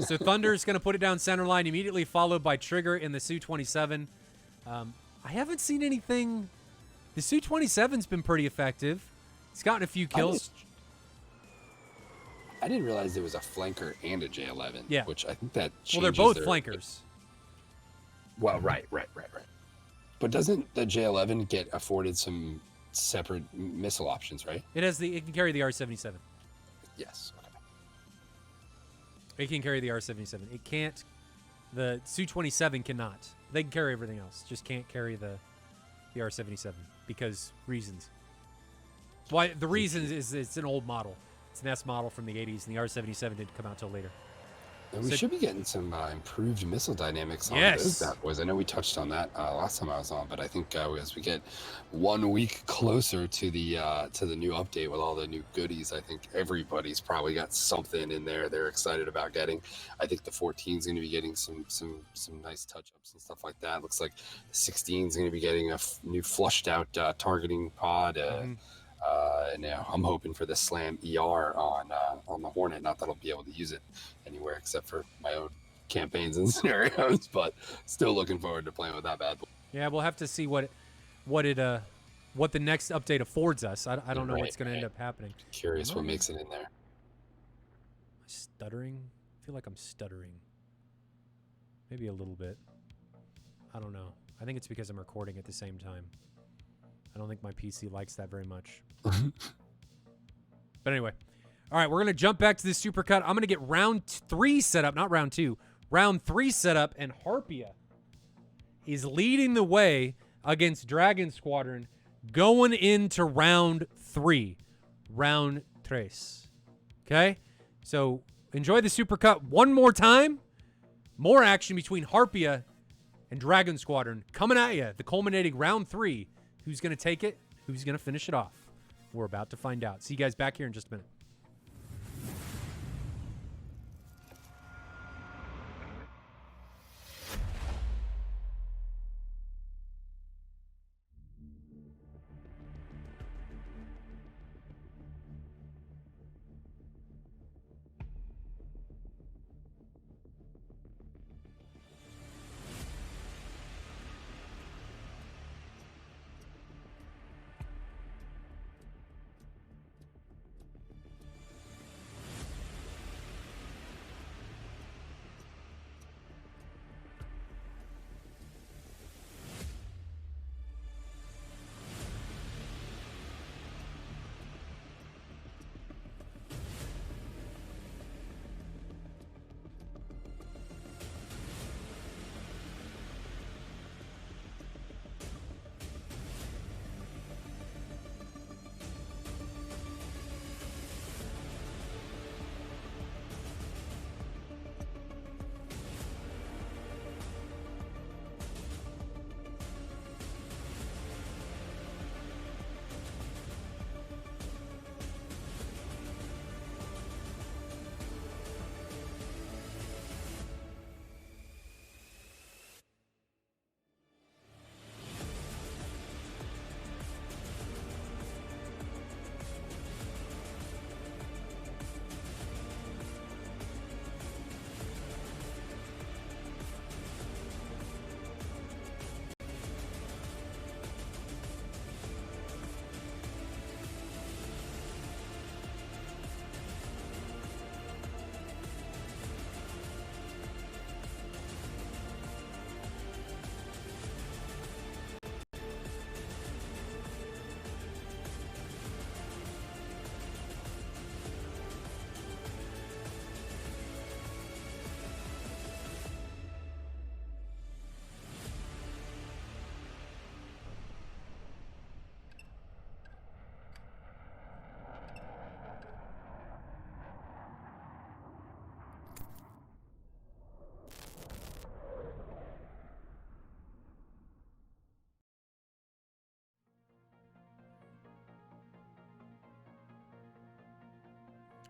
So Thunder's going to put it down center line, immediately followed by Trigger in the Su-27. I haven't seen anything. The Su-27's been pretty effective. He's gotten a few kills. I didn't realize there was a flanker and a J-11. Yeah. Which I think that changes. Well, they're both flankers. Well, right. But doesn't the J-11 get afforded some separate missile options, right? It can carry the R-77. Yes. Okay. It can carry the R-77. It can't. The Su-27 cannot. They can carry everything else. Just can't carry the R-77 because reasons. Why the reason is it's an old model. It's an S model from the 80s, and the R-77 didn't come out till later. And we should be getting some improved missile dynamics on those bad boys. I know we touched on that last time I was on, but I think as we get 1 week closer to the new update with all the new goodies, I think everybody's probably got something in there they're excited about getting. I think the 14 is going to be getting some nice touch-ups and stuff like that. Looks like the 16 is going to be getting a new flushed out targeting pod. And now I'm hoping for the Slam ER on the Hornet. Not that I'll be able to use it anywhere except for my own campaigns and scenarios, but still looking forward to playing with that bad boy. Yeah, we'll have to see what the next update affords us. I don't know what's going to end up happening. Curious what makes it in there. stuttering? I feel like I'm stuttering. Maybe a little bit. I don't know. I think it's because I'm recording at the same time. I don't think my PC likes that very much. But anyway. All right, we're going to jump back to the supercut. I'm going to get round 3 set up, not round 2. Round 3 set up, and Harpia is leading the way against Dragon Squadron going into round 3. Round 3. Okay? So enjoy the supercut one more time. More action between Harpia and Dragon Squadron coming at you. The culminating round 3. Who's going to take it? Who's going to finish it off? We're about to find out. See you guys back here in just a minute.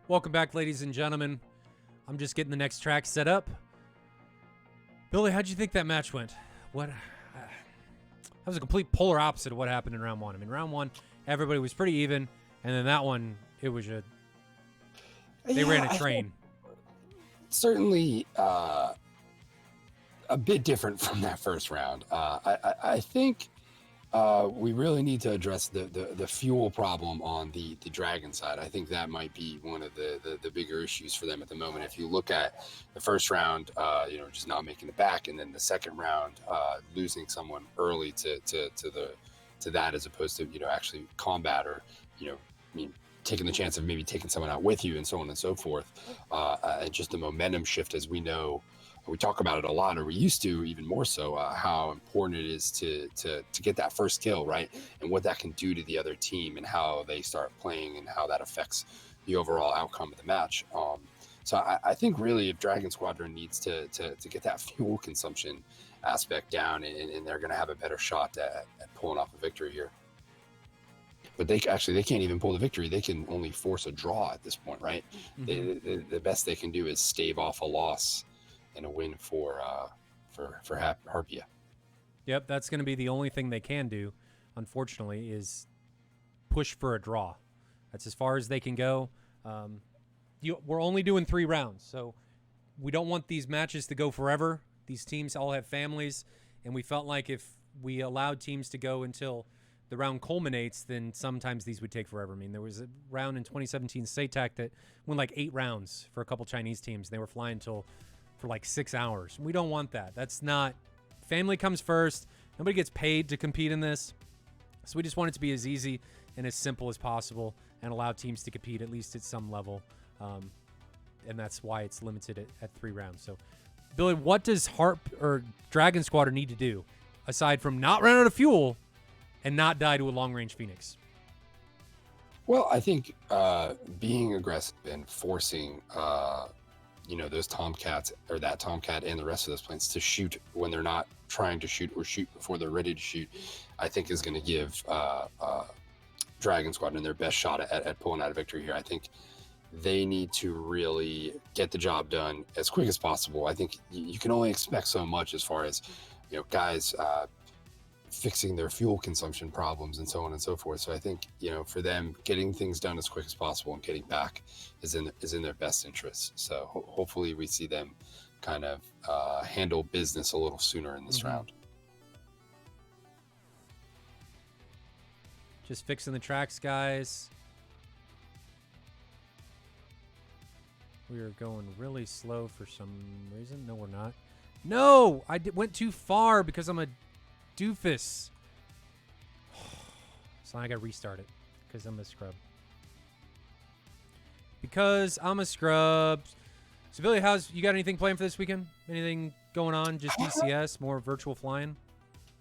Welcome back, ladies and gentlemen. I'm just getting the next track set up. Billy, how'd you think that match went? That was a complete polar opposite of what happened in round 1. I mean, round 1, everybody was pretty even, and then that one, it was they ran a train. Certainly a bit different from that first round. I think we really need to address the fuel problem on the Dragon side. I think that might be one of the bigger issues for them at the moment. If you look at the first round, just not making it back, and then the second round, losing someone early to that, as opposed to actually combat, or taking the chance of maybe taking someone out with you, and so on and so forth. Just the momentum shift, as we know. We talk about it a lot, or we used to even more so, how important it is to get that first kill, right? And what that can do to the other team, and how they start playing, and how that affects the overall outcome of the match. So I think really, if Dragon Squadron needs to get that fuel consumption aspect down, and they're going to have a better shot at pulling off a victory here. But they can't even pull the victory. They can only force a draw at this point, right? Mm-hmm. The best they can do is stave off a loss and a win for Harpia. Yep, that's going to be the only thing they can do, unfortunately, is push for a draw. That's as far as they can go. We're only doing 3 rounds, so we don't want these matches to go forever. These teams all have families, and we felt like if we allowed teams to go until the round culminates, then sometimes these would take forever. I mean, there was a round in 2017 SATAC that went like 8 rounds for a couple Chinese teams. They were flying for like 6 hours. We don't want that. That's not, family comes first. Nobody gets paid to compete in this. So we just want it to be as easy and as simple as possible and allow teams to compete at least at some level. And that's why it's limited at 3 rounds. So, Billy, what does Dragon Squadron need to do aside from not run out of fuel and not die to a long-range Phoenix? Well, I think being aggressive and forcing, those Tomcats or that Tomcat and the rest of those planes to shoot when they're not trying to shoot or shoot before they're ready to shoot, I think is going to give Dragon Squadron their best shot at pulling out a victory here. I think they need to really get the job done as quick as possible. I think you can only expect so much as far as, guys fixing their fuel consumption problems and so on and so forth. So I think, for them, getting things done as quick as possible and getting back is in their best interest. So hopefully we see them kind of handle business a little sooner in this round. Just fixing the tracks, guys. We are going really slow for some reason. No, we're not. No! Went too far because I'm a doofus. So I got to restart it because I'm a scrub. So, Billy, you got anything planned for this weekend? Anything going on? Just DCS, more virtual flying?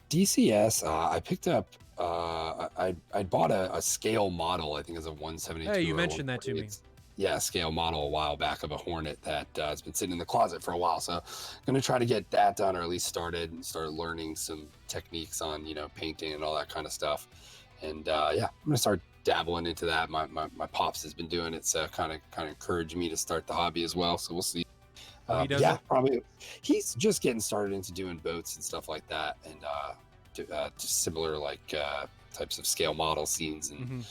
DCS, I picked up, I bought a scale model, I think it's a 172. Hey, you mentioned that to me. Yeah, scale model a while back of a Hornet that has been sitting in the closet for a while. So I'm going to try to get that done, or at least start learning some techniques on, painting and all that kind of stuff. And I'm going to start dabbling into that. My pops has been doing it, so kind of encouraged me to start the hobby as well. So we'll see. Probably. He's just getting started into doing boats and stuff like that, and just similar types of scale model scenes and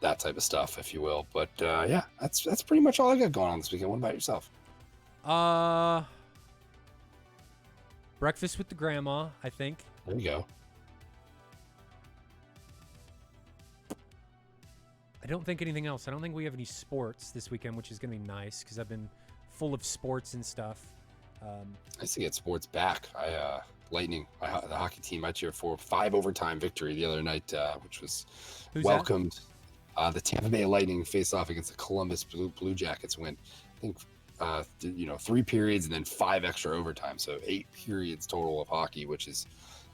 that type of stuff, if you will. But that's pretty much all I got going on this weekend. What about yourself? Breakfast with the grandma, I think. There you go. I don't think anything else. I don't think we have any sports this weekend, which is going to be nice because I've been full of sports and stuff. Nice to get sports back. Lightning, the hockey team I cheered for, 5 overtime victory the other night, which was welcomed. The Tampa Bay Lightning faced off against the Columbus Blue Jackets. Went, I think, 3 periods and then 5 extra overtime. So 8 periods total of hockey, which is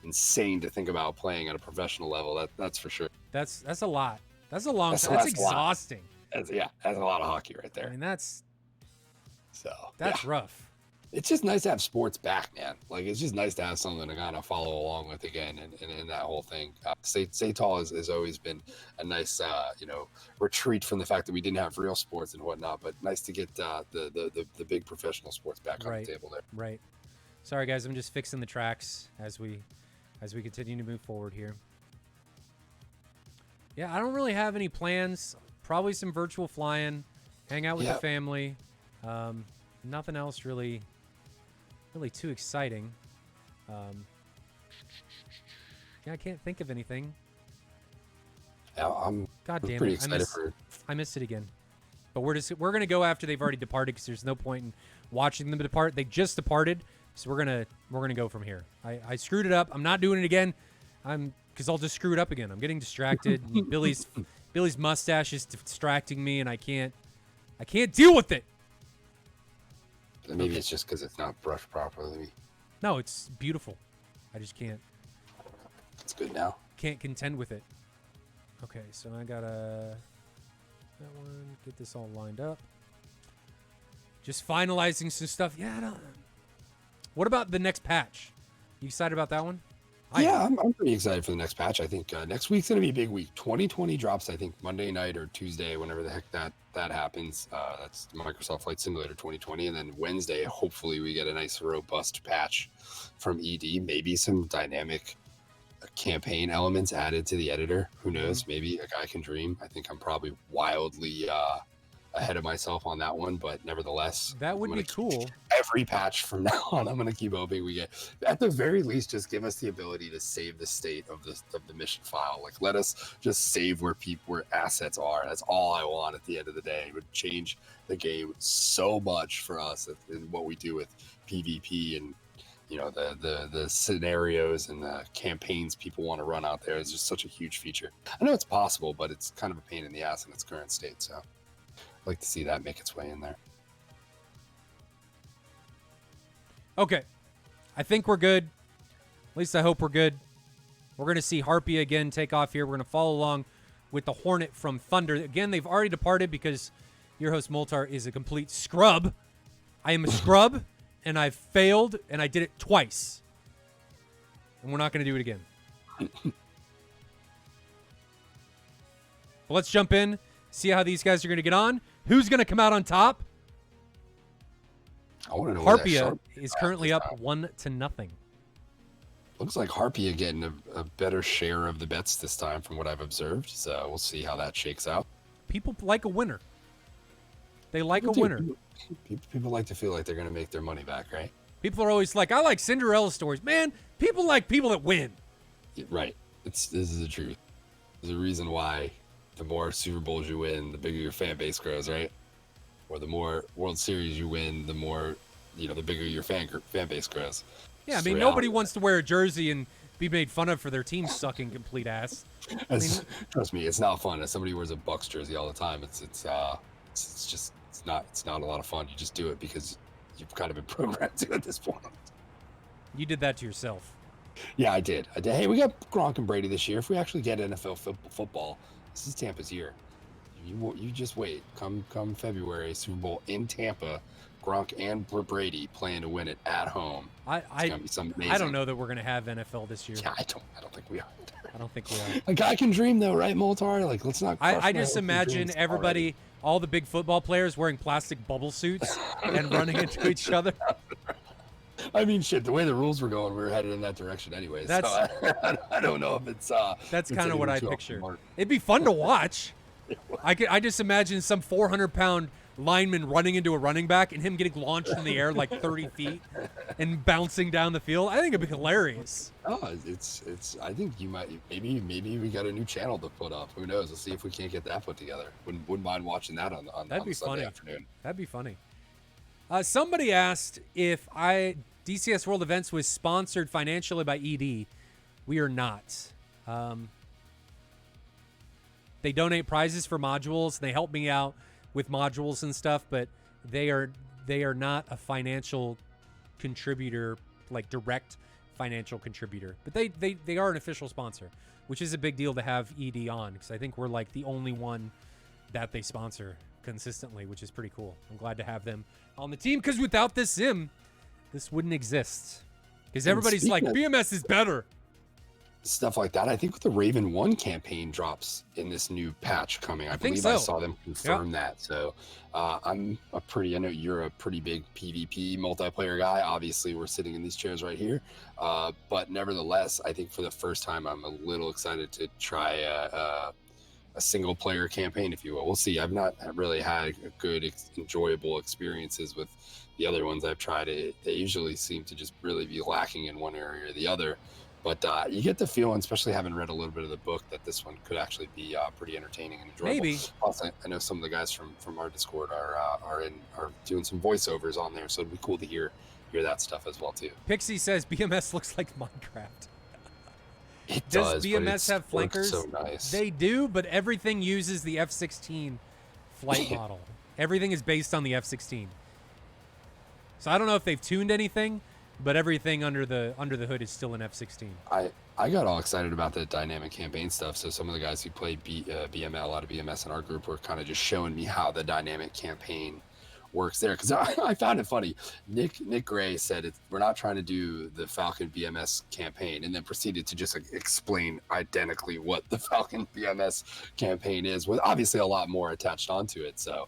insane to think about playing at a professional level. That's for sure. That's a lot. That's a long time. That's exhausting. That's a lot of hockey right there. I mean, that's rough. It's just nice to have sports back, man. Like, it's just nice to have something to kind of follow along with again, and that whole thing. SATAL has always been a nice, retreat from the fact that we didn't have real sports and whatnot. But nice to get the big professional sports back on the table there. Right. Sorry, guys. I'm just fixing the tracks as we continue to move forward here. Yeah, I don't really have any plans. Probably some virtual flying, hang out with the family. Nothing else really too exciting. I can't think of anything. Yeah, I'm pretty pretty excited I missed it again. But we're gonna go after they've already departed because there's no point in watching them depart. They just departed, so we're gonna go from here. I screwed it up. I'm not doing it again. Because I'll just screw it up again. I'm getting distracted. Billy's mustache is distracting me, and I can't deal with it. Maybe it's just because it's not brushed properly. No, it's beautiful. I just can't. It's good now. Can't contend with it. Okay, so I gotta that one. Get this all lined up. Just finalizing some stuff. Yeah. What about the next patch? You excited about that one? I'm pretty excited for the next patch. I think next week's going to be a big week. 2020 drops, I think, Monday night or Tuesday, whenever the heck that happens. That's Microsoft Flight Simulator 2020. And then Wednesday, hopefully we get a nice, robust patch from ED. Maybe some dynamic campaign elements added to the editor. Who knows? Maybe a guy can dream. I think I'm probably wildly ahead of myself on that one, but nevertheless, that would be cool. Every patch from now on, I'm going to keep hoping we get, at the very least, just give us the ability to save the state of the mission file. Like, let us just save where assets are. That's all I want at the end of the day. It would change the game so much for us in what we do with PvP and, you know, the scenarios and the campaigns people want to run out there. Is just such a huge feature. I know it's possible, but it's kind of a pain in the ass in its current state. So I'd like to see that make its way in there. Okay. I think we're good. At least I hope we're good. We're going to see Harpia again take off here. We're going to follow along with the Hornet from Thunder. Again, they've already departed because your host Moltar is a complete scrub. I am a scrub, and I've failed, and I did it twice. And we're not going to do it again. But let's jump in, see how these guys are going to get on. Who's going to come out on top? I want to know. Harpia is currently up 1-0. Looks like Harpia getting a better share of the bets this time from what I've observed. So we'll see how that shakes out. People like a winner. They like a winner. People like to feel like they're going to make their money back, right? People are always like, I like Cinderella stories. Man, people like people that win. Right. This is the truth. There's a reason why the more Super Bowls you win, the bigger your fan base grows, right? Or the more World Series you win, the more, you know, the bigger your fan base grows. Yeah, I mean, nobody wants to wear a jersey and be made fun of for their team sucking complete ass. Trust me, it's not fun. As somebody who wears a Bucks jersey all the time, it's not a lot of fun. You just do it because you've kind of been programmed to at this point. You did that to yourself. Yeah, I did. Hey, we got Gronk and Brady this year. If we actually get NFL football, this is Tampa's year. You just wait. Come February, Super Bowl in Tampa, Gronk and Brady playing to win it at home. I don't know that we're gonna have NFL this year. Yeah, I don't think we are. I don't think we are. A guy can dream though, right, Moltar? Like, let's not. I just imagine everybody, all the big football players wearing plastic bubble suits and running into each other. I mean, shit, the way the rules were going, we were headed in that direction anyway. So I don't know if it's that's kind of what I picture. It'd be fun to watch. I just imagine some 400-pound lineman running into a running back and him getting launched in the air like 30 feet and bouncing down the field. I think it'd be hilarious. Oh, it's. I think you might maybe we got a new channel to put up. Who knows? We'll see if we can't get that put together. Wouldn't mind watching that on Sunday afternoon. That'd be funny. Somebody asked if DCS World Events was sponsored financially by ED. We are not. They donate prizes for modules. They help me out with modules and stuff, but they are not a financial contributor, like direct financial contributor. But they are an official sponsor, which is a big deal to have ED on, because I think we're like the only one that they sponsor consistently, which is pretty cool. I'm glad to have them on the team, because without this sim, this wouldn't exist. Because everybody's like, BMS is better. Stuff like that. I think the Raven 1 campaign drops in this new patch coming. I believe I saw them confirm that. So I know you're a pretty big PvP multiplayer guy. Obviously, we're sitting in these chairs right here. But nevertheless, I think for the first time, I'm a little excited to try a single player campaign, if you will. We'll see. I've not really had good, enjoyable experiences with the other ones I've tried. They usually seem to just really be lacking in one area or the other. But you get the feeling, especially having read a little bit of the book, that this one could actually be pretty entertaining and enjoyable. Maybe. Plus, I know some of the guys from our Discord are doing some voiceovers on there, so it'd be cool to hear that stuff as well too. Pixie says BMS looks like Minecraft. It does BMS have flankers? So nice. They do, but everything uses the F-16 flight model. Everything is based on the F-16. So I don't know if they've tuned anything, but everything under the hood is still an F-16. I got all excited about the dynamic campaign stuff. So some of the guys who played BML out of BMS in our group were kind of just showing me how the dynamic campaign works there. Because I found it funny. Nick Gray said we're not trying to do the Falcon BMS campaign, and then proceeded to just explain identically what the Falcon BMS campaign is, with obviously a lot more attached onto it. So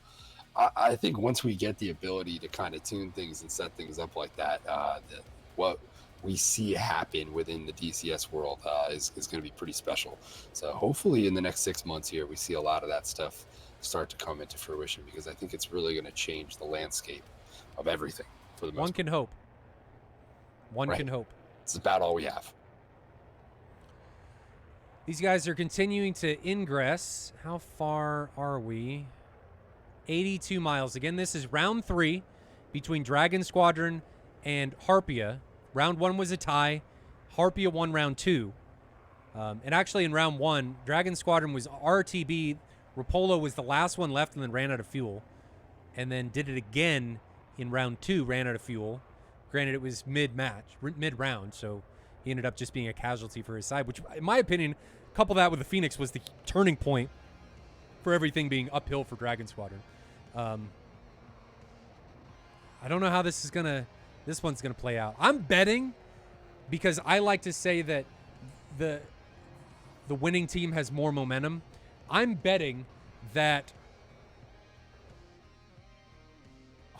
I think once we get the ability to kind of tune things and set things up like that, what we see happen within the DCS world is going to be pretty special. So hopefully in the next 6 months here, we see a lot of that stuff start to come into fruition, because I think it's really going to change the landscape of everything for the most part. One can hope. One Right. can hope. It's about all we have. These guys are continuing to ingress. How far are we? 82 miles. Again, this is round 3 between Dragon Squadron and Harpia. Round 1 was a tie. Harpia won round 2. And actually in round 1, Dragon Squadron was RTB. Rapolo was the last one left and then ran out of fuel. And then did it again in round 2, ran out of fuel. Granted, it was mid-round, so he ended up just being a casualty for his side, which, in my opinion, couple that with the Phoenix was the turning point for everything being uphill for Dragon Squadron. I don't know how this one's gonna play out. I'm betting, because I like to say that the winning team has more momentum. I'm betting that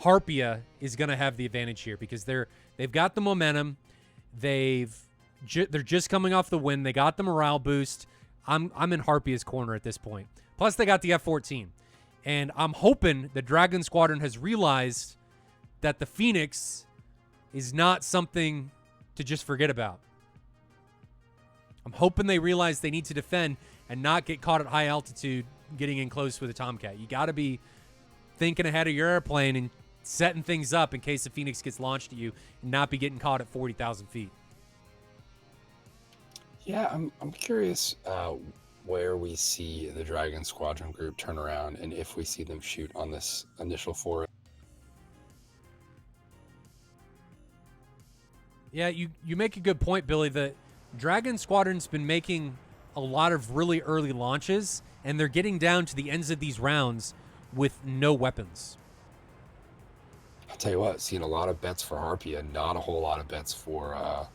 Harpia is gonna have the advantage here, because they've got the momentum. They're just coming off the win. They got the morale boost. I'm in Harpia's corner at this point. Plus, they got the F-14. And I'm hoping the Dragon Squadron has realized that the Phoenix is not something to just forget about. I'm hoping they realize they need to defend and not get caught at high altitude getting in close with a Tomcat. You got to be thinking ahead of your airplane and setting things up in case the Phoenix gets launched at you and not be getting caught at 40,000 feet. Yeah, I'm curious where we see the Dragon Squadron group turn around, and if we see them shoot on this initial foray. Yeah, you make a good point, Billy. The Dragon Squadron's been making a lot of really early launches, and they're getting down to the ends of these rounds with no weapons. I'll tell you what, seeing a lot of bets for Harpia, not a whole lot of bets for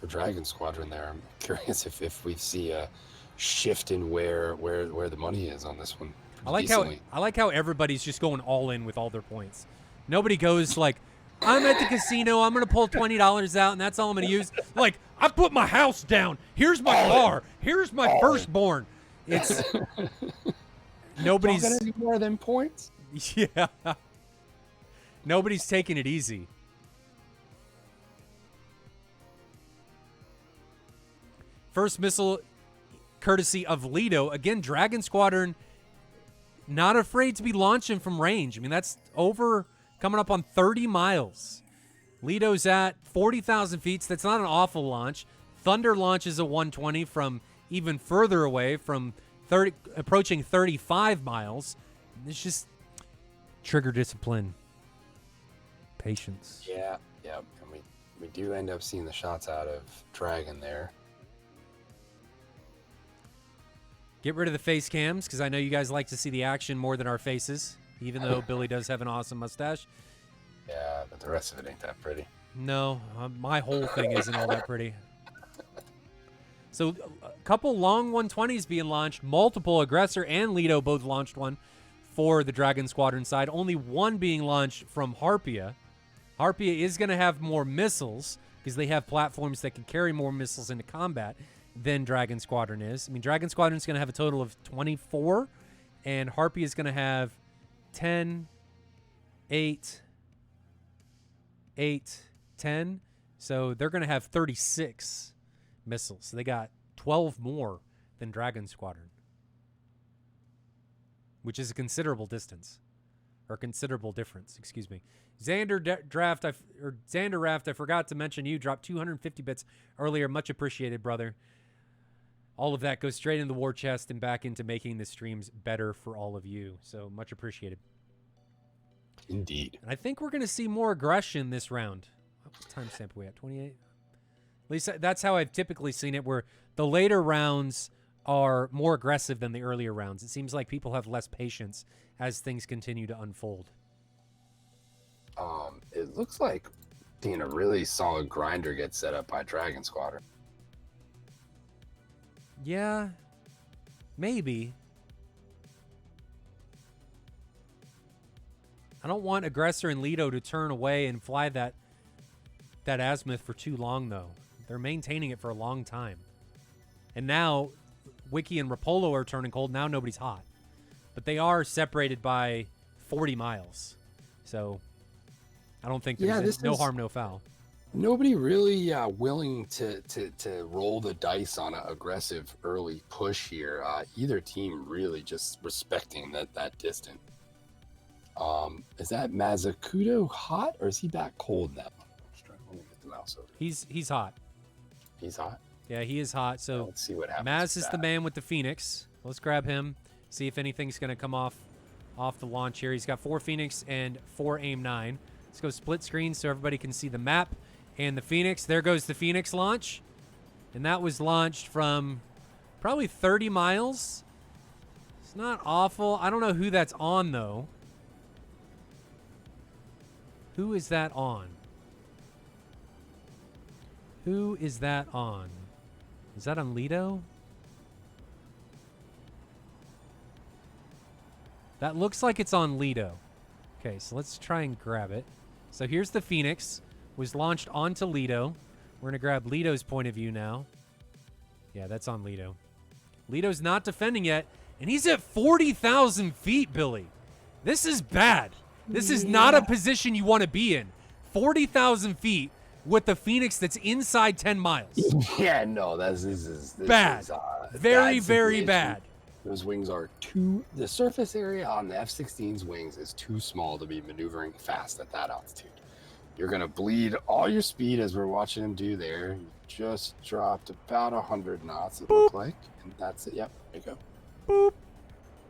Dragon Squadron there. I'm curious if we see a shift in where the money is on this one. I like how everybody's just going all in with all their points. Nobody goes like, I'm at the casino, I'm going to pull $20 out, and that's all I'm going to use. Like, I put my house down. Here's my car. Here's my firstborn. It's nobody's going to do more than points. Yeah. Nobody's taking it easy. First missile courtesy of Lido. Again, Dragon Squadron not afraid to be launching from range. I mean, that's coming up on 30 miles. Lido's at 40,000 feet. So that's not an awful launch. Thunder launches a 120 from even further away, from approaching 35 miles. It's just trigger discipline. Patience. Yeah. And we do end up seeing the shots out of Dragon there. Get rid of the face cams, because I know you guys like to see the action more than our faces, even though Billy does have an awesome mustache. Yeah, but the rest of it ain't that pretty. No, my whole thing isn't all that pretty. So a couple long 120s being launched. Multiple Aggressor and Lido both launched one for the Dragon Squadron side. Only one being launched from Harpia. Harpia is going to have more missiles, because they have platforms that can carry more missiles into combat than Dragon Squadron is. I mean, Dragon Squadron is going to have a total of 24, and Harpia is going to have 10, 8, 10. So they're going to have 36 missiles. So they got 12 more than Dragon Squadron, which is a considerable distance, or considerable difference, excuse me. Xander Raft, I forgot to mention you dropped 250 bits earlier. Much appreciated, brother. All of that goes straight into the war chest and back into making the streams better for all of you. So much appreciated. Indeed. And I think we're going to see more aggression this round. What timestamp are we at? 28? At least that's how I've typically seen it, where the later rounds are more aggressive than the earlier rounds. It seems like people have less patience as things continue to unfold. It looks like a really solid grinder gets set up by Dragon Squadron. Yeah, maybe. I don't want Aggressor and Lido to turn away and fly that azimuth for too long, though. They're maintaining it for a long time. And now Wiki and Rapolo are turning cold. Now nobody's hot. but they are separated by 40 miles. So I don't think there's no harm, no foul. Nobody really willing to roll the dice on an aggressive early push here. Either team really just respecting that distance. Is that Mazakuto hot, or is he back cold now? Let me get the mouse over. He's hot. He's hot? Yeah, he is hot. So let's see what happens. Maz is the man with the Phoenix. Let's grab him, see if anything's going to come off the launch here. He's got 4 Phoenix and 4 AIM-9. Let's go split screen so everybody can see the map and the Phoenix. There goes the Phoenix launch. And that was launched from probably 30 miles. It's not awful. I don't know who that's on, though. Who is that on? Who is that on? Is that on Lido? That looks like it's on Lido. Okay, so let's try and grab it. So here's the Phoenix. Was launched onto Lido. We're going to grab Lido's point of view now. Yeah, that's on Lido. Lido's not defending yet, and he's at 40,000 feet, Billy. This is bad. This is not a position you want to be in. 40,000 feet with the Phoenix that's inside 10 miles. Yeah, no, this is bad. Very, very bad. Those wings are the surface area on the F-16's wings is too small to be maneuvering fast at that altitude. You're going to bleed all your speed, as we're watching him do there. You just dropped about 100 knots, it looked like. And that's it. Yep, there you go. Boop.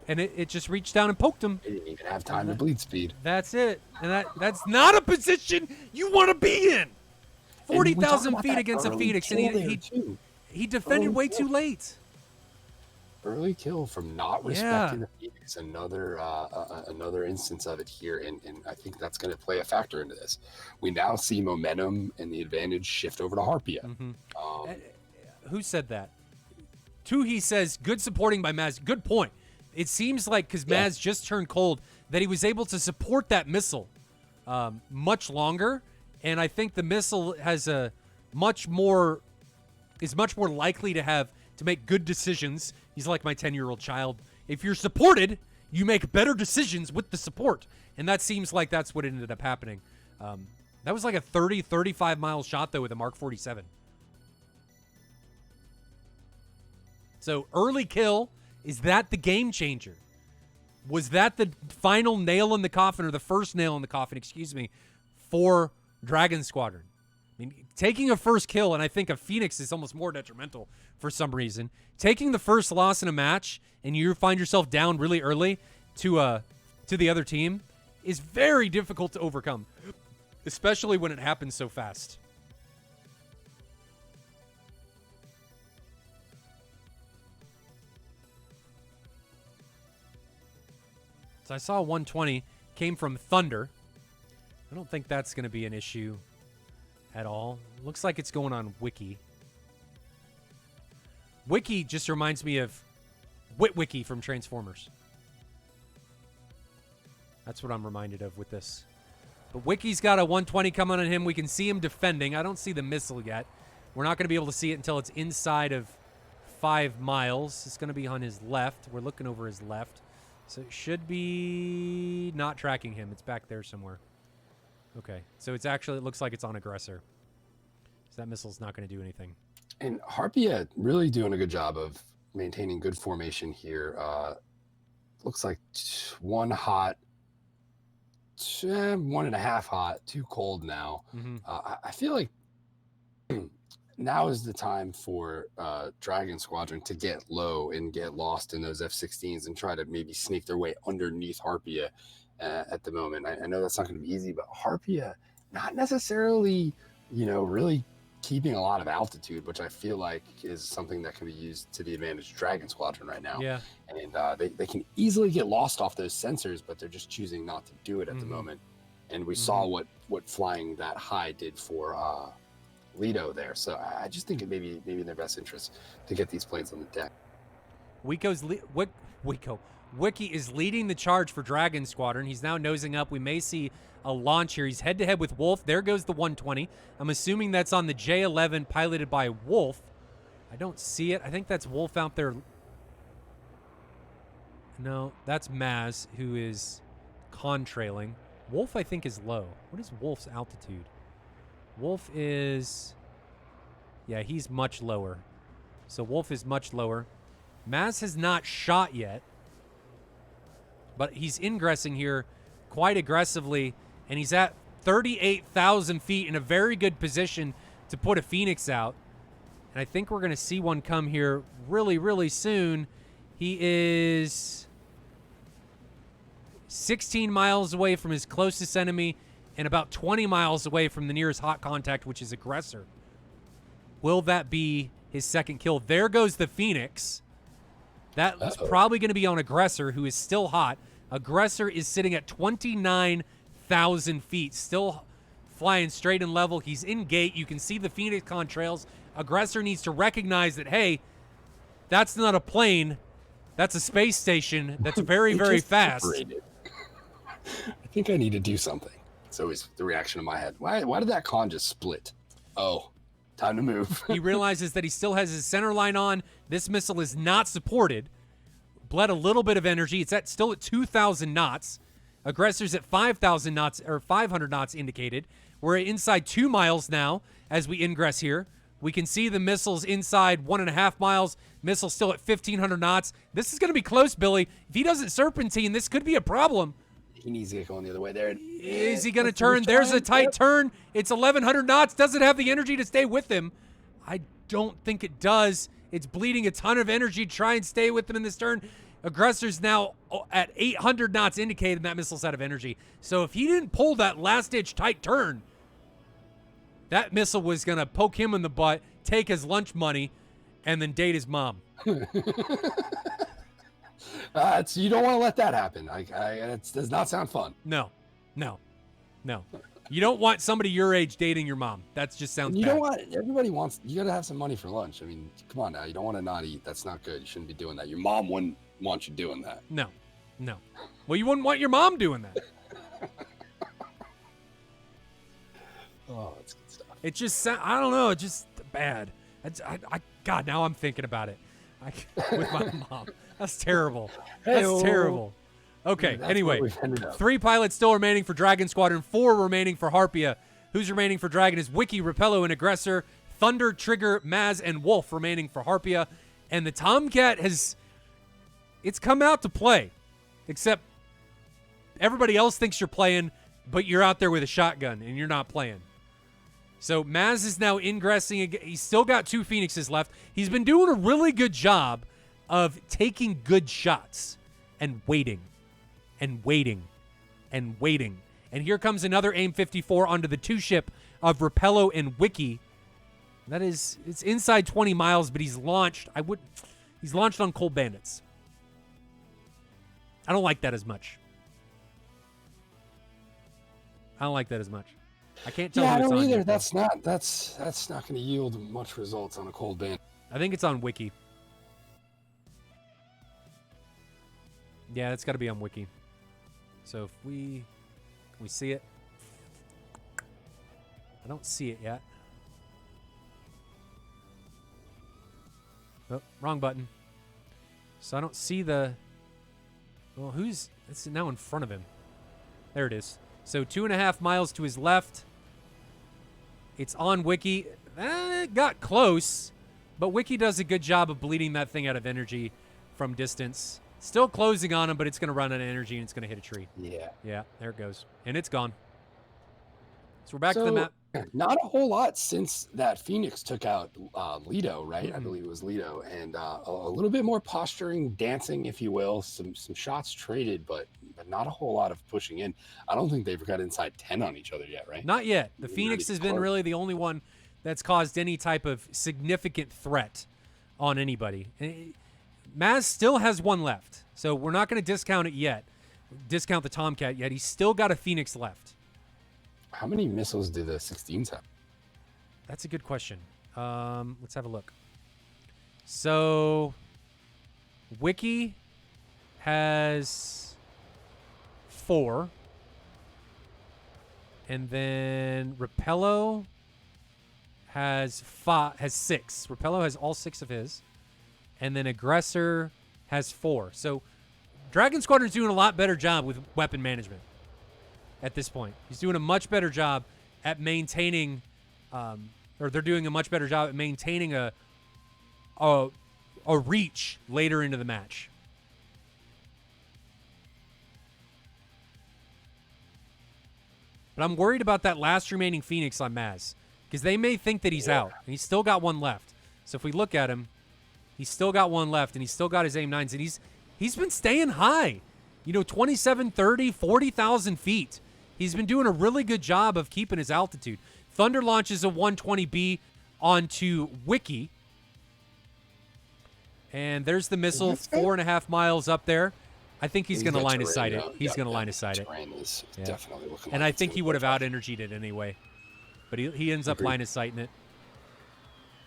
And it just reached down and poked him. It didn't even have time to bleed speed. That's it. And that's not a position you want to be in. 40,000 feet against a Phoenix, and he defended way too late. Early kill from not respecting the Phoenix. Another instance of it here, and I think that's going to play a factor into this. We now see momentum and the advantage shift over to Harpia. Mm-hmm. Who said that? Tuhi says, good supporting by Maz. Good point. It seems like because Maz just turned cold that he was able to support that missile much longer, and I think the missile has is much more likely to make good decisions. He's like my 10-year-old child. If you're supported, you make better decisions with the support. And that seems like that's what ended up happening. That was like a 30, 35-mile shot, though, with a Mark 47. So early kill, is that the game changer? Was that the final nail in the coffin, or the first nail in the coffin, excuse me, for Dragon Squadron? I mean, taking a first kill, and I think a Phoenix is almost more detrimental for some reason. Taking the first loss in a match, and you find yourself down really early to the other team, is very difficult to overcome, especially when it happens so fast. So I saw 120 came from Thunder. I don't think that's going to be an issue at all. Looks like it's going on Wiki. Wiki just reminds me of Witwicky from Transformers. That's what I'm reminded of with this. But Wiki's got a 120 coming on him. We can see him defending. I don't see the missile yet. We're not going to be able to see it until it's inside of 5 miles. It's going to be on his left. We're looking over his left. So it should be not tracking him. It's back there somewhere. Okay, so it looks like it's on aggressor. So that missile's not going to do anything. And Harpia really doing a good job of maintaining good formation here. Looks like 1 hot, 1.5 hot, 2 cold now. Mm-hmm. I feel like now is the time for Dragon Squadron to get low and get lost in those F-16s and try to maybe sneak their way underneath Harpia. At the moment, I know that's not going to be easy, but Harpia not necessarily, really keeping a lot of altitude, which I feel like is something that can be used to the advantage of Dragon Squadron right now. Yeah, and they can easily get lost off those sensors, but they're just choosing not to do it at the moment. And we saw what flying that high did for Lido there. So I just think it may be in their best interest to get these planes on the deck. Wiki is leading the charge for Dragon Squadron. He's now nosing up. We may see a launch here. He's head-to-head with Wolf. There goes the 120. I'm assuming that's on the J-11 piloted by Wolf. I don't see it. I think that's Wolf out there. No, that's Maz, who is contrailing. Wolf, I think, is low. What is Wolf's altitude? Wolf is... Yeah, he's much lower. So Wolf is much lower. Maz has not shot yet, but he's ingressing here quite aggressively, and he's at 38,000 feet in a very good position to put a Phoenix out. And I think we're going to see one come here really, really soon. He is 16 miles away from his closest enemy and about 20 miles away from the nearest hot contact, which is Aggressor. Will that be his second kill? There goes the Phoenix. That's probably going to be on Aggressor, who is still hot. Aggressor is sitting at 29,000 feet, still flying straight and level. He's in gate. You can see the Phoenix contrails. Aggressor needs to recognize that, hey, that's not a plane. That's a space station that's very, very fast. Separated. I think I need to do something. It's always the reaction in my head. Why did that con just split? Oh, time to move. He realizes that he still has his center line on. This missile is not supported. Bled a little bit of energy. It's still at 2,000 knots. Aggressor's at 5,000 knots, or 500 knots indicated. We're inside 2 miles now as we ingress here. We can see the missiles inside 1.5 miles. Missile still at 1,500 knots. This is going to be close, Billy. If he doesn't serpentine, this could be a problem. He needs to get going the other way there. Is he going to turn? There's a tight turn. It's 1,100 knots. Doesn't have the energy to stay with him. I don't think it does. It's bleeding a ton of energy to try and stay with him in this turn. Aggressor's now at 800 knots indicated that missile's out of energy. So if he didn't pull that last-ditch tight turn, that missile was going to poke him in the butt, take his lunch money, and then date his mom. You don't want to let that happen. It does not sound fun. No. You don't want somebody your age dating your mom. That just sounds bad. Don't want, everybody wants, you got to have some money for lunch. I mean, come on now. You don't want to not eat. That's not good. You shouldn't be doing that. Your mom wouldn't want you doing that. No. Well, you wouldn't want your mom doing that. Oh, that's good stuff. It just, I don't know. It's just bad. God, now I'm thinking about it. With my mom. That's terrible. That's terrible. Okay, anyway. 3 pilots still remaining for Dragon Squadron. 4 remaining for Harpia. Who's remaining for Dragon is Wiki, Repello, and Aggressor. Thunder, Trigger, Maz, and Wolf remaining for Harpia. And the Tomcat it's come out to play. Except everybody else thinks you're playing, but you're out there with a shotgun, and you're not playing. So Maz is now ingressing. He's still got 2 Phoenixes left. He's been doing a really good job of taking good shots and waiting and waiting and waiting. And here comes another AIM-54 onto the 2-ship of Repello and Wiki. It's inside 20 miles, but he's launched. He's launched on Cold Bandits. I don't like that as much. I can't tell. Yeah, I don't either. That's not going to yield much results on a Cold Bandit. I think it's on Wiki. Yeah, it's got to be on Wiki. So if can we see it? I don't see it yet. Oh, wrong button. So I don't see the... Well, it's now in front of him. There it is. So 2.5 miles to his left. It's on Wiki. It got close, but Wiki does a good job of bleeding that thing out of energy from distance. Still closing on him, but it's going to run out of energy and it's going to hit a tree. Yeah, there it goes. And it's gone. So we're back to the map. Not a whole lot since that Phoenix took out Lido, right? Mm-hmm. I believe it was Lido. And a little bit more posturing, dancing, if you will. Some shots traded, but not a whole lot of pushing in. I don't think they've got inside 10 on each other yet, right? Not yet. The Phoenix has been really the only one that's caused any type of significant threat on anybody. Maz still has 1 left, so we're not going to discount it yet. Discount the Tomcat yet. He's still got a Phoenix left. How many missiles do the 16s have? That's a good question. Let's have a look. So, Wiki has 4. And then Repello has 6. Repello has all 6 of his. And then Aggressor has 4. So Dragon Squadron's doing a lot better job with weapon management at this point. He's doing a much better job at maintaining, or they're doing a much better job at maintaining a reach later into the match. But I'm worried about that last remaining Phoenix on Maz, because they may think that he's out, and he's still got one left. So if we look at him, he's still got one left, and he's still got his AIM-9s, and he's been staying high. 27, 30, 40,000 feet. He's been doing a really good job of keeping his altitude. Thunder launches a 120B onto Wiki. And there's the missile, 4.5 miles up there. I think he's going to line of sight it. He's going to line of sight it. Is definitely looking and I think he would have out-energied it anyway. But he ends up line of sighting it.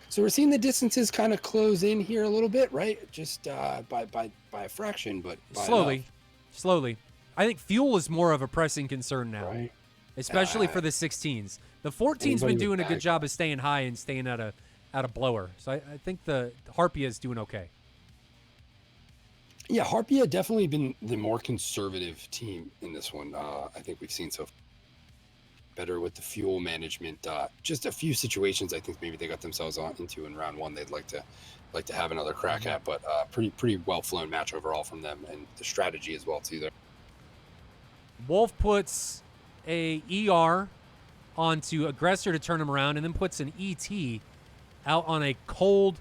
So we're seeing the distances kind of close in here a little bit, right? Just by a fraction, but slowly. I think fuel is more of a pressing concern now, right? Especially for the 16s. The 14's been doing a good job of staying high and staying at a blower. So I think the Harpia is doing okay. Yeah, Harpia definitely been the more conservative team in this one. I think we've seen so better with the fuel management. Just a few situations I think maybe they got themselves into in round one. They'd like to have another crack at, but pretty well flown match overall from them, and the strategy as well too there. Wolf puts a ER onto Aggressor to turn him around, and then puts an ET out on a cold,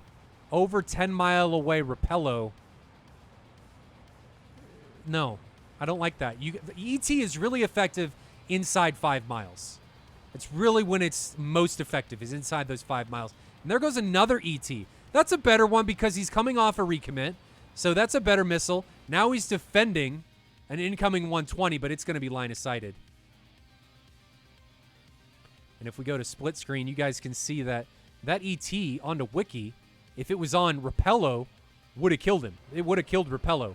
over 10 mile away Repello. No, I don't like that. The ET is really effective inside 5 miles. It's really when it's most effective, is inside those 5 miles. And there goes another ET. That's a better one because he's coming off a recommit. So that's a better missile. Now he's defending an incoming 120, but it's going to be line of sighted. And if we go to split screen, you guys can see that ET onto Wiki, if it was on Repello, would have killed him. It would have killed Repello.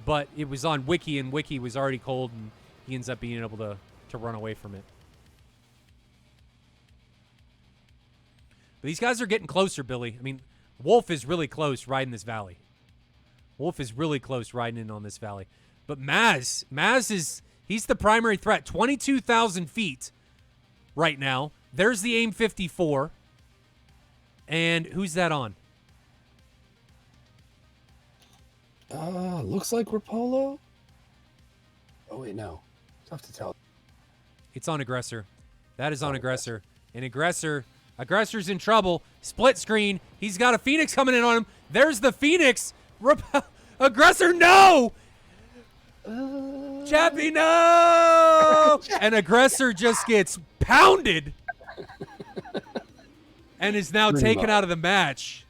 But it was on Wiki, and Wiki was already cold, and he ends up being able to run away from it. But these guys are getting closer, Billy. I mean, Wolf is really close riding this valley. Wolf is really close riding in on this valley. But Maz he's the primary threat. 22,000 feet right now. There's the AIM-54. And who's that on? Looks like Repolo. Oh, wait, no. Tough to tell. It's on Aggressor. That is on Aggressor. And Aggressor's in trouble. Split screen. He's got a Phoenix coming in on him. There's the Phoenix. Aggressor, no! Chappie, no! And Aggressor just gets pounded and is now taken out of the match.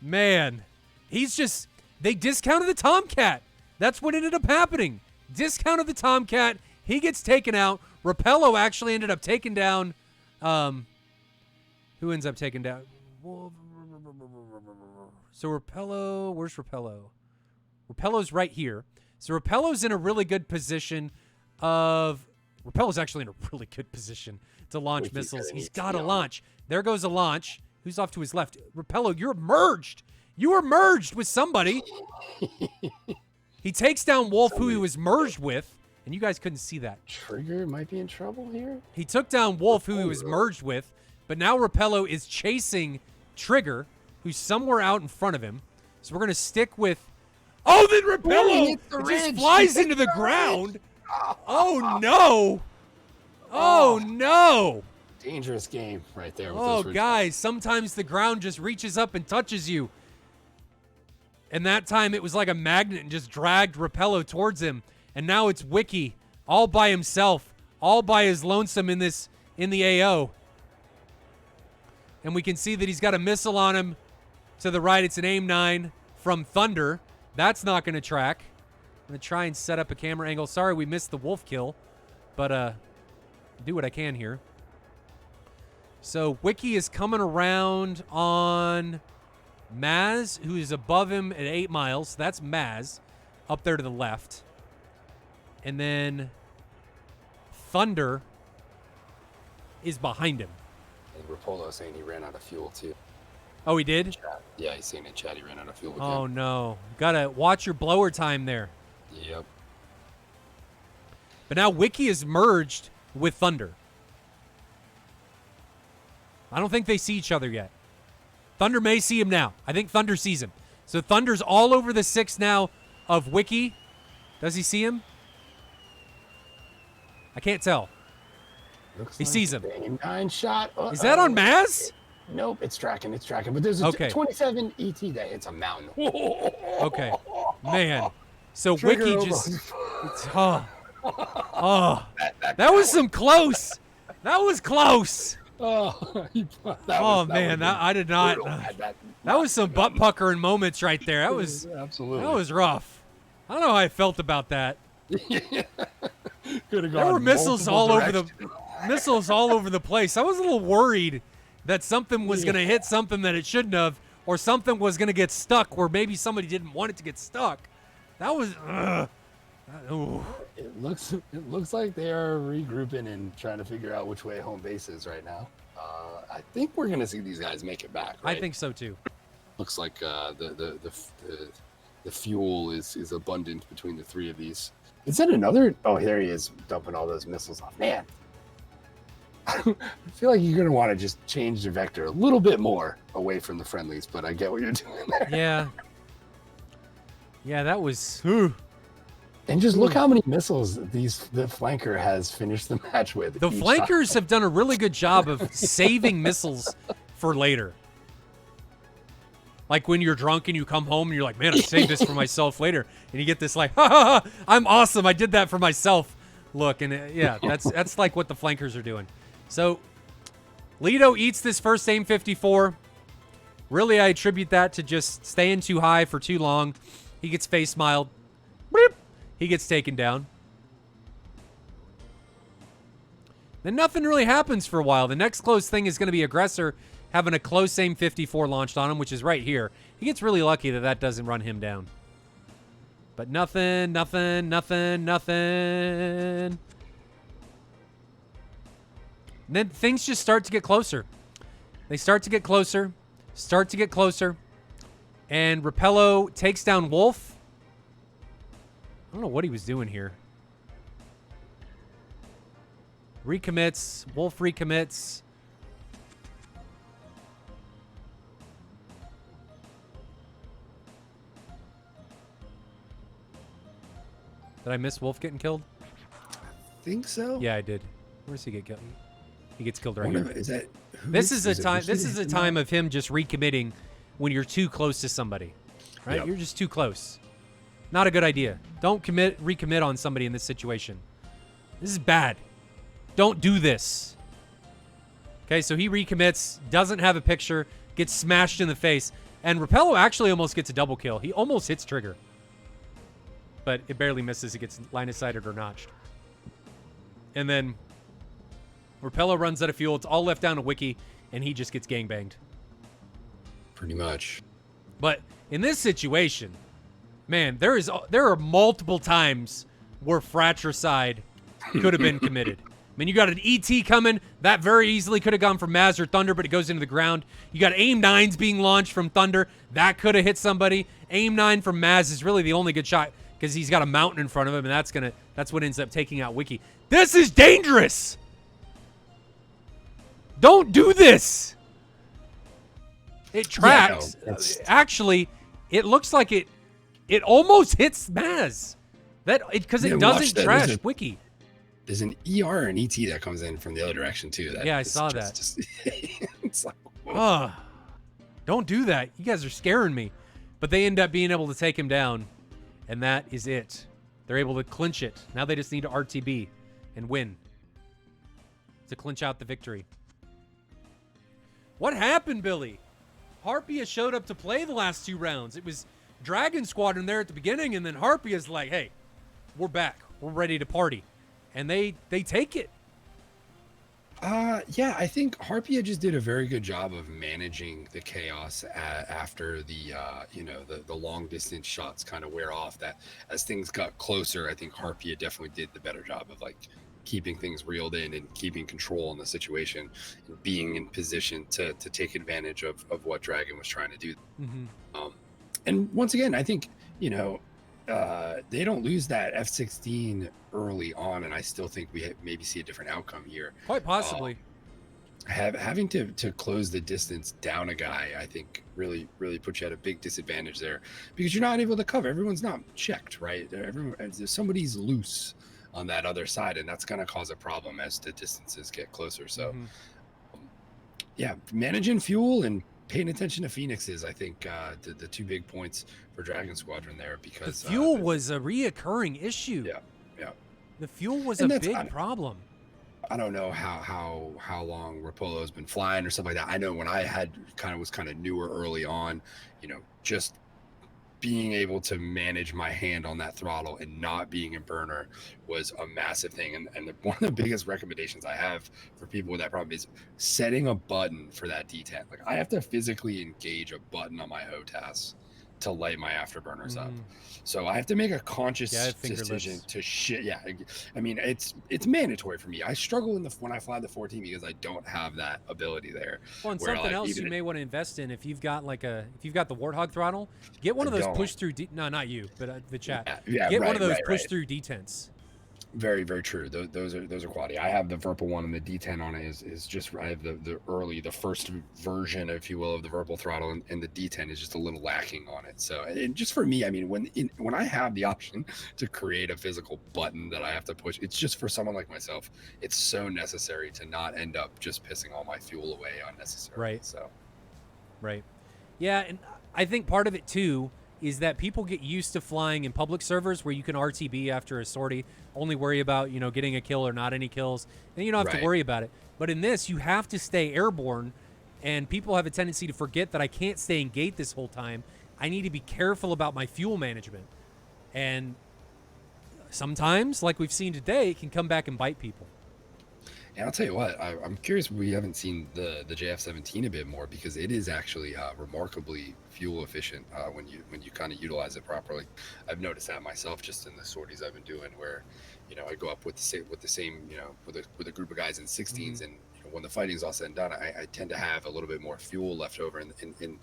Man, they discounted the Tomcat. That's what ended up happening. Discounted the Tomcat. He gets taken out. Repello actually ended up taking down. Who ends up taking down? So Repello, where's Repello? Repello's right here. So Repello's in a really good position Repello's actually in a really good position to launch missiles. He's got a launch. There goes a launch. Who's off to his left? Repello, you're merged. You were merged with somebody. He takes down Wolf, who he was merged with, and you guys couldn't see that. Trigger might be in trouble here. He took down Wolf, who he was merged with, but now Repello is chasing Trigger, who's somewhere out in front of him. So we're going to stick with... Oh, then Repello just flies into the ground. Oh, no. Oh, no. Dangerous game right there. Oh, guys, sometimes the ground just reaches up and touches you. And that time it was like a magnet and just dragged Repello towards him. And now it's Wiki all by himself, all by his lonesome in the AO. And we can see that he's got a missile on him to the right. It's an AIM-9 from Thunder. That's not going to track. I'm going to try and set up a camera angle. Sorry we missed the Wolf kill, but do what I can here. So Wiki is coming around on Maz, who is above him at 8 miles. That's Maz up there to the left. And then Thunder is behind him. And Repolo saying he ran out of fuel too. Oh, he did? Yeah, he's saying in chat he ran out of fuel. Oh, no. Got to watch your blower time there. Yep. But now Wiki is merged with Thunder. I don't think they see each other yet. Thunder may see him now. I think Thunder sees him. So Thunder's all over the 6 now of Wiki. Does he see him? I can't tell. He sees him. Aim-9 shot. Is that on Maz? Nope, it's tracking. But there's a 27 ET that hits a mountain. Okay. Man. So Trigger Wiki over. just... that was some close. That was close. I did not. That was some butt puckering moments right there. That was absolutely. That was rough. I don't know how I felt about that. There were missiles all over the place. I was a little worried that something was going to hit something that it shouldn't have, or something was going to get stuck where maybe somebody didn't want it to get stuck. That was. It looks like they are regrouping and trying to figure out which way home base is right now. I think we're gonna see these guys make it back. Right? I think so too. Looks like the fuel is abundant between the 3 of these. Is that another? Oh, there he is dumping all those missiles off. Man, I feel like you're gonna want to just change the vector a little bit more away from the friendlies, but I get what you're doing there. Yeah, that was. And just look how many missiles the flanker has finished the match with. The flankers have done a really good job of saving missiles for later. Like when you're drunk and you come home and you're like, man, I saved this for myself later. And you get this like, ha ha ha, I'm awesome. I did that for myself. Look, and that's like what the flankers are doing. So Lido eats this first aim 54. Really, I attribute that to just staying too high for too long. He gets face miled. Boop. He gets taken down. Then nothing really happens for a while. The next close thing is going to be Aggressor having a close aim 54 launched on him, which is right here. He gets really lucky that doesn't run him down. But nothing. And then things just start to get closer. They start to get closer. And Rapello takes down Wolf. I don't know what he was doing here. Recommits. Wolf recommits. Did I miss Wolf getting killed? I think so. Yeah, I did. Where does he get killed? He gets killed right here. Is that? This is a time of him just recommitting when you're too close to somebody, right? Yep. You're just too close. Not a good idea. Don't recommit on somebody in this situation. This is bad. Don't do this. Okay, so he recommits, doesn't have a picture, gets smashed in the face, and Rapello actually almost gets a double kill. He almost hits trigger, but it barely misses. It gets line of sighted or notched. And then Rapello runs out of fuel. It's all left down to Wiki, and he just gets gangbanged. Pretty much. But in this situation, man, there are multiple times where fratricide could have been committed. I mean, you got an ET coming. That very easily could have gone from Maz or Thunder, but it goes into the ground. You got AIM-9s being launched from Thunder. That could have hit somebody. AIM-9 from Maz is really the only good shot because he's got a mountain in front of him, and that's what ends up taking out Wiki. This is dangerous! Don't do this! It tracks. Yeah, no, actually, it looks like it almost hits Maz. Because it doesn't trash Wiki. There's an ER and ET that comes in from the other direction too. Yeah, I saw that. It's like, don't do that. You guys are scaring me. But they end up being able to take him down, and that is it. They're able to clinch it. Now they just need to RTB and win to clinch out the victory. What happened, Billy? Harpia showed up to play the last 2 rounds. It was Dragon Squadron there at the beginning, and then Harpia's like, hey, we're back. We're ready to party. And they take it. Yeah, I think Harpia just did a very good job of managing the chaos after the long distance shots kind of wear off. That as things got closer, I think Harpia definitely did the better job of like keeping things reeled in and keeping control in the situation and being in position to take advantage of what Dragon was trying to do. Mm-hmm. And once again, I think, they don't lose that F-16 early on, and I still think we maybe see a different outcome here. Quite possibly. Having to close the distance down a guy, I think really puts you at a big disadvantage there, because you're not able to cover. Everyone's not checked, right? Somebody's loose on that other side, and that's going to cause a problem as the distances get closer. So, yeah, managing fuel and paying attention to Phoenixes, I think, the two big points for Dragon Squadron there, because the fuel was a reoccurring issue. Yeah. The fuel was a big problem. I don't know how long Rapolo's been flying or stuff like that. I know when I was kind of newer early on, just being able to manage my hand on that throttle and not being in burner was a massive thing. And one of the biggest recommendations I have for people with that problem is setting a button for that detent. Like, I have to physically engage a button on my HOTAS to light my afterburners up. So I have to make a conscious decision to shit. Yeah. I mean, it's mandatory for me. I struggle when I fly the 14 because I don't have that ability there. Well, and something else you may want to invest in, if you've got the Warthog throttle, get one of those push through. No, not you, but the chat. Get one of those push through detents. Very, very true. Those are quality. I have the Verpal one, and the D10 on it is just, I have the first version, if you will, of the Verpal throttle, and the D10 is just a little lacking on it. So, and just for me, I mean, when I have the option to create a physical button that I have to push, it's just for someone like myself, it's so necessary to not end up just pissing all my fuel away unnecessarily. Right. So, right. Yeah, and I think part of it too is that people get used to flying in public servers where you can RTB after a sortie, only worry about, getting a kill or not any kills, and you don't have to worry about it. But in this, you have to stay airborne, and people have a tendency to forget that I can't stay in gate this whole time. I need to be careful about my fuel management. And sometimes, like we've seen today, it can come back and bite people. And I'll tell you what, I'm curious, we haven't seen the JF-17 a bit more, because it is actually remarkably fuel efficient when you kind of utilize it properly. I've noticed that myself just in the sorties I've been doing, where I go up with the same with a group of guys in 16s, and when the fighting's all said and done, I tend to have a little bit more fuel left over in the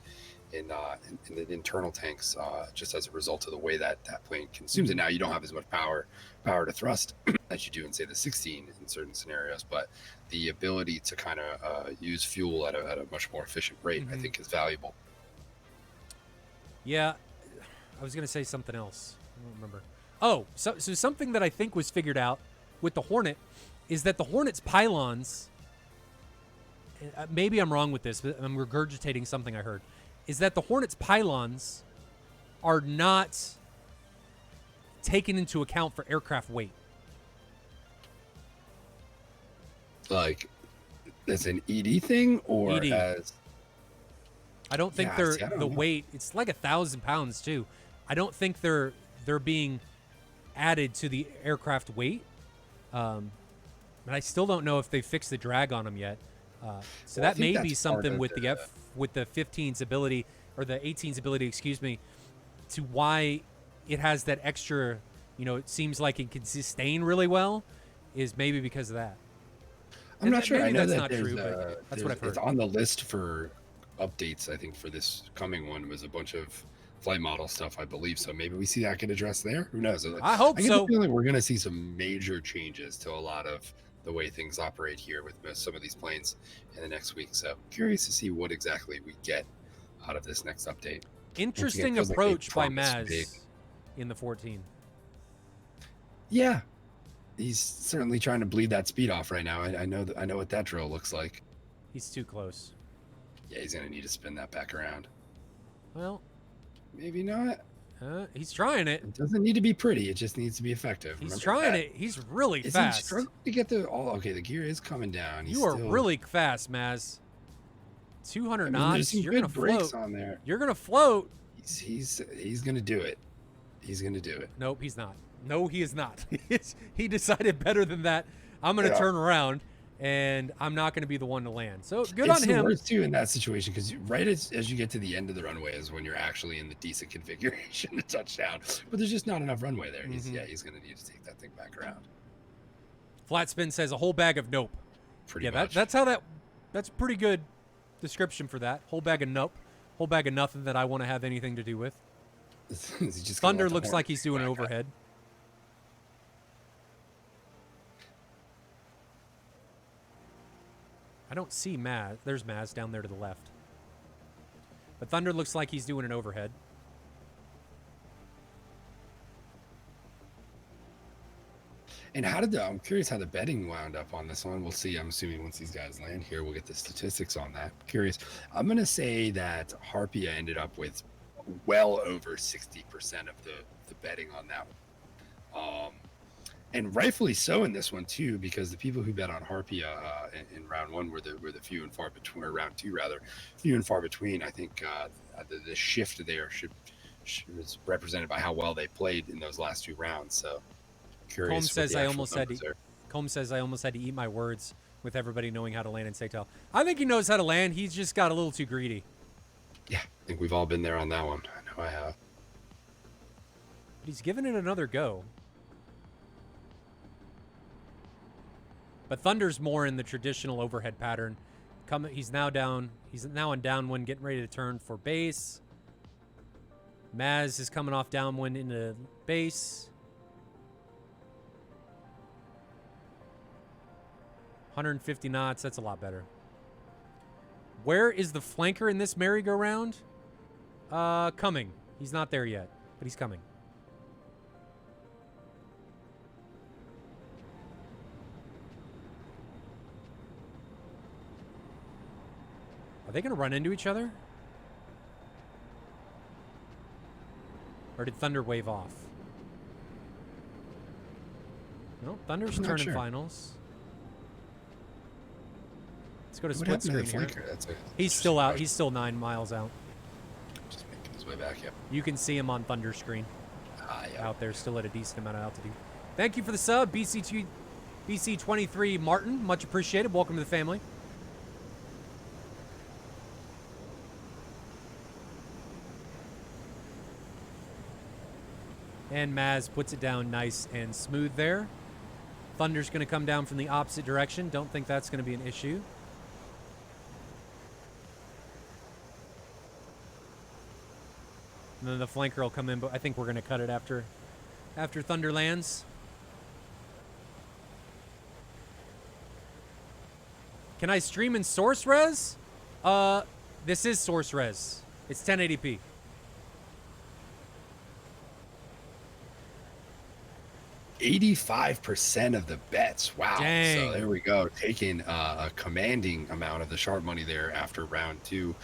internal tanks, just as a result of the way that plane consumes it. Now you don't have as much power to thrust as you do in, say, the 16 in certain scenarios, but the ability to kind of use fuel at a much more efficient rate, I think, is valuable. Yeah, I was going to say something else. I don't remember. Oh, so something that I think was figured out with the Hornet is that the Hornet's pylons, maybe I'm wrong with this, but I'm regurgitating something I heard, is that the Hornet's pylons are not taken into account for aircraft weight. Like, it's an ED thing, or ED. as... I don't think the weight. It's like 1,000 pounds too. I don't think they're being added to the aircraft weight. And I still don't know if they fixed the drag on them yet. So that may be something with the 15's ability, or the 18's ability, excuse me, to why it has that extra. It seems like it can sustain really well, is maybe because of that. I'm not sure. I know that's that not true, but that's what I've heard. It's on the list for updates. I think for this coming one was a bunch of flight model stuff, I believe. So maybe we see that get addressed there. Who knows? I hope so. I get the feeling we're going to see some major changes to a lot of the way things operate here with some of these planes in the next week. So curious to see what exactly we get out of this next update. Interesting approach by Maz in the 14. Yeah, he's certainly trying to bleed that speed off right now. I know what that drill looks like. He's too close. Yeah, he's going to need to spin that back around. Well, maybe not. He's trying it. It doesn't need to be pretty. It just needs to be effective. He's trying it. He's really fast. He's struggling to get okay, the gear is coming down. You are really fast, Maz. 200 knots. You're going to float. On there. You're going to float. He's going to do it. He's going to do it. Nope, he's not. No, he is not. He decided better than that. I'm going to turn around, and I'm not going to be the one to land. So good on him. It's the worst too in that situation, because right as you get to the end of the runway is when you're actually in the decent configuration to touch down. But there's just not enough runway there. He's going to need to take that thing back around. Flat Spin says a whole bag of nope. Pretty much. That's pretty good description for that. Whole bag of nope. Whole bag of nothing that I want to have anything to do with. Thunder looks like he's doing an overhead. I don't see Maz. There's Maz down there to the left. But Thunder looks like he's doing an overhead. And I'm curious how the betting wound up on this one. We'll see. I'm assuming once these guys land here, we'll get the statistics on that. Curious. I'm going to say that Harpia ended up with well over 60% of the betting on that one. And rightfully so in this one too, because the people who bet on Harpia in round one were the few and far between, or round two rather, few and far between. I think the shift there was represented by how well they played in those last two rounds. So curious. Combs says I almost had to eat my words with everybody knowing how to land in SATAL. I think he knows how to land. He's just got a little too greedy. Yeah, I think we've all been there on that one. I know I have. But he's giving it another go. But Thunder's more in the traditional overhead pattern. He's now down. He's now on downwind, getting ready to turn for base. Maz is coming off downwind into base. 150 knots. That's a lot better. Where is the flanker in this merry-go-round? Coming. He's not there yet, but he's coming. Are they going to run into each other? Or did Thunder wave off? No, Thunder's turning finals. Let's go to split screen here. He's still out. He's still 9 miles out. Just making his way back, yep. You can see him on Thunder screen. Yep. Out there, still at a decent amount of altitude. Thank you for the sub, BC23 Martin. Much appreciated. Welcome to the family. And Maz puts it down nice and smooth there. Thunder's going to come down from the opposite direction. Don't think that's going to be an issue. And then the flanker will come in, but I think we're going to cut it after Thunder lands. Can I stream in source res? This is source res. It's 1080p. 85% of the bets. Wow. Dang. So there we go. Taking a commanding amount of the sharp money there after round two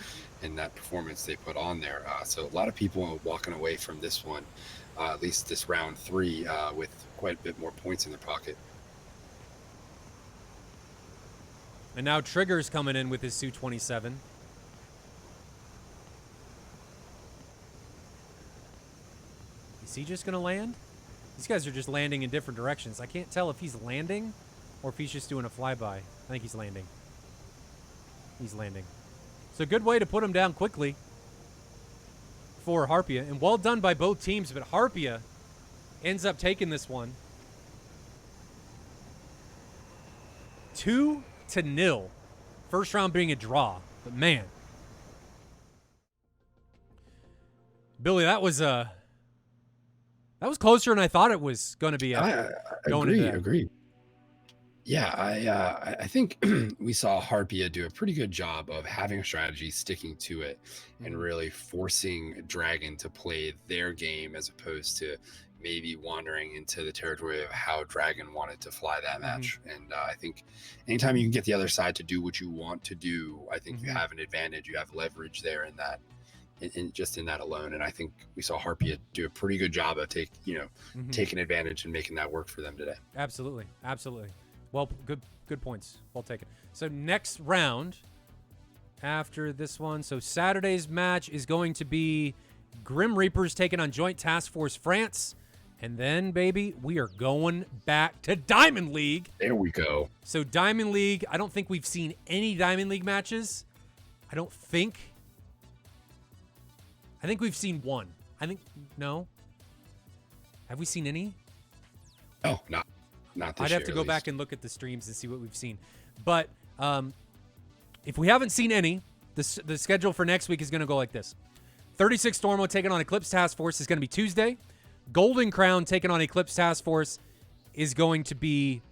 and that performance they put on there. So a lot of people are walking away from this one, at least this round three, with quite a bit more points in their pocket. And now Trigger's coming in with his Su-27. Is he just going to land? These guys are just landing in different directions. I can't tell if he's landing or if he's just doing a flyby. I think he's landing. He's landing. So a good way to put him down quickly for Harpia. And well done by both teams, but Harpia ends up taking this one 2-0. First round being a draw. But man. Billy, that was closer than I thought it was going to be. I agree. Yeah, I think we saw Harpia do a pretty good job of having a strategy, sticking to it, and really forcing Dragon to play their game as opposed to maybe wandering into the territory of how Dragon wanted to fly that match. And I think anytime you can get the other side to do what you want to do, I think you have an advantage. You have leverage there in that. Just in that alone, and I think we saw Harpia do a pretty good job of taking advantage and making that work for them today. Absolutely. Well, good points. Well taken. So next round after this one, so Saturday's match is going to be Grim Reapers taking on Joint Task Force France, and then baby, we are going back to Diamond League. There we go. So Diamond League, I don't think we've seen any Diamond League matches. I think we've seen one. No. Have we seen any? Oh, not this I'd have to go back and look at the streams and see what we've seen. But if we haven't seen any, the schedule for next week is going to go like this. 36 Stormo taking on Eclipse Task Force is going to be Tuesday. Golden Crown taking on Eclipse Task Force is going to be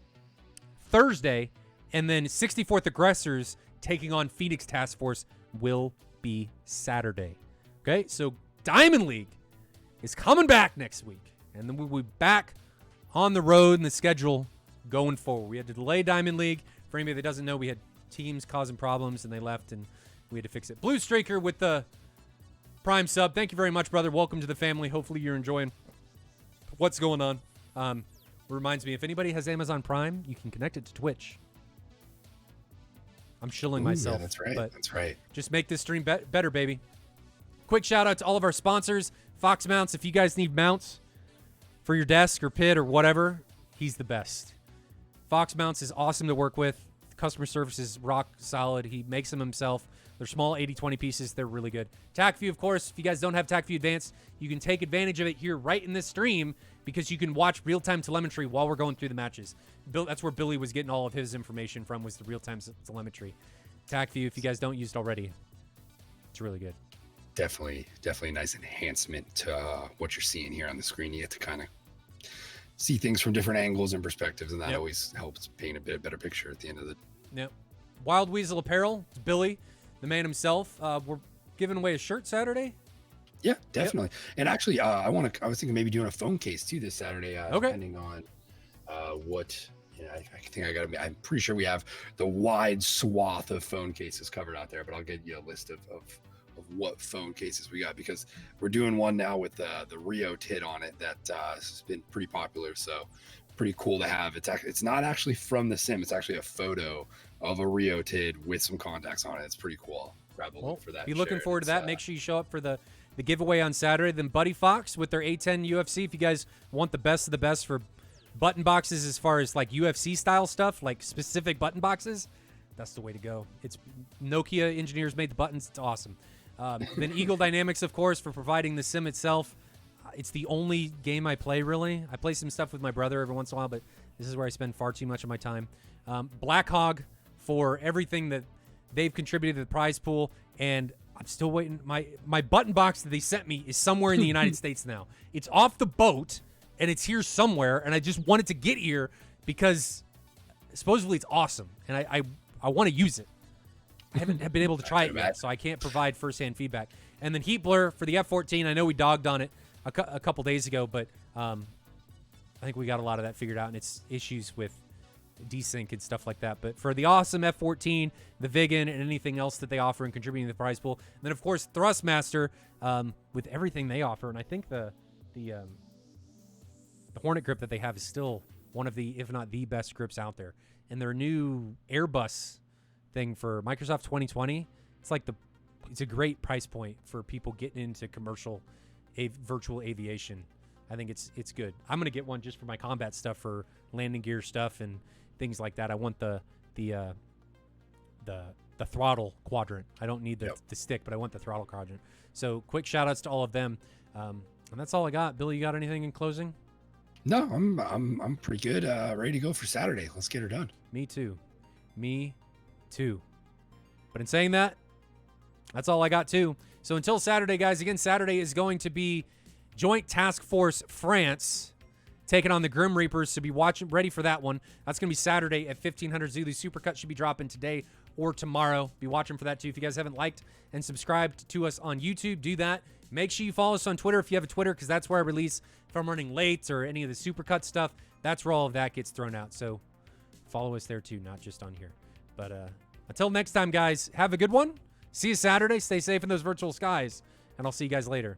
Thursday. And then 64th Aggressors taking on Phoenix Task Force will be Saturday. Okay, so Diamond League is coming back next week. And then we'll be back on the road and the schedule going forward. We had to delay Diamond League. For anybody that doesn't know, we had teams causing problems and they left and we had to fix it. Blue Streaker with the Prime sub. Thank you very much, brother. Welcome to the family. Hopefully you're enjoying what's going on. Reminds me, if anybody has Amazon Prime, you can connect it to Twitch. I'm shilling myself. Yeah, that's right. That's right. Just make this stream better, baby. Quick shout out to all of our sponsors. Fox Mounts, if you guys need mounts for your desk or pit or whatever, he's the best. Fox Mounts is awesome to work with. Customer service is rock solid. He makes them himself. They're small 80-20 pieces. They're really good. TACView, of course, if you guys don't have TACView Advanced, you can take advantage of it here right in this stream because you can watch real-time telemetry while we're going through the matches. That's where Billy was getting all of his information from, was the real-time telemetry. TACView, if you guys don't use it already, it's really good. Definitely a nice enhancement to what you're seeing here on the screen. You get to kind of see things from different angles and perspectives, and that always helps paint a bit better picture at the end of the. Yep. Wild Weasel Apparel, it's Billy, the man himself. We're giving away a shirt Saturday. Yeah, definitely. And actually, I was thinking maybe doing a phone case too this Saturday, depending on what. Yeah, I'm pretty sure we have the wide swath of phone cases covered out there, but I'll get you a list of what phone cases we got, because we're doing one now with the Rio TID on it that has been pretty popular. So pretty cool to have. It's not actually from the sim. It's actually a photo of a Rio TID with some contacts on it. It's pretty cool. Grab a look for that. Be looking forward to that. Make sure you show up for the giveaway on Saturday. Then Buddy Fox with their A10 UFC. If you guys want the best of the best for button boxes as far as like UFC style stuff, like specific button boxes, that's the way to go. It's Nokia engineers made the buttons. It's awesome. Then Eagle Dynamics, of course, for providing the sim itself. It's the only game I play, really. I play some stuff with my brother every once in a while, but this is where I spend far too much of my time. Black Hog for everything that they've contributed to the prize pool, and I'm still waiting. My button box that they sent me is somewhere in the United States now. It's off the boat, and it's here somewhere, and I just wanted to get here because supposedly it's awesome, and I want to use it. I haven't been able to try it yet, so I can't provide firsthand feedback. And then Heat Blur for the F-14. I know we dogged on it a couple days ago, but I think we got a lot of that figured out, and it's issues with desync and stuff like that. But for the awesome F-14, the Vigan, and anything else that they offer and contributing to the prize pool. And then, of course, Thrustmaster with everything they offer. And I think the Hornet grip that they have is still one of the, if not the best grips out there. And their new Airbus thing for Microsoft 2020, it's a great price point for people getting into commercial virtual aviation. I think it's good. I'm gonna get one just for my combat stuff, for landing gear stuff and things like that. I want the throttle quadrant. I don't need the stick, but I want the throttle quadrant. So quick shout outs to all of them. And that's all I got. Billy, you got anything in closing? No, I'm pretty good. Ready to go for Saturday. Let's get her done. Me too. But in saying that, that's all I got too. So until Saturday, guys, again, Saturday is going to be Joint Task Force France taking on the Grim Reapers. So be ready for that one. That's going to be Saturday at 1500 Zulu. Supercut should be dropping today or tomorrow. Be watching for that too. If you guys haven't liked and subscribed to us on YouTube, do that. Make sure you follow us on Twitter if you have a Twitter, because that's where I release if I'm running late or any of the Supercut stuff. That's where all of that gets thrown out. So follow us there too, not just on here. But until next time, guys, have a good one. See you Saturday. Stay safe in those virtual skies, and I'll see you guys later.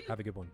Have a good one.